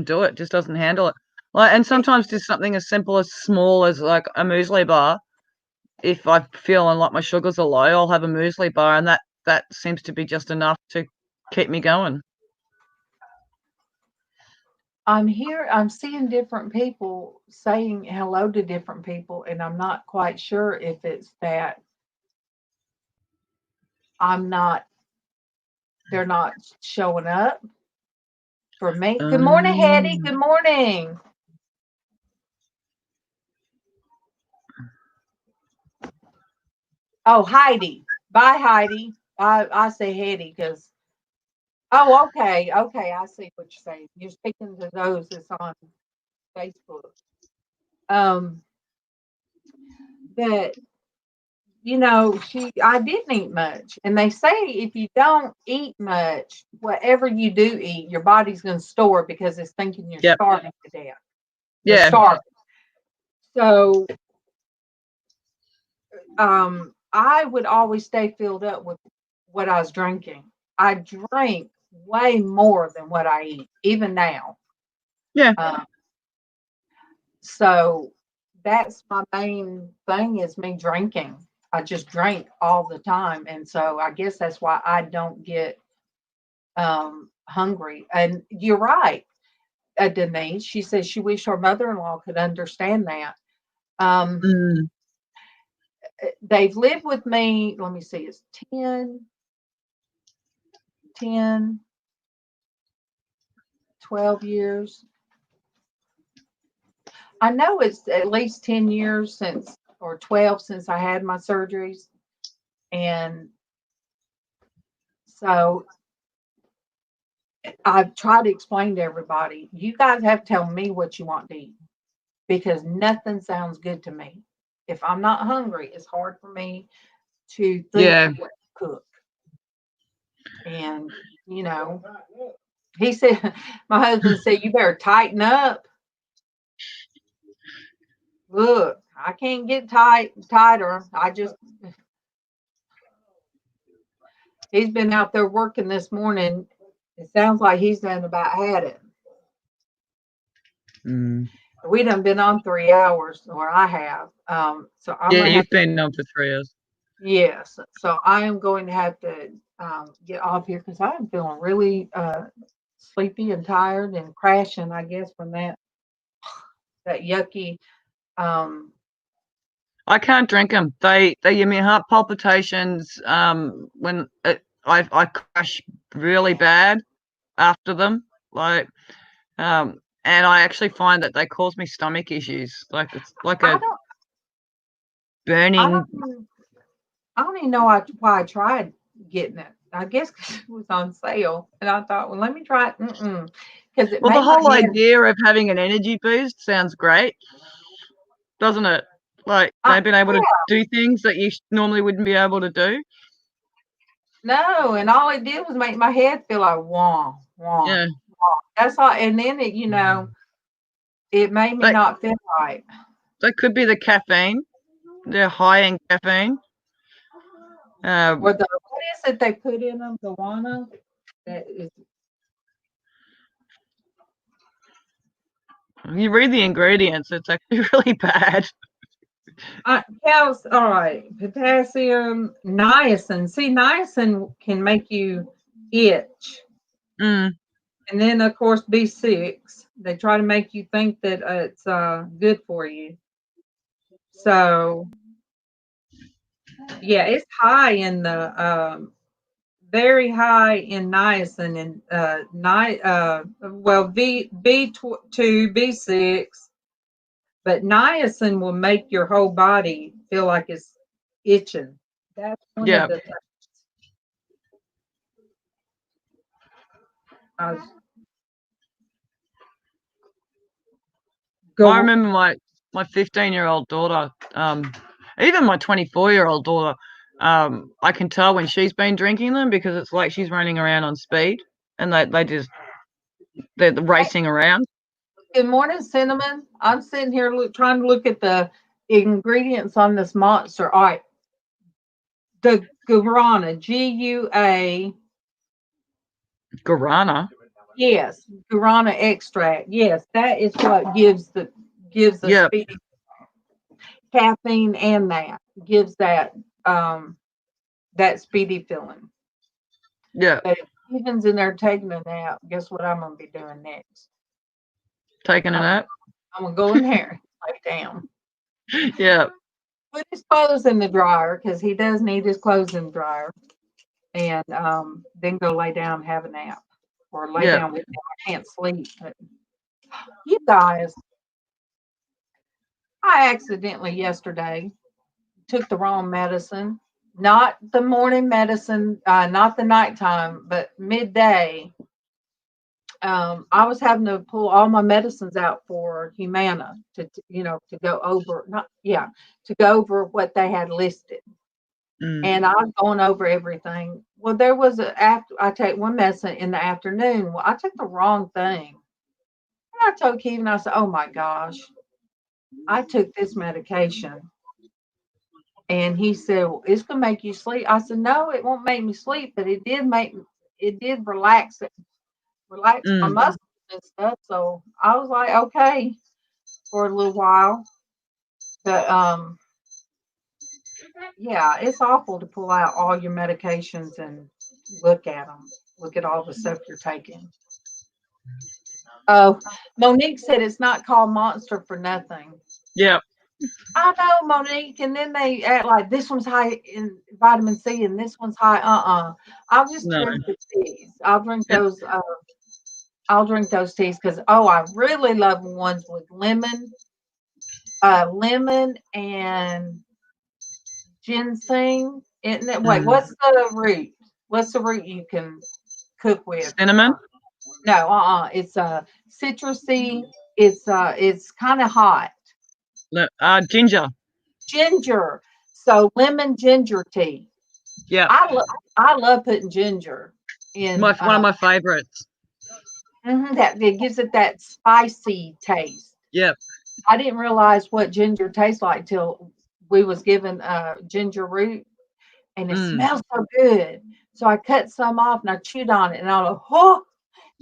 do it, just doesn't handle it. And sometimes just something as simple as small as like a muesli bar. If I'm feeling like my sugars are low, I'll have a muesli bar, and that seems to be just enough to keep me going. I'm seeing different people saying hello to different people, and I'm not quite sure if it's that they're not showing up for me. Good morning, Hetty. Good morning. Oh, Heidi. Bye, Heidi. I say Hetty because, okay. I see what you're saying. You're speaking to those that's on Facebook. That I didn't eat much. And they say if you don't eat much, whatever you do eat, your body's going to store because it's thinking you're starving to death. You're starving. So I would always stay filled up with what I was drinking. I drink way more than what I eat, even now. Yeah. So that's my main thing is me drinking. I just drink all the time. And so I guess that's why I don't get hungry. And you're right, Denise. She says she wished her mother-in-law could understand that. They've lived with me, let me see, it's 12 years. I know it's at least 10 years since, or 12 since I had my surgeries. And so I've tried to explain to everybody, you guys have to tell me what you want to eat because nothing sounds good to me. If I'm not hungry, it's hard for me to think of what to cook. And, He said, my husband said, you better tighten up. Look, I can't get tighter. He's been out there working this morning. It sounds like he's done about had it. We done been on 3 hours, or I have. So I'm yeah, you've been on for 3 hours. Yes. So I am going to have to get off here because I'm feeling really sleepy and tired and crashing, I guess, from that yucky. I can't drink them. They give me heart palpitations. When I crash really bad after them, like, and I actually find that they cause me stomach issues. Like it's like a burning. I don't even know why I tried getting it. I guess because it was on sale, and I thought, well, let me try it. Because well, the whole idea of having an energy boost sounds great, doesn't it? Like they've been able to do things that you normally wouldn't be able to do. No, and all it did was make my head feel like wah, wah. Yeah. Wah. That's all. And then it, it made me not feel right. That could be the caffeine. They're high in caffeine. What is it they put in them? Guana? That is. You read the ingredients, it's actually really bad. All right. Potassium, niacin. See, niacin can make you itch. And then, of course, B6. They try to make you think that it's good for you. So, yeah, it's high in the very high in niacin and B2, B6. But niacin will make your whole body feel like it's itching. That's one of the things. I remember my 15-year-old daughter, even my 24-year-old daughter, I can tell when she's been drinking them because it's like she's running around on speed and they're racing around. Good morning, Cinnamon. I'm sitting here trying to look at the ingredients on this monster. All right. The guarana, G-U-A. Guarana? Yes, guarana extract. Yes, that is what gives the speedy caffeine, and that gives that speedy feeling. Yeah. But if Stephen's in there taking a nap, guess what I'm gonna be doing next? Taking a nap? I'm gonna go in there, lay down. Yeah. Put his clothes in the dryer because he does need his clothes in the dryer, and then go lay down and have a nap, or lay down with him. I can't sleep. But you guys, I accidentally yesterday took the wrong medicine. Not the morning medicine, not the nighttime, but midday. I was having to pull all my medicines out for Humana to go over, to go over what they had listed. And I was going over everything. Well, there was I take one medicine in the afternoon. Well, I took the wrong thing. And I told Kevin, I said, oh my gosh, I took this medication. And he said, well, it's going to make you sleep. I said, no, it won't make me sleep, but it did relax my muscles and stuff. So I was like, okay, for a little while. But yeah, it's awful to pull out all your medications and look at them. Look at all the stuff you're taking. Oh, Monique said it's not called Monster for nothing. Yeah. I know, Monique, and then they act like this one's high in vitamin C and this one's high. I'll just drink the teas. I'll drink those. I'll drink those teas because I really love ones with lemon and ginseng. Isn't it? Wait, what's the root? What's the root you can cook with? Cinnamon? No, it's citrusy. It's kind of hot. Ginger. Ginger. So lemon ginger tea. Yeah. I love putting ginger in. One of my favorites. That it gives it that spicy taste. Yep. I didn't realize what ginger tastes like till we was given ginger root, and it smells so good. So I cut some off and I chewed on it, and I was like, oh.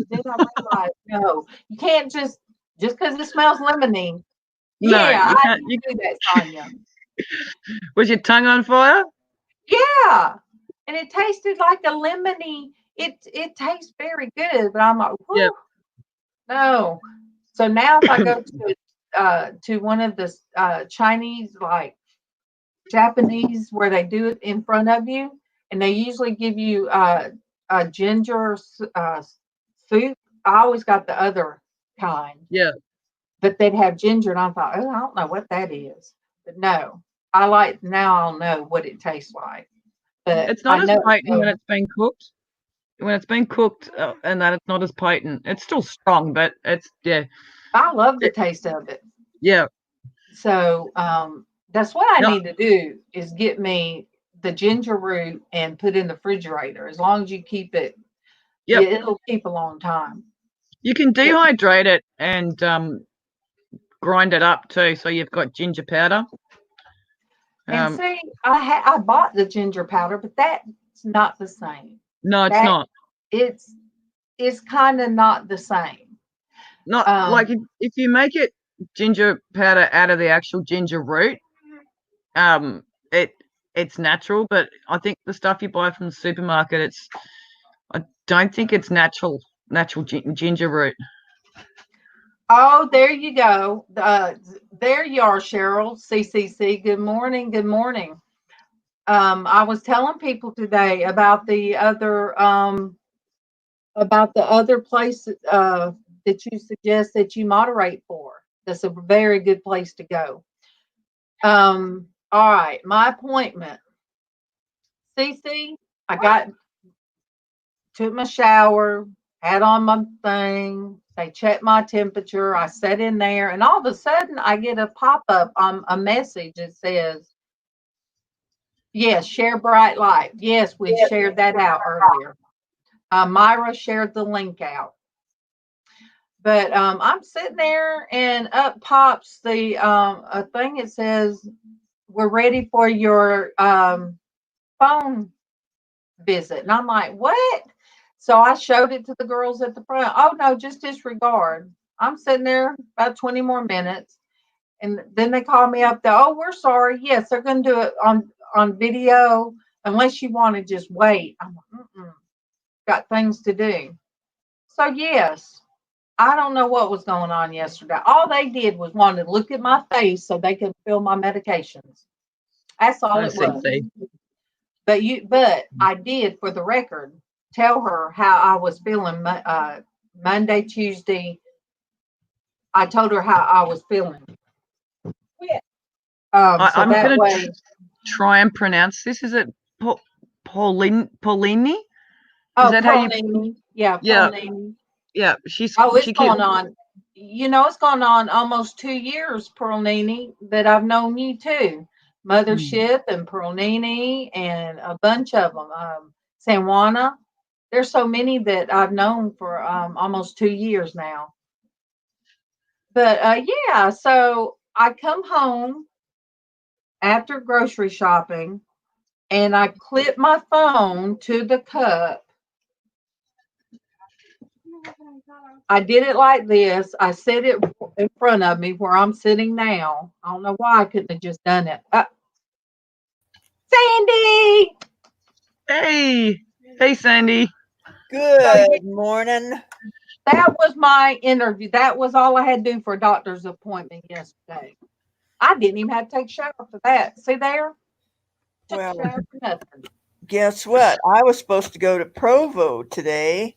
Then I realized, no, you can't just because it smells lemony. No, Yeah, you I can't. didn't do that, Sonia. Was your tongue on fire? Yeah, and it tasted like a lemony. It tastes very good, but I'm like, Yep. no. So now if I go to one of the Chinese, like Japanese, where they do it in front of you, and they usually give you a ginger soup. I always got the other kind. Yeah. But they'd have ginger, and I thought, oh, I don't know what that is. But no, now I'll know what it tastes like. But It's not I as know, potent when it's been cooked. When it's been cooked, and that it's not as potent. It's still strong, but it's I love the taste of it. Yeah. So that's what I No, need to do is get me the ginger root and put in the refrigerator. As long as you keep it, Yep. it'll keep a long time. You can dehydrate it and grind it up too, so you've got ginger powder. And see, I bought the ginger powder, but that's not the same. No, it's not. It's kind of not the same. Not like if you make it ginger powder out of the actual ginger root, it's natural. But I think the stuff you buy from the supermarket, I don't think it's natural ginger root. Oh, there you go. There you are, Cheryl. CCC. Good morning. Good morning. I was telling people today about the other place that you suggest that you moderate for. That's a very good place to go. All right, my appointment. CC, took my shower, had on my thing. They checked my temperature. I sat in there, and all of a sudden, I get a pop up on a message that says, "Yes, share bright light." Yes, we shared that out earlier. Myra shared the link out. But I'm sitting there, and up pops the a thing that says, "We're ready for your phone visit." And I'm like, "What?" So I showed it to the girls at the front. Oh no, just disregard. I'm sitting there about 20 more minutes, and then they call me up there. Oh, we're sorry. Yes, they're going to do it on video unless you want to just wait. I'm like, got things to do. So yes, I don't know what was going on yesterday. All they did was want to look at my face so they could fill my medications. That's all it was. But I did, for the record, tell her how I was feeling Monday, Tuesday. I told her how I was feeling. I'm going to try and pronounce this. Is it Paulini? Oh, Paulini. Yeah, Paulini. Yeah, it's going on. It's gone on almost 2 years, Paulini, that I've known you too. Mothership and Paulini and a bunch of them. San Juana. There's so many that I've known for almost 2 years now. But yeah, so I come home after grocery shopping, and I clip my phone to the cup. I did it like this. I set it in front of me where I'm sitting now. I don't know why I couldn't have just done it. Sandy! Hey, Sandy. Good morning. That was my interview. That was all I had to do for a doctor's appointment yesterday. I didn't even have to take a shower for that. See there? Took a shower for nothing. Guess what? I was supposed to go to Provo today,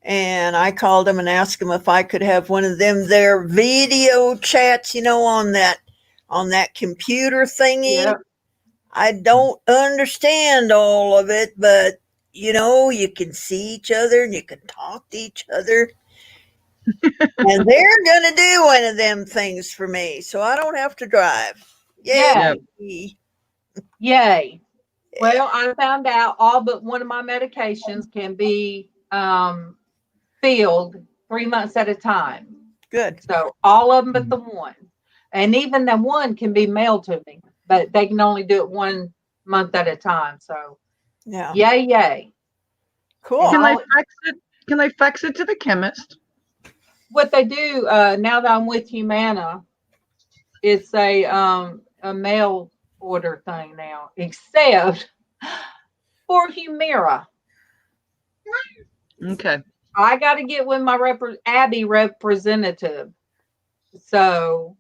and I called them and asked them if I could have one of them their video chats, on that computer thingy. Yep. I don't understand all of it, but you can see each other and you can talk to each other. And they're gonna do one of them things for me, so I don't have to drive. Yay! Yay! Well, I found out all but one of my medications can be filled 3 months at a time. Good. So all of them but the one. And even the one can be mailed to me, but they can only do it 1 month at a time. So Yeah. yay. Cool. Can they fax it? Can they fax it to the chemist? What they do now that I'm with Humana, it's a mail order thing now, except for Humira. Okay. I got to get with my Abby representative, so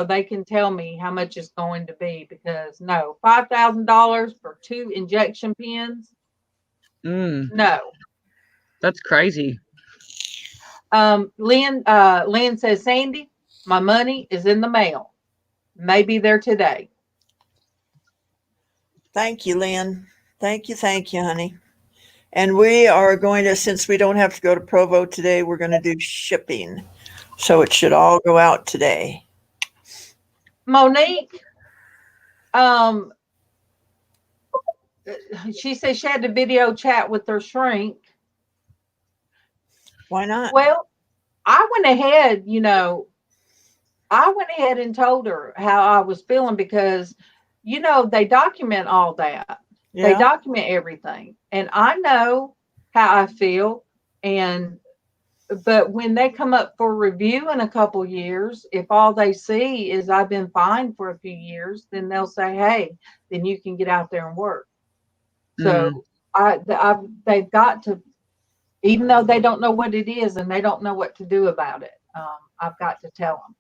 they can tell me how much it's going to be, because no, $5,000 for 2 injection pens. No. That's crazy. Lynn says, Sandy, my money is in the mail. Maybe there today. Thank you, Lynn. Thank you, honey. And we are going to, since we don't have to go to Provo today, we're going to do shipping. So it should all go out today. Monique, she said she had a video chat with her shrink. Why not? Well, I went ahead and told her how I was feeling, because, they document all that. Yeah. They document everything. And I know how I feel. But when they come up for review in a couple years, if all they see is I've been fine for a few years, then they'll say, hey, then you can get out there and work. So they've got to, even though they don't know what it is and they don't know what to do about it, I've got to tell them.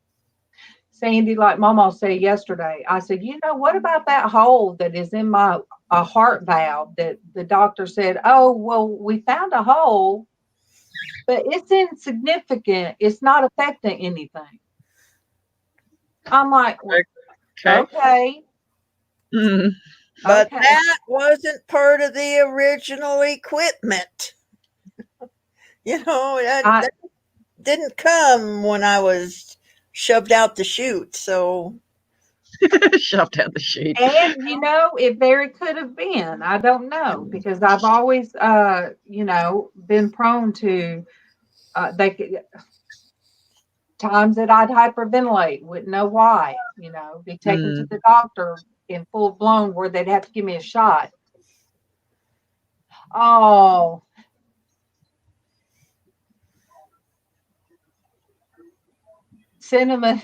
Sandy, like MawMaw said yesterday, I said, what about that hole that is in my heart valve that the doctor said, oh, well, we found a hole, but it's insignificant. It's not affecting anything. I'm like, okay. But okay. that wasn't part of the original equipment. That didn't come when I was shoved out the chute. So shoved out the chute. And it very could have been. I don't know, because I've always been prone to times that I'd hyperventilate, wouldn't know why, be taken to the doctor in full blown where they'd have to give me a shot. Oh. Cinnamon,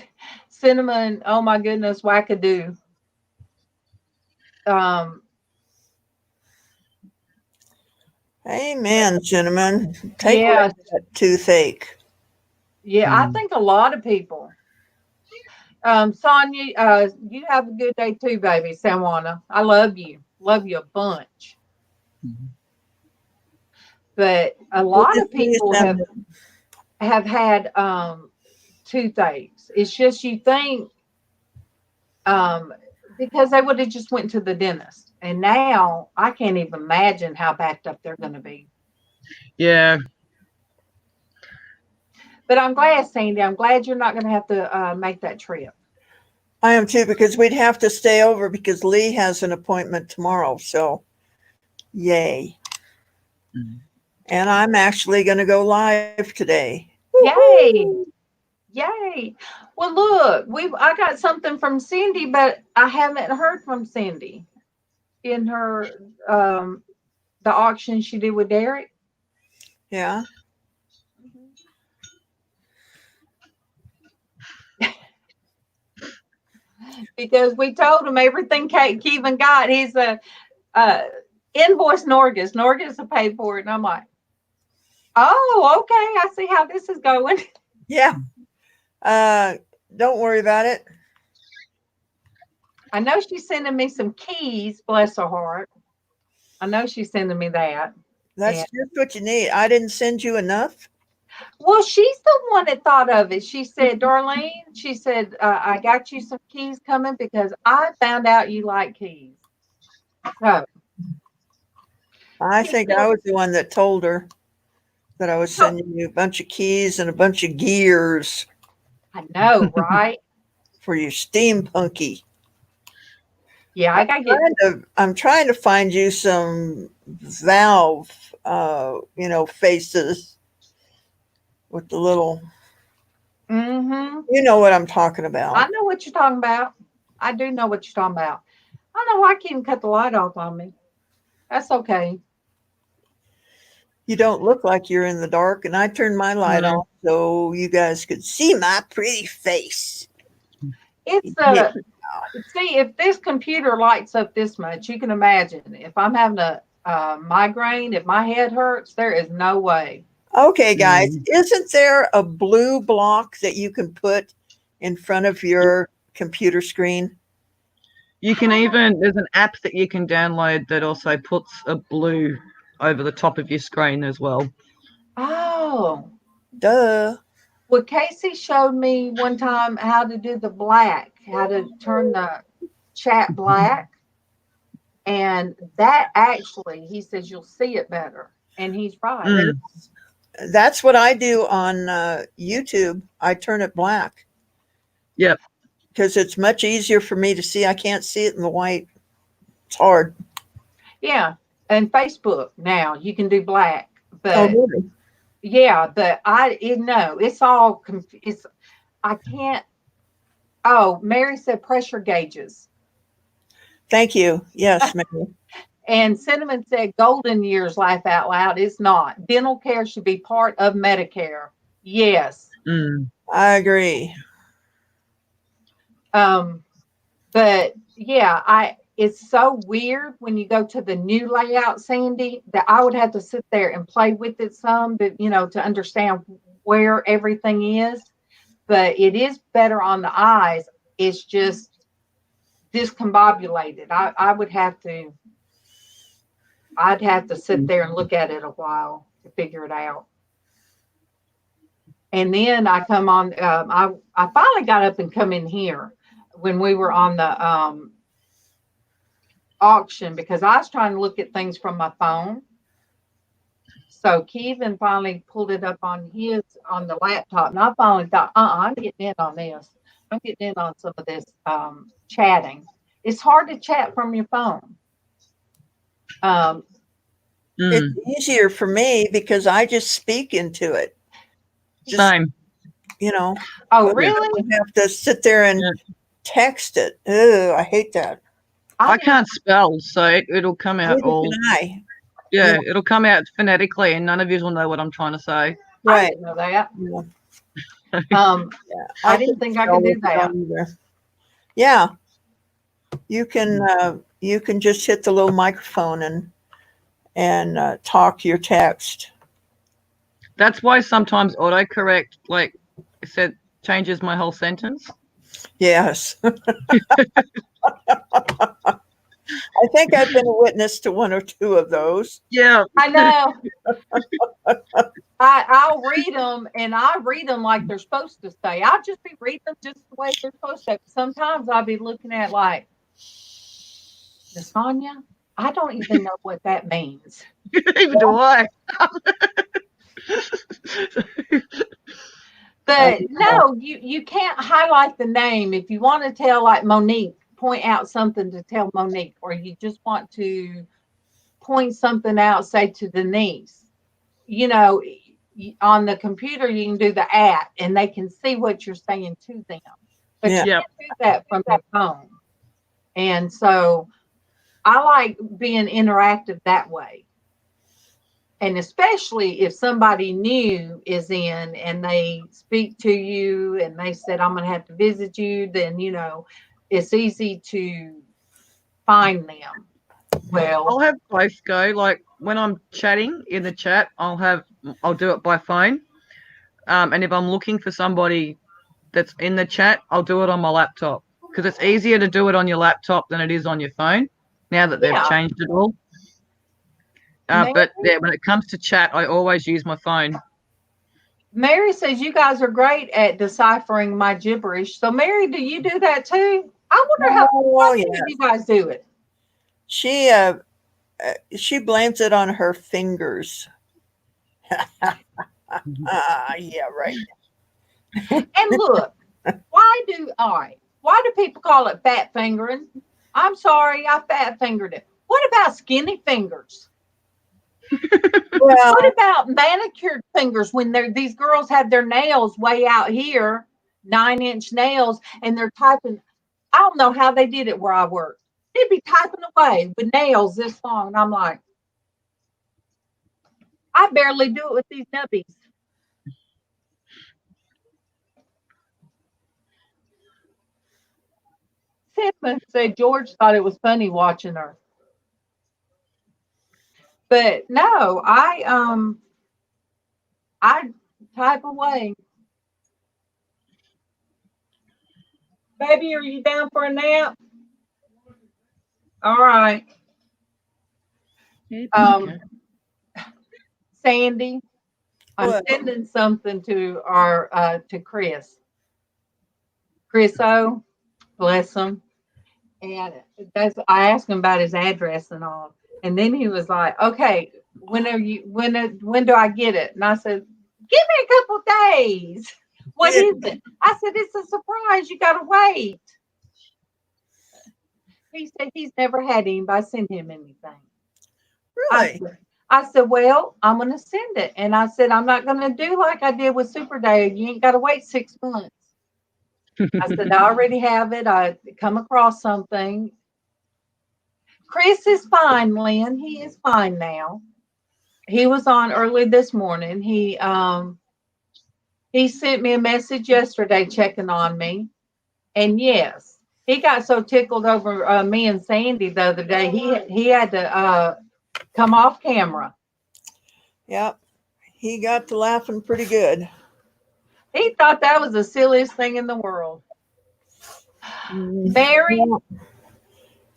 oh my goodness, wackadoo. Amen, cinnamon. Take that toothache. Yeah, I think a lot of people. Sonia, you have a good day too, baby. Sawana, I love you. Love you a bunch. But a lot of people have had toothaches. It's just, you think because they would have just went to the dentist, and now I can't even imagine how backed up they're going to be. Yeah. But I'm glad, Sandy. I'm glad you're not going to have to make that trip. I am too, because we'd have to stay over because Lee has an appointment tomorrow. So, yay. And I'm actually going to go live today. Yay. Yay. Well, look, I got something from Cindy, but I haven't heard from Cindy in her the auction she did with Derek. Yeah. Because we told him everything Kevin got. He's a invoice Norgus. Norgus will pay for it. And I'm like, oh, okay. I see how this is going. Yeah. Don't worry about it. I know she's sending me some keys, bless her heart. I know she's sending me that. That's just what you need. I didn't send you enough. Well, she's the one that thought of it. She said, Darlene, she said, I got you some keys coming because I found out you like keys. So, I think I was the one that told her that I was sending you a bunch of keys and a bunch of gears. I know, right? For your steampunky. Yeah, I got to I'm trying to find you some valve, faces with the little. Mm-hmm. You know what I'm talking about. I know what you're talking about. I do know what you're talking about. I know I can't cut the light off on me. That's okay. You don't look like you're in the dark, and I turned my light off so you guys could see my pretty face. It's Yeah. see, if this computer lights up this much, you can imagine if I'm having a migraine, if my head hurts, there is no way. Okay, guys, isn't there a blue block that you can put in front of your computer screen? You can even, there's an app that you can download that also puts a blue over the top of your screen as well. Oh, Duh. well, Casey showed me one time how to do the black, how to turn the chat black. And that actually, he says, you'll see it better. And he's right. That's what I do on YouTube. I turn it black. Yep. Because it's much easier for me to see. I can't see it in the white. It's hard. Yeah. And Facebook now, you can do black. But really? yeah, but it's all, I can't. Oh, Mary said pressure gauges. Thank you. Yes, Mary. And Cinnamon said golden years, laugh out loud. It's not. Dental care should be part of Medicare. Yes. I agree. But yeah, it's so weird when you go to the new layout, Sandy, that I would have to sit there and play with it some, but to understand where everything is. But it is better on the eyes. It's just discombobulated. I'd have to sit there and look at it a while to figure it out. And then I come on, I finally got up and come in here when we were on the auction because I was trying to look at things from my phone. So Kevin finally pulled it up on the laptop. And I finally thought, I'm getting in on this. I'm getting in on some of this chatting. It's hard to chat from your phone. It's easier for me because I just speak into it. Same. Oh, really? You have to sit there and text it. Ugh, I hate that. I can't spell, so it'll come out all. Yeah, it'll come out phonetically, and none of you will know what I'm trying to say. Right. I didn't know that. I didn't think I could do that. Yeah. You can just hit the little microphone and talk your text. That's why sometimes autocorrect, like I said, changes my whole sentence. Yes. I think I've been a witness to one or two of those. Yeah. I know. I'll read them, and I read them like they're supposed to say. I'll just be reading them just the way they're supposed to. Sometimes I'll be looking at like, Sonia, I don't even know what that means. Even do I. But no, you can't highlight the name. If you want to tell like Monique, point out something to tell Monique, or you just want to point something out, say to Denise, on the computer, you can do the @ and they can see what you're saying to them. But you can't do that from the phone. And so I like being interactive that way. And especially if somebody new is in and they speak to you and they said, I'm going to have to visit you, then, it's easy to find them. Well, I'll have both go. Like when I'm chatting in the chat, I'll do it by phone. And if I'm looking for somebody that's in the chat, I'll do it on my laptop because it's easier to do it on your laptop than it is on your phone now that they've changed it all. But yeah, when it comes to chat, I always use my phone. Mary says you guys are great at deciphering my gibberish. So Mary, do you do that too? I wonder how you guys do it. She blames it on her fingers. Yeah, right. And look, why do people call it fat fingering? I'm sorry, I fat fingered it. What about skinny fingers? Well, What about manicured fingers when these girls have their nails way out here, 9-inch nails, and they're typing? I don't know how they did it where I work. They'd be typing away with nails this long. And I'm like, I barely do it with these nubbies. Sigmund said George thought it was funny watching her. But no, I type away. Baby, are you down for a nap? All right. Sandy, I'm what? sending something to our to Chris. Chris O, bless him. And I asked him about his address and all. And then he was like, okay, when do I get it? And I said, give me a couple days. What is it? I said, it's a surprise. You gotta wait. He said he's never had anybody send him anything. Really? I said, well, I'm going to send it. And I said, I'm not going to do like I did with Super Day. You ain't got to wait 6 months. I said, I already have it. I come across something. Chris is fine, Lynn. He is fine now. He was on early this morning. He sent me a message yesterday checking on me. And yes, he got so tickled over me and Sandy the other day. He had to come off camera. Yep. He got to laughing pretty good. He thought that was the silliest thing in the world. Mary,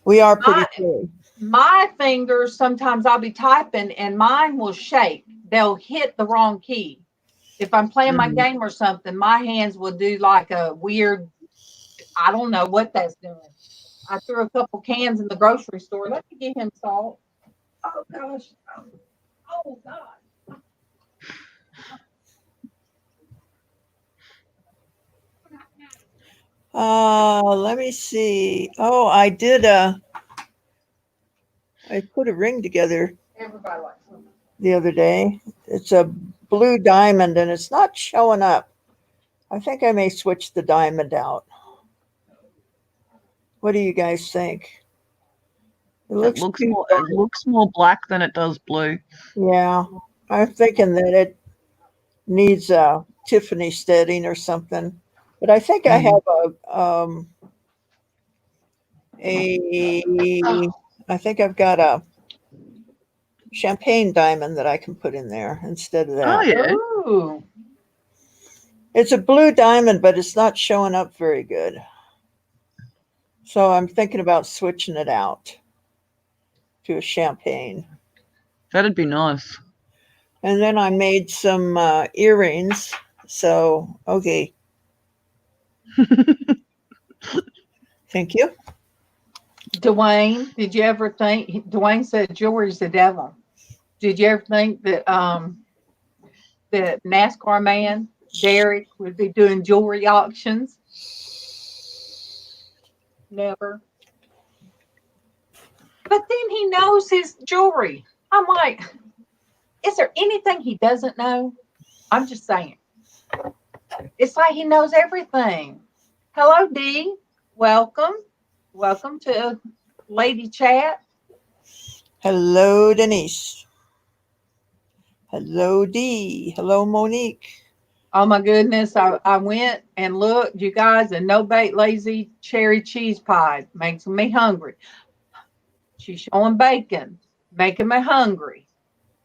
we are pretty silly. My fingers, sometimes I'll be typing and mine will shake. They'll hit the wrong key. If I'm playing my game or something, my hands will do like a weird, I don't know what that's doing. I threw a couple cans in the grocery store. Let me get him salt. Oh, gosh. Oh, God. Let me see. Oh, I put a ring together Everybody likes them. the other day. It's a blue diamond and it's not showing up. I think I may switch the diamond out. What do you guys think? It looks more black than it does blue. Yeah, I'm thinking that it needs a Tiffany setting or something. But I think I have I think I've got a champagne diamond that I can put in there instead of that. Oh yeah. Ooh. It's a blue diamond, but it's not showing up very good. So I'm thinking about switching it out to a champagne. That'd be nice. And then I made some earrings. So, okay. Thank you. Dwayne, did you ever think, Dwayne said jewelry's the devil. Did you ever think that that NASCAR man, Derek, would be doing jewelry auctions? Never. But then he knows his jewelry. I'm like, is there anything he doesn't know? I'm just saying. It's like he knows everything. Hello, Dee. Welcome. Welcome to Lady Chat. Hello, Denise. Hello, Dee. Hello, Monique. Oh my goodness. I went and looked, you guys, and no bait lazy cherry cheese pie makes me hungry. She's showing bacon, making me hungry.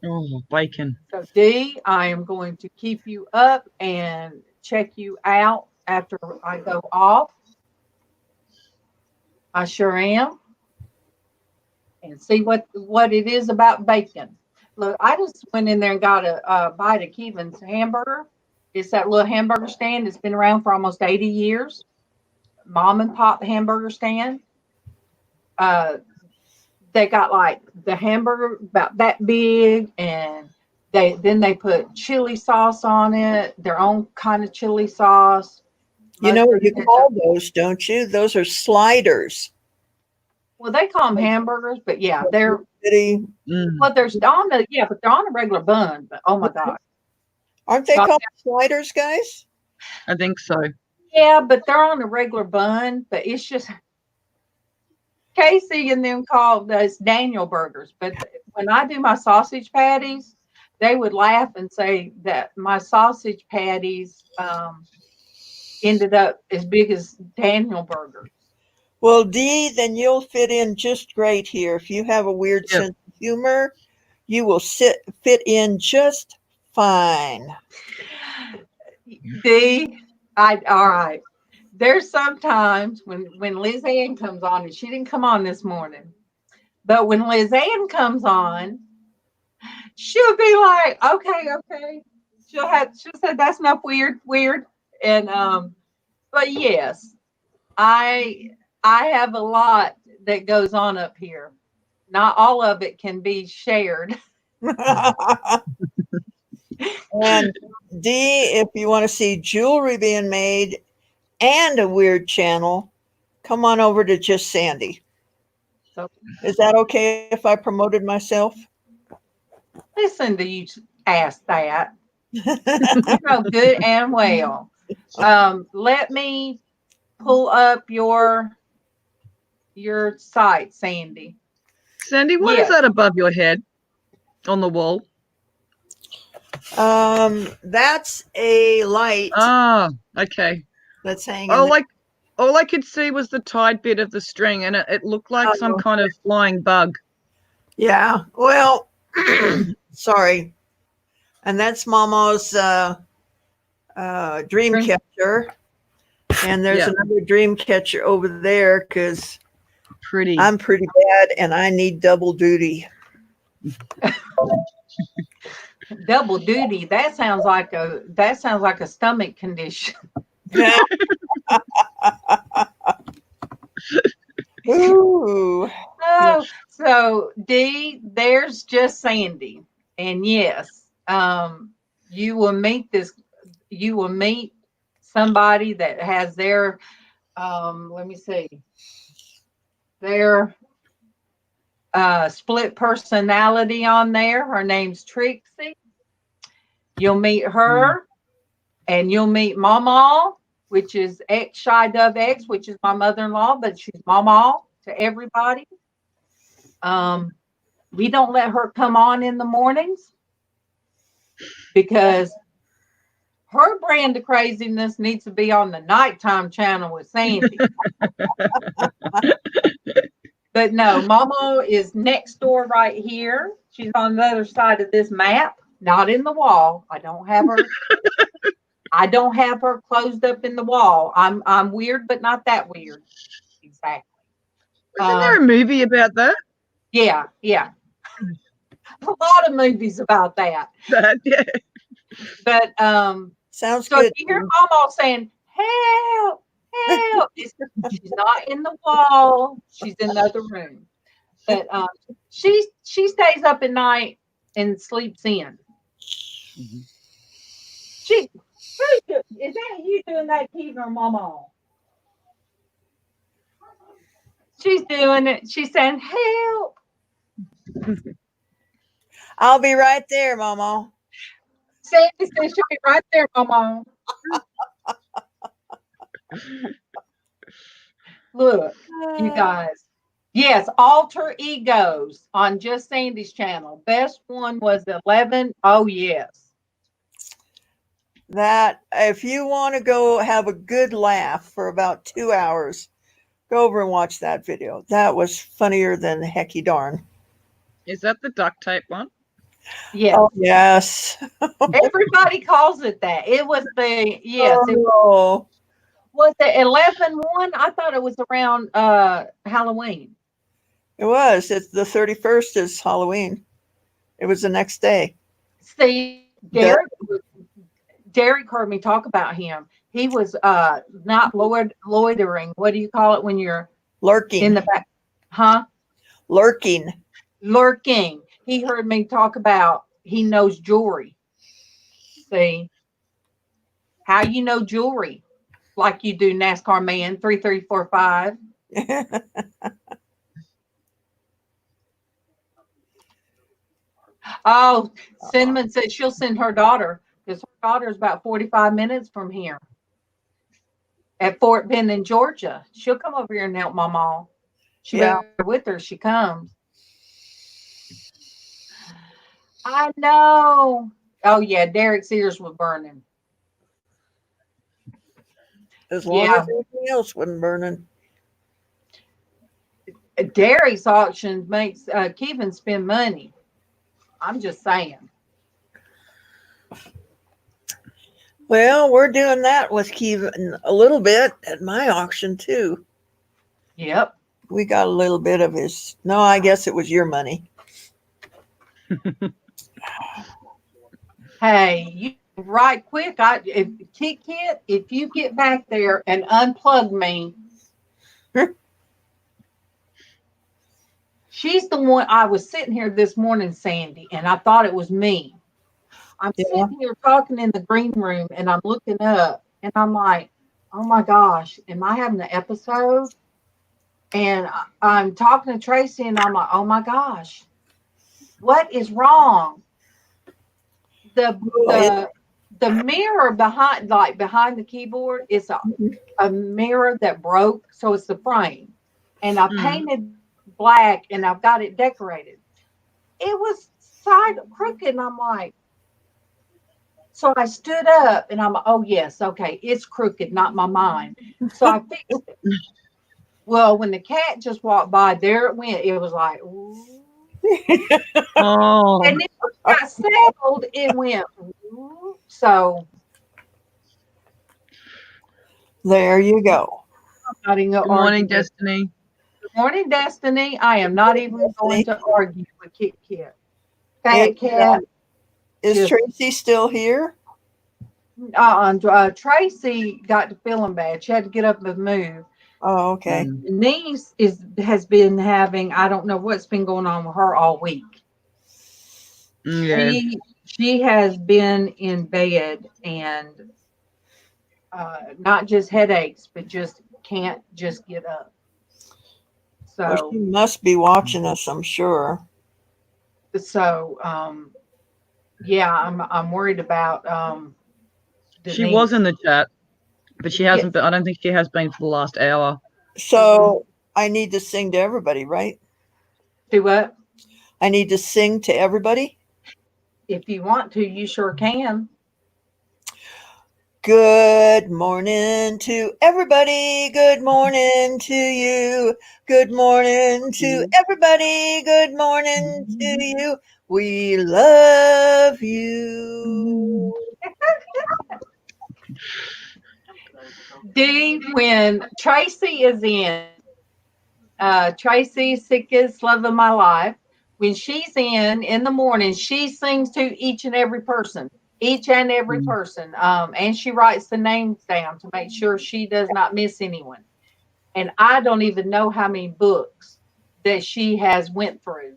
Oh, bacon. So Dee, I am going to keep you up and check you out after I go off. I sure am. And see what it is about bacon. Look, I just went in there and got a bite of Kevin's hamburger. It's that little hamburger stand. It's been around for almost 80 years. Mom and pop hamburger stand. They got like the hamburger about that big, and they put chili sauce on it, their own kind of chili sauce. You know what you call those, don't you? Those are sliders. Well, they call them hamburgers, but yeah, they're City. well, they're on the but they're on a regular bun. But oh my god, Aren't they Got called sliders, guys? I think so. yeah, but they're on a regular bun. But it's just Casey and them call those Daniel burgers. But when I do my sausage patties, they would laugh and say that my sausage patties ended up as big as Daniel burgers. Well, Dee, then you'll fit in just great here. If you have a weird Yep. sense of humor, you will fit in just fine. All right. There's sometimes when LizzAnn comes on, and she didn't come on this morning, but when LizzAnn comes on, she'll be like, okay. She'll say that's enough weird. And but yes, I have a lot that goes on up here. Not all of it can be shared. And Dee, if you want to see jewelry being made and a weird channel, come on over to Just Sandy. So Is that okay if I promoted myself? listen to you ask that. You know good and well. Let me pull up your site, Sandy. Sandy, what is that above your head on the wall? That's a light Ah, okay. that's hanging. All I could see was the tied bit of the string, and it looked like some kind of flying bug. Yeah. Well, sorry. And that's Mama's dream catcher. And there's another dream catcher over there because I'm pretty bad and I need double duty. Double duty. That sounds like a stomach condition. Ooh. Oh, so Dee, there's Just Sandy. And yes, you will meet somebody that has their let me see, their split personality on there. Her name's Traci. You'll meet her, and you'll meet MawMaw, which is Xshydovex, which is my mother-in-law, but she's MawMaw to everybody. We don't let her come on in the mornings because her brand of craziness needs to be on the nighttime channel with Sandy. But no, MawMaw is next door right here. She's on the other side of this map, not in the wall. I don't have her closed up in the wall. I'm weird, but not that weird. Exactly. Isn't there a movie about that? Yeah. A lot of movies about that. Yeah. But sounds so good. If you hear MawMaw saying, help, she's not in the wall. She's in the other room. But she stays up at night and sleeps in. Mm-hmm. Is that you doing that, Keegan, or MawMaw? She's doing it. She's saying, help. I'll be right there, Mama. Sandy says she'll be right there, MawMaw. Look, you guys. Yes, alter egos on Just Sandy's channel. Best one was 11. Oh, yes. That if you want to go have a good laugh for about 2 hours, go over and watch that video. That was funnier than hecky darn. Is that the duct tape one? Yes. Oh, yes. Everybody calls it that. It was the, yes. Oh. Was the 11-1? I thought it was around Halloween. It was. It's the 31st is Halloween. It was the next day. See, Derek heard me talk about him. He was not loitering. What do you call it when you're lurking in the back? Huh? Lurking. He heard me talk about he knows jewelry. See how you know jewelry, like you do NASCAR man 3, 3, 4, 5. Oh, Cinnamon said she'll send her daughter because her daughter is about 45 minutes from here at Fort Bend in Georgia. She'll come over here and help MawMaw. She Yeah. better with her. She comes. I know. Oh yeah, Derek's ears were burning. As long Yeah. as everything else wasn't burning. Derek's auction makes Kevin spend money. I'm just saying. Well, we're doing that with Kevin a little bit at my auction too. Yep. We got a little bit of his. No, I guess it was your money. Hey, you right quick. If you get back there and unplug me, she's the one. I was sitting here this morning, Sandy, and I thought it was me. I'm sitting here talking in the green room, and I'm looking up, and I'm like, "Oh my gosh, am I having an episode?" And I'm talking to Traci, and I'm like, "Oh my gosh, what is wrong?" The mirror behind the keyboard is a mirror that broke, so it's the frame, and I painted black, and I've got it decorated. It was side crooked, and I'm like, so I stood up, and I'm like, oh yes, okay, it's crooked, not my mind. So I fixed it. Well, when the cat just walked by, there it went. It was like, ooh. Oh, And then it got settled. It went, ooh. So There you go. I'm not even good morning, Destiny. Good morning, Destiny. I am not even going to argue with Kit Kat. Cat. Is Traci still here? Traci got to feeling bad. She had to get up and move. Oh, okay. Niece has been having, I don't know what's been going on with her all week. Yeah. She has been in bed and not just headaches, but just can't just get up. So Well, she must be watching us, I'm sure. So yeah, I'm worried about She was in the chat, but she hasn't been. I don't think she has been for the last hour. So I need to sing to everybody, right? Do what? I need to sing to everybody? If you want to, you sure can. Good morning to everybody. Good morning to you. Good morning to everybody. Good morning to you. We love you. Dee, when Traci is in, Traci Sikkes, love of my life, when she's in the morning, she sings to each and every person. And she writes the names down to make sure she does not miss anyone. And I don't even know how many books that she has went through.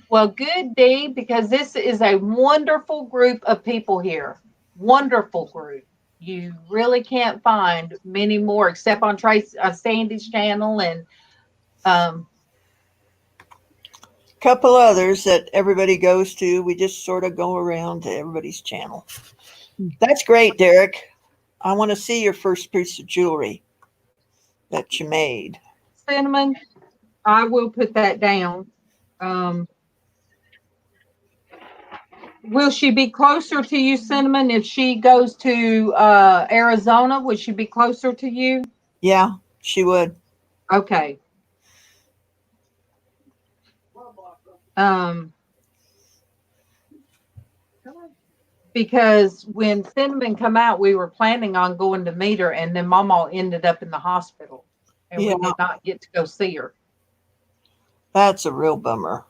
Well, good, Dee, because this is a wonderful group of people here. Wonderful group. You really can't find many more except on Sandy's channel and couple others that everybody goes to. We just sort of go around to everybody's channel. That's great, Derek. I want to see your first piece of jewelry that you made. Cinnamon. I will put that down. Will she be closer to you, Cinnamon, if she goes to Arizona? Would she be closer to you? Yeah, she would. Okay. Because when Cinnamon come out, we were planning on going to meet her, and then MawMaw ended up in the hospital, and we did not get to go see her. That's a real bummer.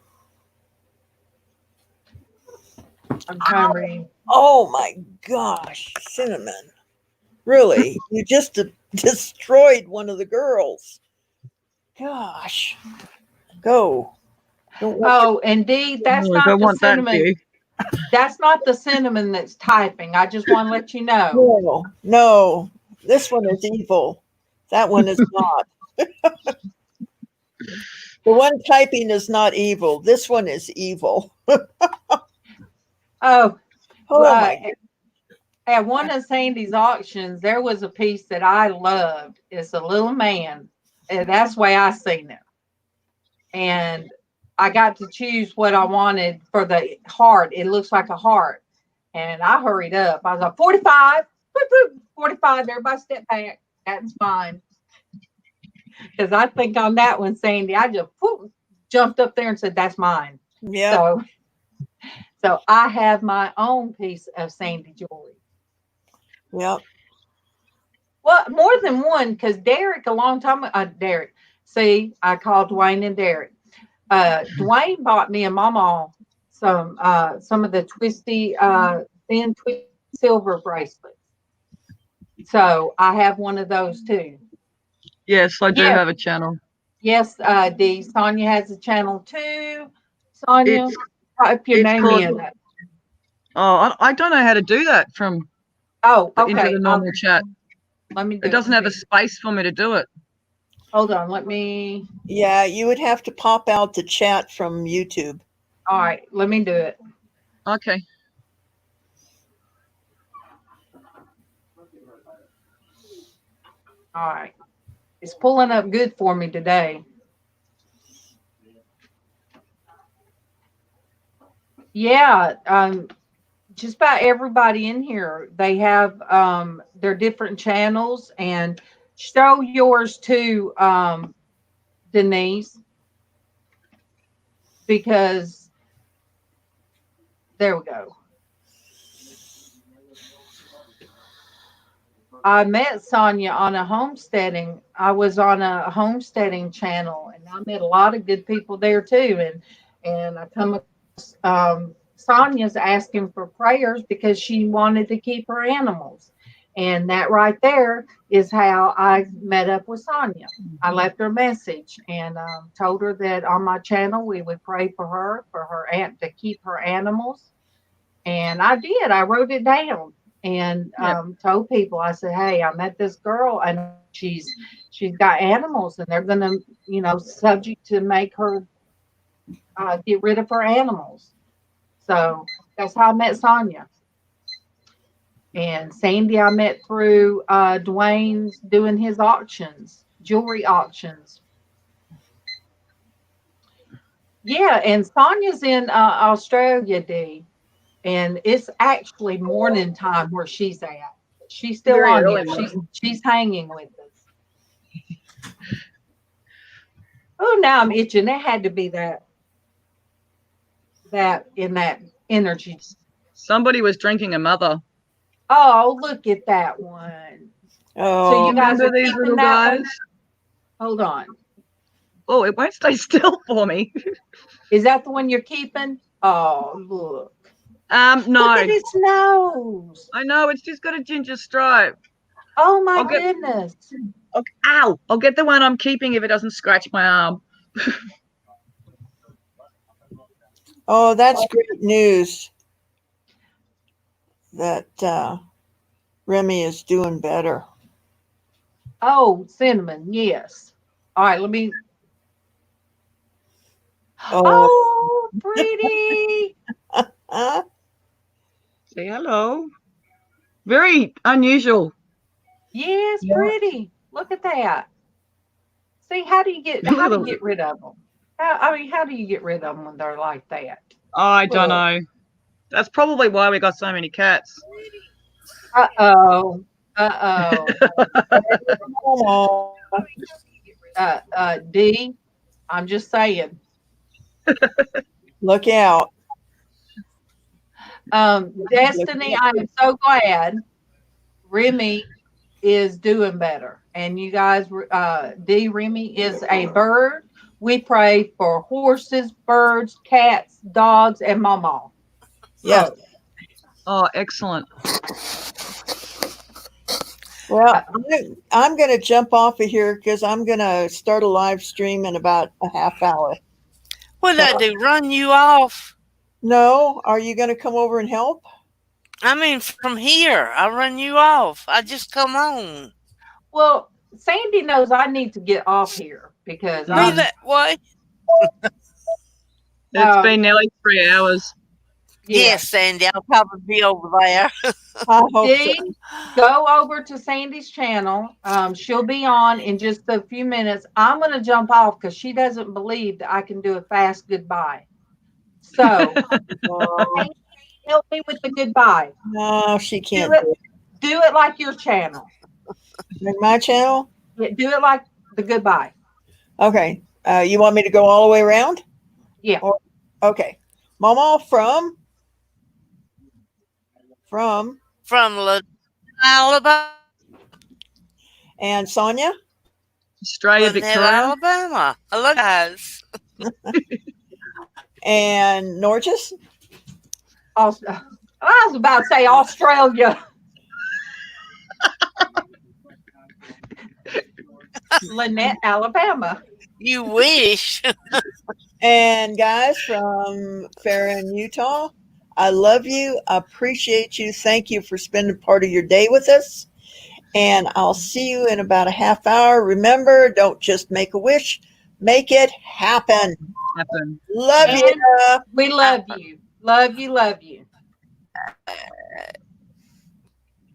I'm trying to read. Oh my gosh, Cinnamon. Really? You just destroyed one of the girls. Gosh. Go. Oh, indeed, that's not the Cinnamon. That's not the Cinnamon that's typing. I just want to let you know. No. This one is evil. That one is not. The one typing is not evil. This one is evil. Oh, Oh my at one of Sandy's auctions, there was a piece that I loved. It's a little man, and that's the way I seen it. And I got to choose what I wanted for the heart. It looks like a heart. And I hurried up. I was like, 45, 45. Everybody step back. That's mine. Because I think on that one, Sandy, I just jumped up there and said, that's mine. Yeah. So I have my own piece of Sandy jewelry. Yep. Well, more than one, because Derek, a long time Derek, see, I call Dwayne and Derek. Dwayne bought me and MawMaw some of the twisty, thin silver bracelets. So I have one of those too. Yes, I do have a channel. Yes, Dee. Sonia has a channel too. Sonia, type your name in. Oh, I don't know how to do that from into the normal chat. Let me do it. Doesn't have a space for me to do it. Hold on, let me. Yeah, you would have to pop out the chat from YouTube. All right, let me do it. Okay. All right. It's pulling up good for me today. Yeah, just about everybody in here, they have their different channels, and show yours too, Denise, because there we go. I met Sonia on a homesteading. I was on a homesteading channel, and I met a lot of good people there too. And I come across Sonia's asking for prayers because she wanted to keep her animals. And that right there is how I met up with Sonia. I left her a message and told her that on my channel we would pray for her aunt to keep her animals. And I did. I wrote it down and told people. I said, "Hey, I met this girl and she's got animals, and they're gonna, subject to make her get rid of her animals." So that's how I met Sonia. And Sandy, I met through Dwayne's doing his auctions, jewelry auctions. Yeah, and Sonia's in Australia, Dee. And it's actually morning time where she's at. She's still Very on early here. She's hanging with us. Oh, now I'm itching. It had to be that in that energy. Somebody was drinking a mother. Oh, look at that one. Oh, so you guys are these keeping little that guys? one? Hold on. Oh, it won't stay still for me. Is that the one you're keeping? Oh, look. No. Look at its nose. I know, it's just got a ginger stripe. Oh my goodness. Okay, ow! I'll get the one I'm keeping if it doesn't scratch my arm. Oh, that's great news that Remy is doing better. Oh, cinnamon, yes. All right, let me. Oh, pretty. Say hello. Very unusual. Yes, pretty. Look at that. See, how do you get rid of them? How do you get rid of them when they're like that? I don't know. That's probably why we got so many cats. Uh-oh. Dee, I'm just saying. Look out. Destiny, I am so glad Remy is doing better. And you guys, Dee, Remy is a bird. We pray for horses, birds, cats, dogs, and MawMaw. Yes. Oh, excellent. Well, I'm going to jump off of here because I'm going to start a live stream in about a half hour. What did I do? Run you off? No. Are you going to come over and help? I mean, from here, I run you off. I just come on. Well, Sandy knows I need to get off here because Be that way. It's been nearly 3 hours. Yes, Sandy, I'll probably be over there. I hope so. Dee, go over to Sandy's channel. She'll be on in just a few minutes. I'm going to jump off because she doesn't believe that I can do a fast goodbye. So help me with the goodbye. No, she can't do it. Do it like your channel. Like my channel? Yeah, do it like the goodbye. Okay. You want me to go all the way around? Yeah. Okay. MawMaw from Alabama. And Sonia? Australia, Victoria. Alabama. I love guys. And Norges? I was about to say Australia. Lynette, Alabama. You wish. And guys from Fran, Utah, I love you. I appreciate you. Thank you for spending part of your day with us. And I'll see you in about a half hour. Remember, don't just make a wish, make it happen. Love you. We love you. Love you. Love you.